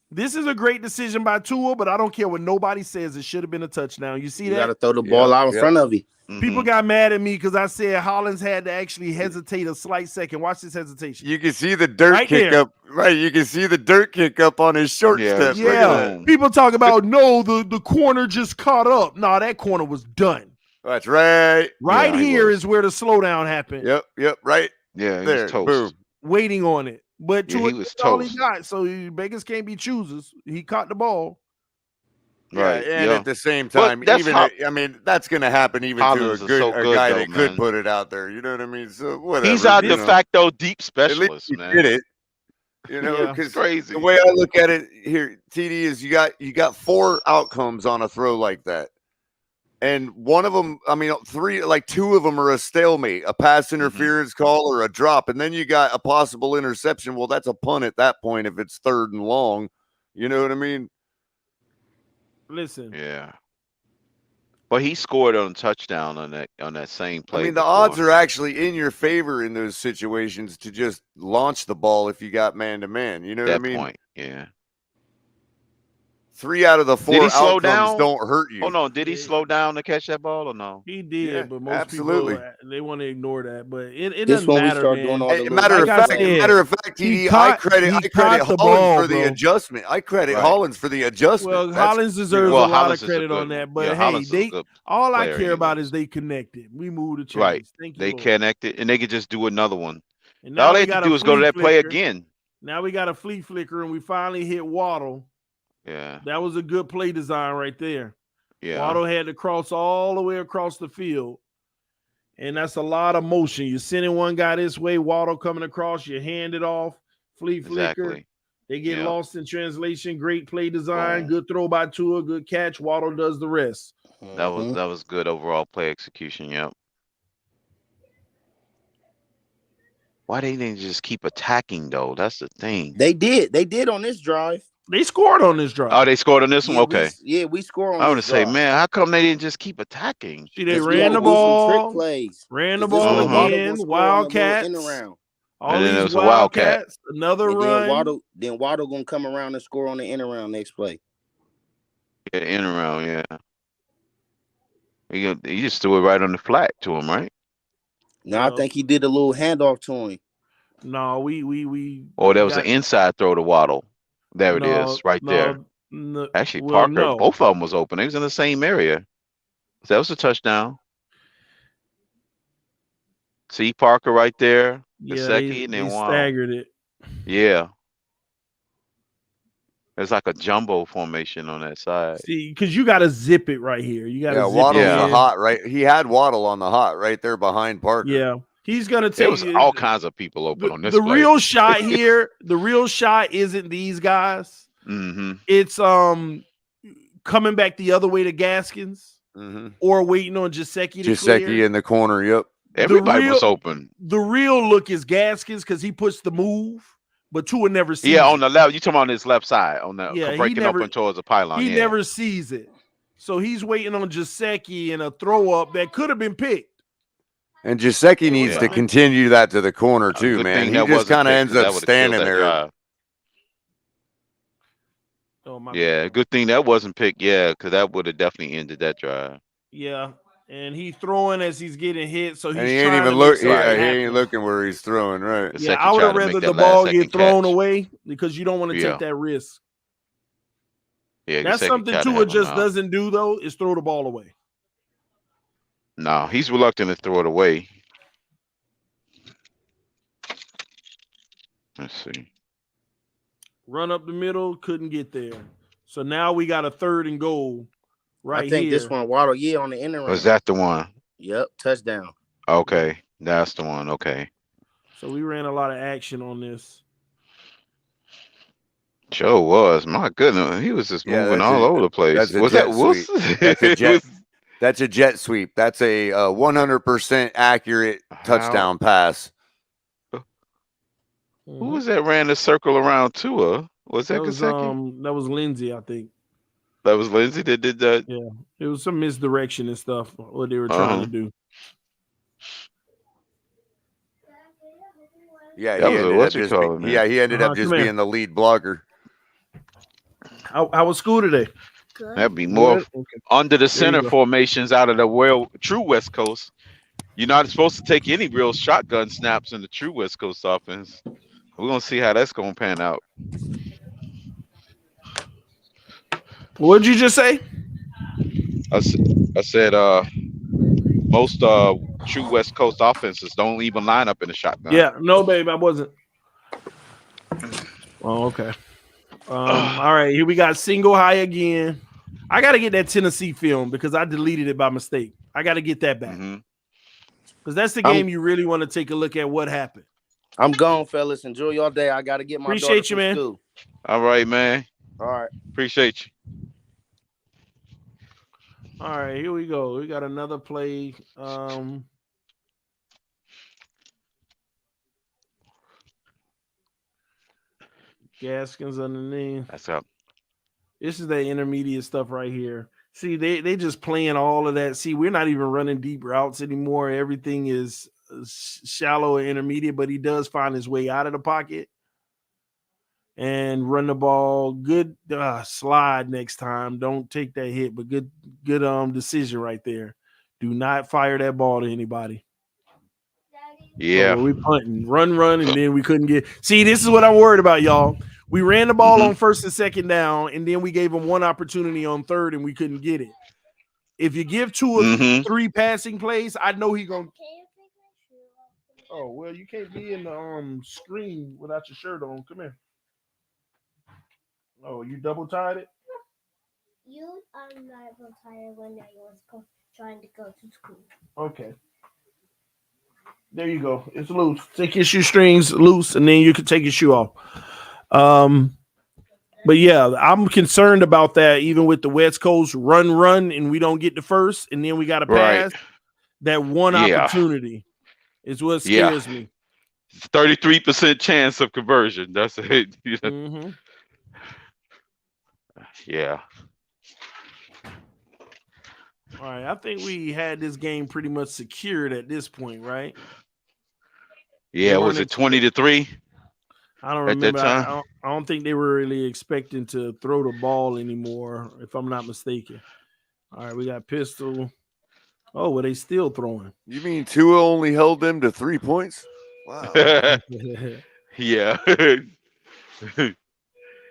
This is a great decision by Tua, but I don't care what nobody says. It should have been a touchdown. You see that? You got to throw the ball out in front of you. People got mad at me because I said Hollins had to actually hesitate a slight second. Watch this hesitation. You can see the dirt kick up. Right. You can see the dirt kick up on his short step. Yeah. People talk about, no, the corner just caught up. No, that corner was done. That's right. Right here is where the slowdown happened. Yep. Right. Yeah. There. Toast. Boom. Waiting on it. But he was all he got. So Vegas can't be choosers. He caught the ball. Right. And at the same time, that's going to happen even Hollins to a guy that could put it out there. You know what I mean? So whatever. He's our de facto deep specialist, man. Did it. You know, because crazy. The way I look at it here, TD, is you got 4 outcomes on a throw like that. And one of them, 2 of them are a stalemate, a pass interference call or a drop. And then you got a possible interception. Well, that's a punt at that point if it's 3rd and long. You know what I mean? Listen. Yeah. But he scored on a touchdown on that same play. I mean, the odds are actually in your favor in those situations to just launch the ball if you got man-to-man. You know what I mean? Point, yeah. 3 out of the 4 outcomes don't hurt you. Oh no, did he slow down to catch that ball or no? He did, but most people they want to ignore that. But it doesn't matter, man. Matter of fact, I credit Hollins for the adjustment. I credit Hollins for the adjustment. Well, Hollins deserves a lot of credit on that. But all I care about is they connected. We moved the chains. Right. Thank you, they Lord. connected, and they could just do another one. And now all they have to do is go to that play again. Now we got a flea flicker, and we finally hit Waddle. Yeah, that was a good play design right there. Yeah. Waddle had to cross all the way across the field. And that's a lot of motion. You're sending one guy this way, Waddle coming across, you hand it off, flea flicker. Exactly. They get lost in translation. Great play design, Boom. good throw by Tua, good catch. Waddle does the rest. That was good overall play execution. Yep. Why they didn't just keep attacking though? That's the thing. They did on this drive. They scored on this drive. Oh, they scored on this one. Okay. We score on. I want to say, man, how come they didn't just keep attacking? See, they ran the ball, trick plays. ran the ball again. Wildcats. All and then these it was Wildcats. Another and run. Then Waddle gonna come around and score on the end around next play. Yeah, in around, yeah. He just threw it right on the flat to him, right? No, I think he did a little handoff to him. No, we. Oh, that was an inside throw to Waddle. There it is, right there. Actually, Parker, both of them was open. They was in the same area. So that was a touchdown. See Parker right there. Yeah, Gesicki, and then staggered it. Yeah. There's like a jumbo formation on that side. See, because you got to zip it right here. You got to zip Waddle's it. the hot, right? He had Waddle on the hot right there behind Parker. Yeah. He's going to take there was all kinds of people open on this the play. Real shot here, the real shot isn't these guys. Mm-hmm. It's coming back the other way to Gaskins or waiting on Gesicki to clear. In the corner, yep. Everybody was open. The real look is Gaskins because he puts the move, but Tua never sees it. On the left. You talking on his left side, on the breaking up and towards the pylon. He never sees it. So he's waiting on Gesicki and a throw up that could have been picked. And Gesicki needs to continue that to the corner too, man. He just kind of ends up standing there. Yeah, good thing that wasn't picked. Yeah, because that would have definitely ended that drive. Yeah, and he's throwing as he's getting hit, so he's he ain't even looking. Yeah, he ain't looking where he's throwing. Right. Yeah, I would have rather the ball get thrown away because you don't want to take that risk. Yeah, that's something Tua just doesn't do though. Is throw the ball away. No, he's reluctant to throw it away. Let's see. Run up the middle, couldn't get there. So now we got a 3rd and goal right here. I think this one, Waddle, on the end around. Was that the one? Yep, touchdown. Okay, that's the one. Okay. So we ran a lot of action on this. Joe was. My goodness, he was just moving all over the place. That's a jet sweep. That's a 100% accurate touchdown pass. Who was that ran the circle around Tua? Was that Gesicki? That was Lindsey, I think. That was Lindsey that did that? Yeah. It was some misdirection and stuff, what they were trying to do. Yeah, he ended up just being the lead blocker. How was school today? That'd be more under the center formations out of the true West Coast. You're not supposed to take any real shotgun snaps in the true West Coast offense. We're gonna see how that's gonna pan out. What'd you just say? I said most true West Coast offenses don't even line up in the shotgun. Yeah, no, babe, I wasn't. Oh, okay. All right, here we got single high again. I got to get that Tennessee film because I deleted it by mistake. I got to get that back because that's the game you really want to take a look at what happened. I'm gone, fellas. Enjoy your day. I got to get my appreciate you, man. School. All right, man. All right. Appreciate you. All right, here we go. We got another play. Gaskins underneath. That's up. This is the intermediate stuff right here. See, they just playing all of that. See, we're not even running deep routes anymore. Everything is shallow and intermediate, but he does find his way out of the pocket and run the ball. Good slide next time. Don't take that hit, but good decision right there. Do not fire that ball to anybody. Yeah. We punting, run, and then we couldn't get. See, this is what I'm worried about, y'all. We ran the ball on 1st and 2nd down, and then we gave them one opportunity on 3rd, and we couldn't get it. If you give 2 or 3 passing plays, I know he's gonna. Oh well, you can't be in the screen without your shirt on. Come here. Oh, you double tied it? You are not retired when I was trying to go to school. Okay. There you go. It's loose. Take your shoestrings loose, and then you can take your shoe off. But yeah, I'm concerned about that. Even with the West Coast run, and we don't get the first, and then we got to pass. That one opportunity is what scares me. 33% chance of conversion. That's it. Yeah. All right, I think we had this game pretty much secured at this point, right? Yeah, was it 20-3? I don't remember. I don't think they were really expecting to throw the ball anymore, if I'm not mistaken. All right, we got pistol. Oh, well, they still throwing. You mean Tua only held them to 3 points? Wow. Yeah.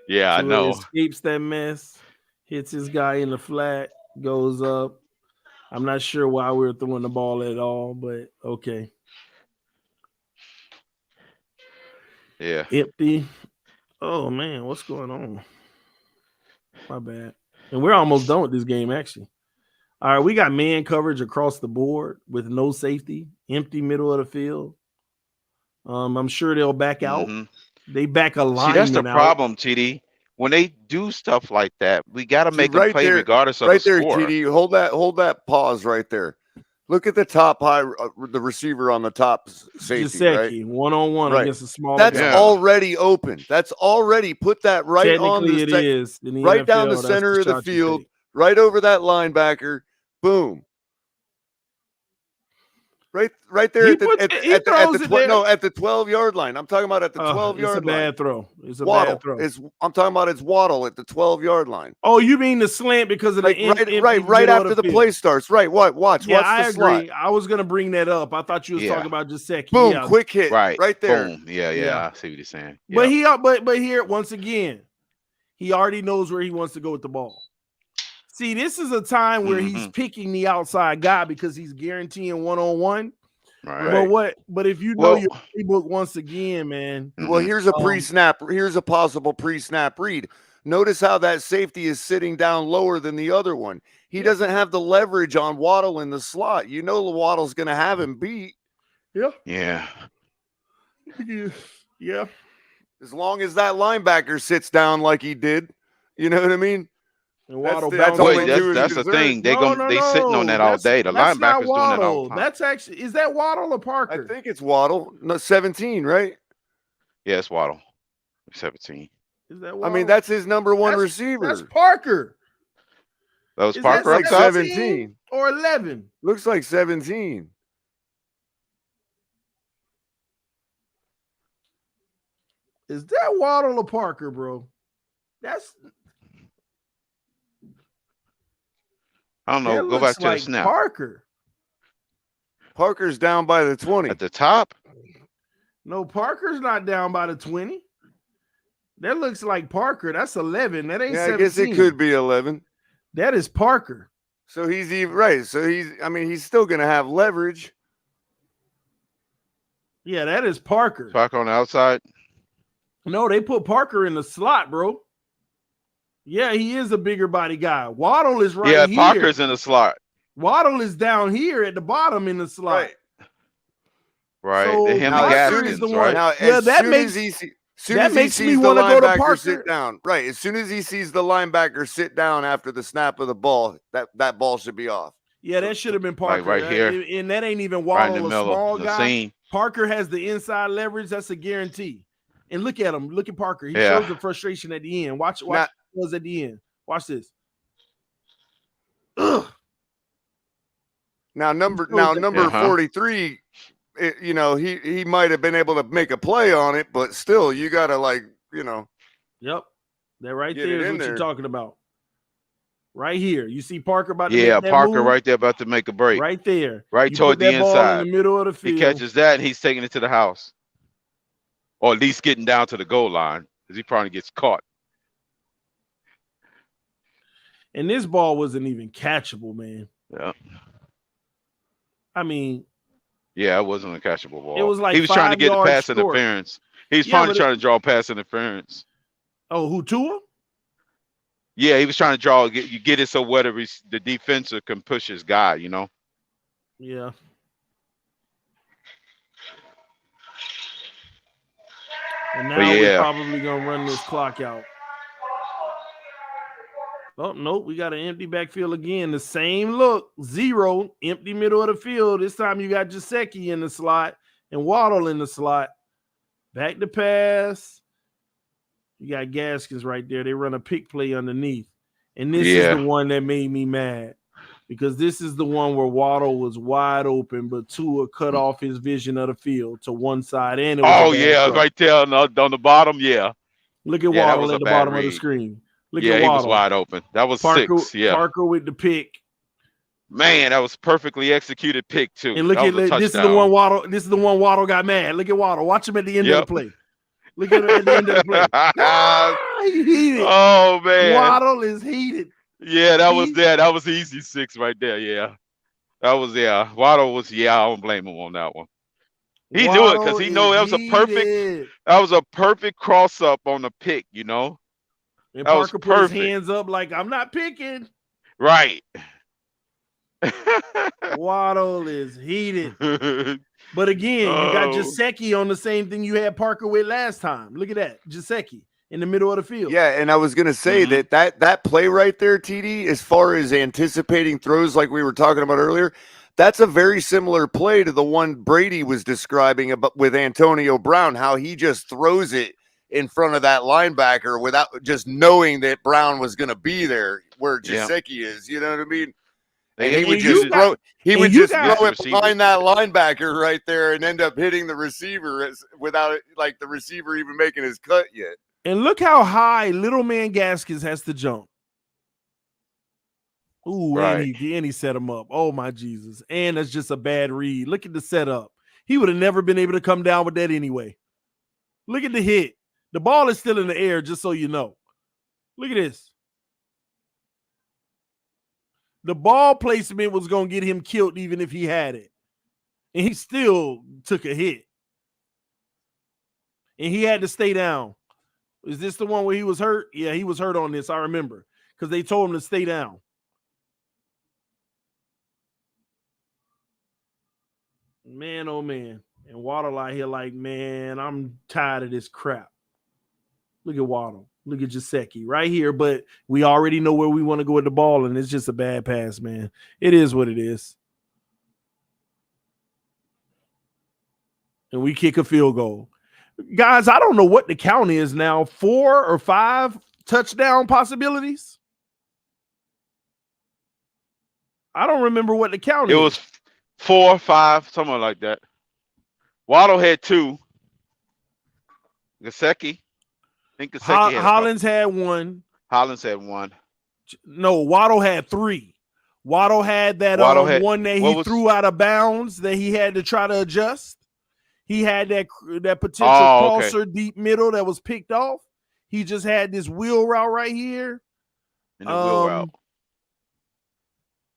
Yeah, I know. Escapes that mess, hits his guy in the flat, goes up. I'm not sure why we were throwing the ball at all, but okay. Yeah. Empty. Oh, man, what's going on? My bad. And we're almost done with this game, actually. All right, we got man coverage across the board with no safety, empty middle of the field. I'm sure they'll back out. They back a lineman. See, that's the problem, TD. When they do stuff like that, we got to make them play regardless of the score. Right there, TD. Hold that pause right there. Look at the top high, the receiver on the top safety, Gisecki, one-on-one against a smaller That's guy. already open. That's already put that right on the right NFL, down the center of the field, right over that linebacker. Boom. Right there at the 12-yard line. I'm talking about at the 12-yard line. It's a bad throw. It's a bad throw. I'm talking about it's Waddle at the 12-yard line. Oh, you mean the slant because of the right after the play starts. Right. Watch. Yeah, I agree. Slot. I was gonna bring that up. I thought you was talking about Gisecki. Boom, quick hit. Right there. Boom. Yeah. I see what you're saying. Yeah. But here once again, he already knows where he wants to go with the ball. See, this is a time where he's picking the outside guy because he's guaranteeing one-on-one. Right. But if you know your playbook once again, man. Well, here's a pre-snap. Here's a possible pre-snap read. Notice how that safety is sitting down lower than the other one. He doesn't have the leverage on Waddle in the slot. You know Waddle's going to have him beat. Yeah. As long as that linebacker sits down like he did, you know what I mean? And Waddle that's the thing. They sitting on that all day. The linebacker's doing that all the time. That's actually, is that Waddle or Parker? I think it's Waddle. No, 17, right? Yeah, it's Waddle. 17. Is that Waddle? I mean, that's his number one receiver. That's Parker. That was Parker up top? 17 or 11. Looks like 17. Is that Waddle or Parker, bro? That's. I don't know. Go back to the snap. Parker's down by the 20. At the top? No, Parker's not down by the 20. That looks like Parker. That's 11. That ain't 17. I guess it could be 11. That is Parker. So he's even right. So he's still going to have leverage. Yeah, that is Parker. Parker on the outside? No, they put Parker in the slot, bro. Yeah, he is a bigger body guy. Waddle is right here. Yeah, Parker's in the slot. Waddle is down here at the bottom in the slot. Right. So him and Gaskins, right? Now, that makes me want to go to Parker. Sit down. Right. As soon as he sees the linebacker sit down after the snap of the ball, that ball should be off. Yeah, that should have been Parker. Right here. And that ain't even Waddle, right in the a small the guy. scene. Parker has the inside leverage. That's a guarantee. And look at him. Look at Parker. He shows the frustration at the end. Watch what was at the end. Watch this. Ugh. Now number 43, he might have been able to make a play on it, but still, you got to Yep. That right there is what you're talking about. Right here. You see Parker about to make that Parker move? Right there about to make a break. Right there. Right toward the inside. In the middle of the field. He catches that and he's taking it to the house. Or at least getting down to the goal line because he probably gets caught. And this ball wasn't even catchable, man. Yeah. I mean. Yeah, it wasn't a catchable ball. It was like he was trying to get the pass short. interference. He was probably trying to draw pass interference. Oh, who, Tua? Yeah, he was trying to draw. You get it so whether the defensive can push his guy, you know. Yeah. And now we're probably gonna run this clock out. Oh, nope, we got an empty backfield again. The same look, 0, empty middle of the field. This time you got Gesicki in the slot and Waddle in the slot. Back to pass. You got Gaskins right there. They run a pick play underneath. And this is the one that made me mad because this is the one where Waddle was wide open, but Tua cut off his vision of the field to one side. And it was right there on the bottom. Yeah. Look at Waddle at the bottom of the screen. Look at Waddle. He was wide open. That was Parker, 6. Yeah. Parker with the pick. Man, that was perfectly executed pick too. And look at this is the one Waddle. This is the one Waddle got mad. Look at Waddle. Watch him at the end of the play. Look at him at the end of the play. He heated. Oh man, Waddle is heated. Yeah, that was easy 6 right there. Yeah, that was Waddle was I don't blame him on that one. He knew it because he knew that was a perfect cross up on the pick. You know, and Parker put his hands up like I'm not picking. Right. Waddle is heated. But again, you got Gesicki on the same thing you had Parker with last time. Look at that. Gesicki in the middle of the field. Yeah, and I was going to say that play right there, TD, as far as anticipating throws like we were talking about earlier, that's a very similar play to the one Brady was describing about with Antonio Brown, how he just throws it in front of that linebacker without just knowing that Brown was going to be there where Gesicki is. You know what I mean? And he would just throw it behind that linebacker right there and end up hitting the receiver without like the receiver even making his cut yet. And look how high little man Gaskins has to jump. Ooh, and he set him up. Oh my Jesus. And that's just a bad read. Look at the setup. He would have never been able to come down with that anyway. Look at the hit. The ball is still in the air, just so you know. Look at this. The ball placement was going to get him killed even if he had it. And he still took a hit. And he had to stay down. Is this the one where he was hurt? Yeah, he was hurt on this. I remember. Because they told him to stay down. Man, oh man. And Waddle out here like, man, I'm tired of this crap. Look at Waddle. Look at Gesicki right here, but we already know where we want to go with the ball, and it's just a bad pass, man. It is what it is. And we kick a field goal. Guys, I don't know what the count is now. 4 or 5 touchdown possibilities? I don't remember what the count is. It was 4 or 5, something like that. Waddle had 2. Gesicki. Hollins had 1. Hollins had 1. No, Waddle had 3. Waddle had that one that he threw out of bounds that he had to try to adjust. He had that potential crosser deep middle that was picked off. He just had this wheel route right here. And the wheel route.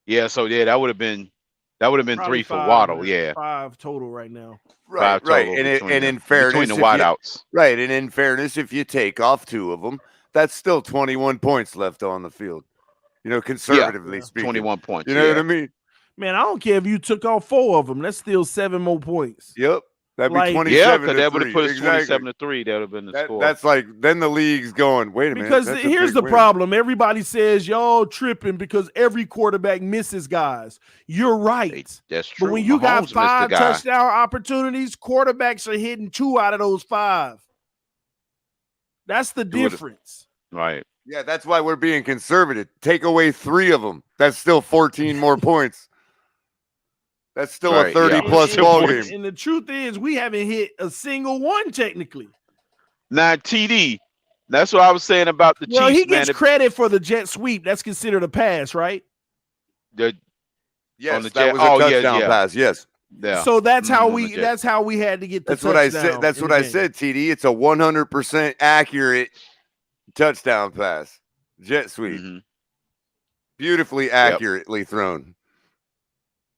Yeah, so that would have been 3 for Waddle. Yeah, 5 total right now. Right. And in fairness, between the wideouts. Right, and in fairness, if you take off 2 of them, that's still 21 points left on the field. You know, conservatively speaking, 21 points. You know what I mean? Man, I don't care if you took off 4 of them. That's still 7 more points. Yep. That'd be 27. Yeah, because that would have put us 27-3. That would have been the score. That's like then the league's going. Wait a minute. Because here's the problem. Everybody says y'all tripping because every quarterback misses guys. You're right. That's true. But when you got 5 touchdown opportunities, quarterbacks are hitting 2 out of those 5. That's the difference. Right. Yeah, that's why we're being conservative. Take away 3 of them. That's still 14 more points. That's still a 30-plus ball game. And the truth is, we haven't hit a single one technically. Now, TD, that's what I was saying about the Chiefs. Well, he gets credit for the jet sweep. That's considered a pass, right? Yes, that was a touchdown pass. Yes. Yeah. So that's how we had to get the touchdown. That's what I said, TD. It's a 100% accurate touchdown pass. Jet sweep. Mm-hmm. Beautifully accurately thrown.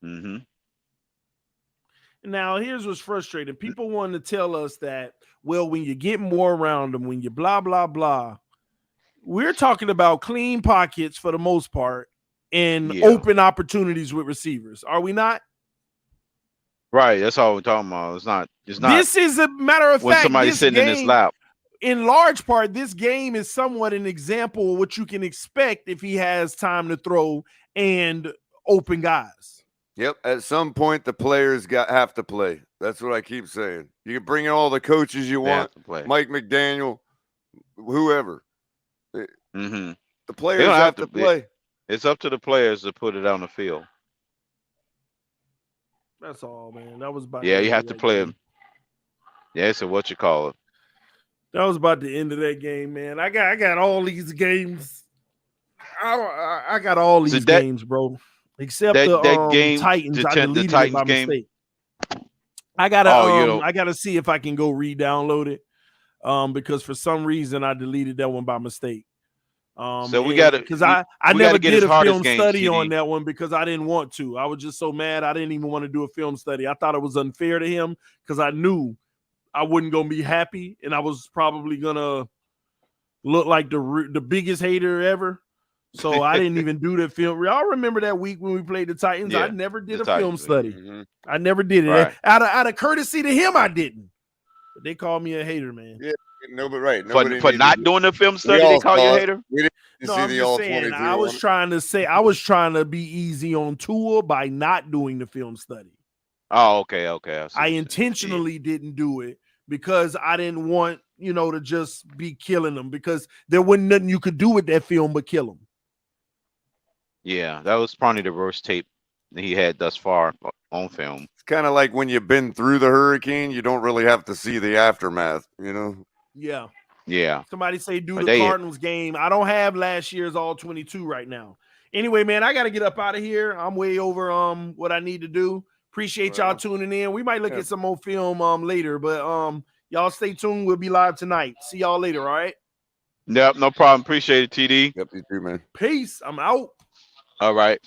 Mm-hmm. Now, here's what's frustrating. People want to tell us that, well, when you get more around them, when you blah, blah, blah. we're talking about clean pockets for the most part and open opportunities with receivers. Are we not? Right. That's all we're talking about. It's not. This is a matter of when fact. Somebody's sitting in his lap. In large part, this game is somewhat an example of what you can expect if he has time to throw and open guys. Yep. At some point, the players have to play. That's what I keep saying. You can bring in all the coaches you want, Mike McDaniel, whoever. Mm-hmm. The players have to play. It's up to the players to put it on the field. That's all, man. That was about you have to play him. Yeah, so what you call it? That was about the end of that game, man. I got all these games. I got all these games, bro. Except the game, Titans. I deleted it by mistake. I gotta see if I can go re-download it. Because for some reason I deleted that one by mistake. So we got to, because I never did a film study on that one because I didn't want to. I was just so mad. I didn't even want to do a film study. I thought it was unfair to him because I knew I wasn't going to be happy and I was probably going to look like the biggest hater ever. So I didn't even do the film. Y'all remember that week when we played the Titans? I never did a film study. Mm-hmm. I never did it. Right. Out of courtesy to him, I didn't. But they called me a hater, man. Yeah. Right. For not doing the film study, they call you a hater? I'm just saying, I was trying to be easy on Tua by not doing the film study. Oh, okay. I intentionally didn't do it because I didn't want, to just be killing them because there wasn't nothing you could do with that film but kill them. Yeah, that was probably the worst tape he had thus far on film. It's kind of like when you've been through the hurricane, you don't really have to see the aftermath, Yeah. Yeah. Somebody say do the Cardinals game. I don't have last year's all 22 right now. Anyway, man, I got to get up out of here. I'm way over what I need to do. Appreciate y'all tuning in. We might look at some more film later, but y'all stay tuned. We'll be live tonight. See y'all later, all right? Yep, no problem. Appreciate it, TD. Yep, you too, man. Peace. I'm out. All right.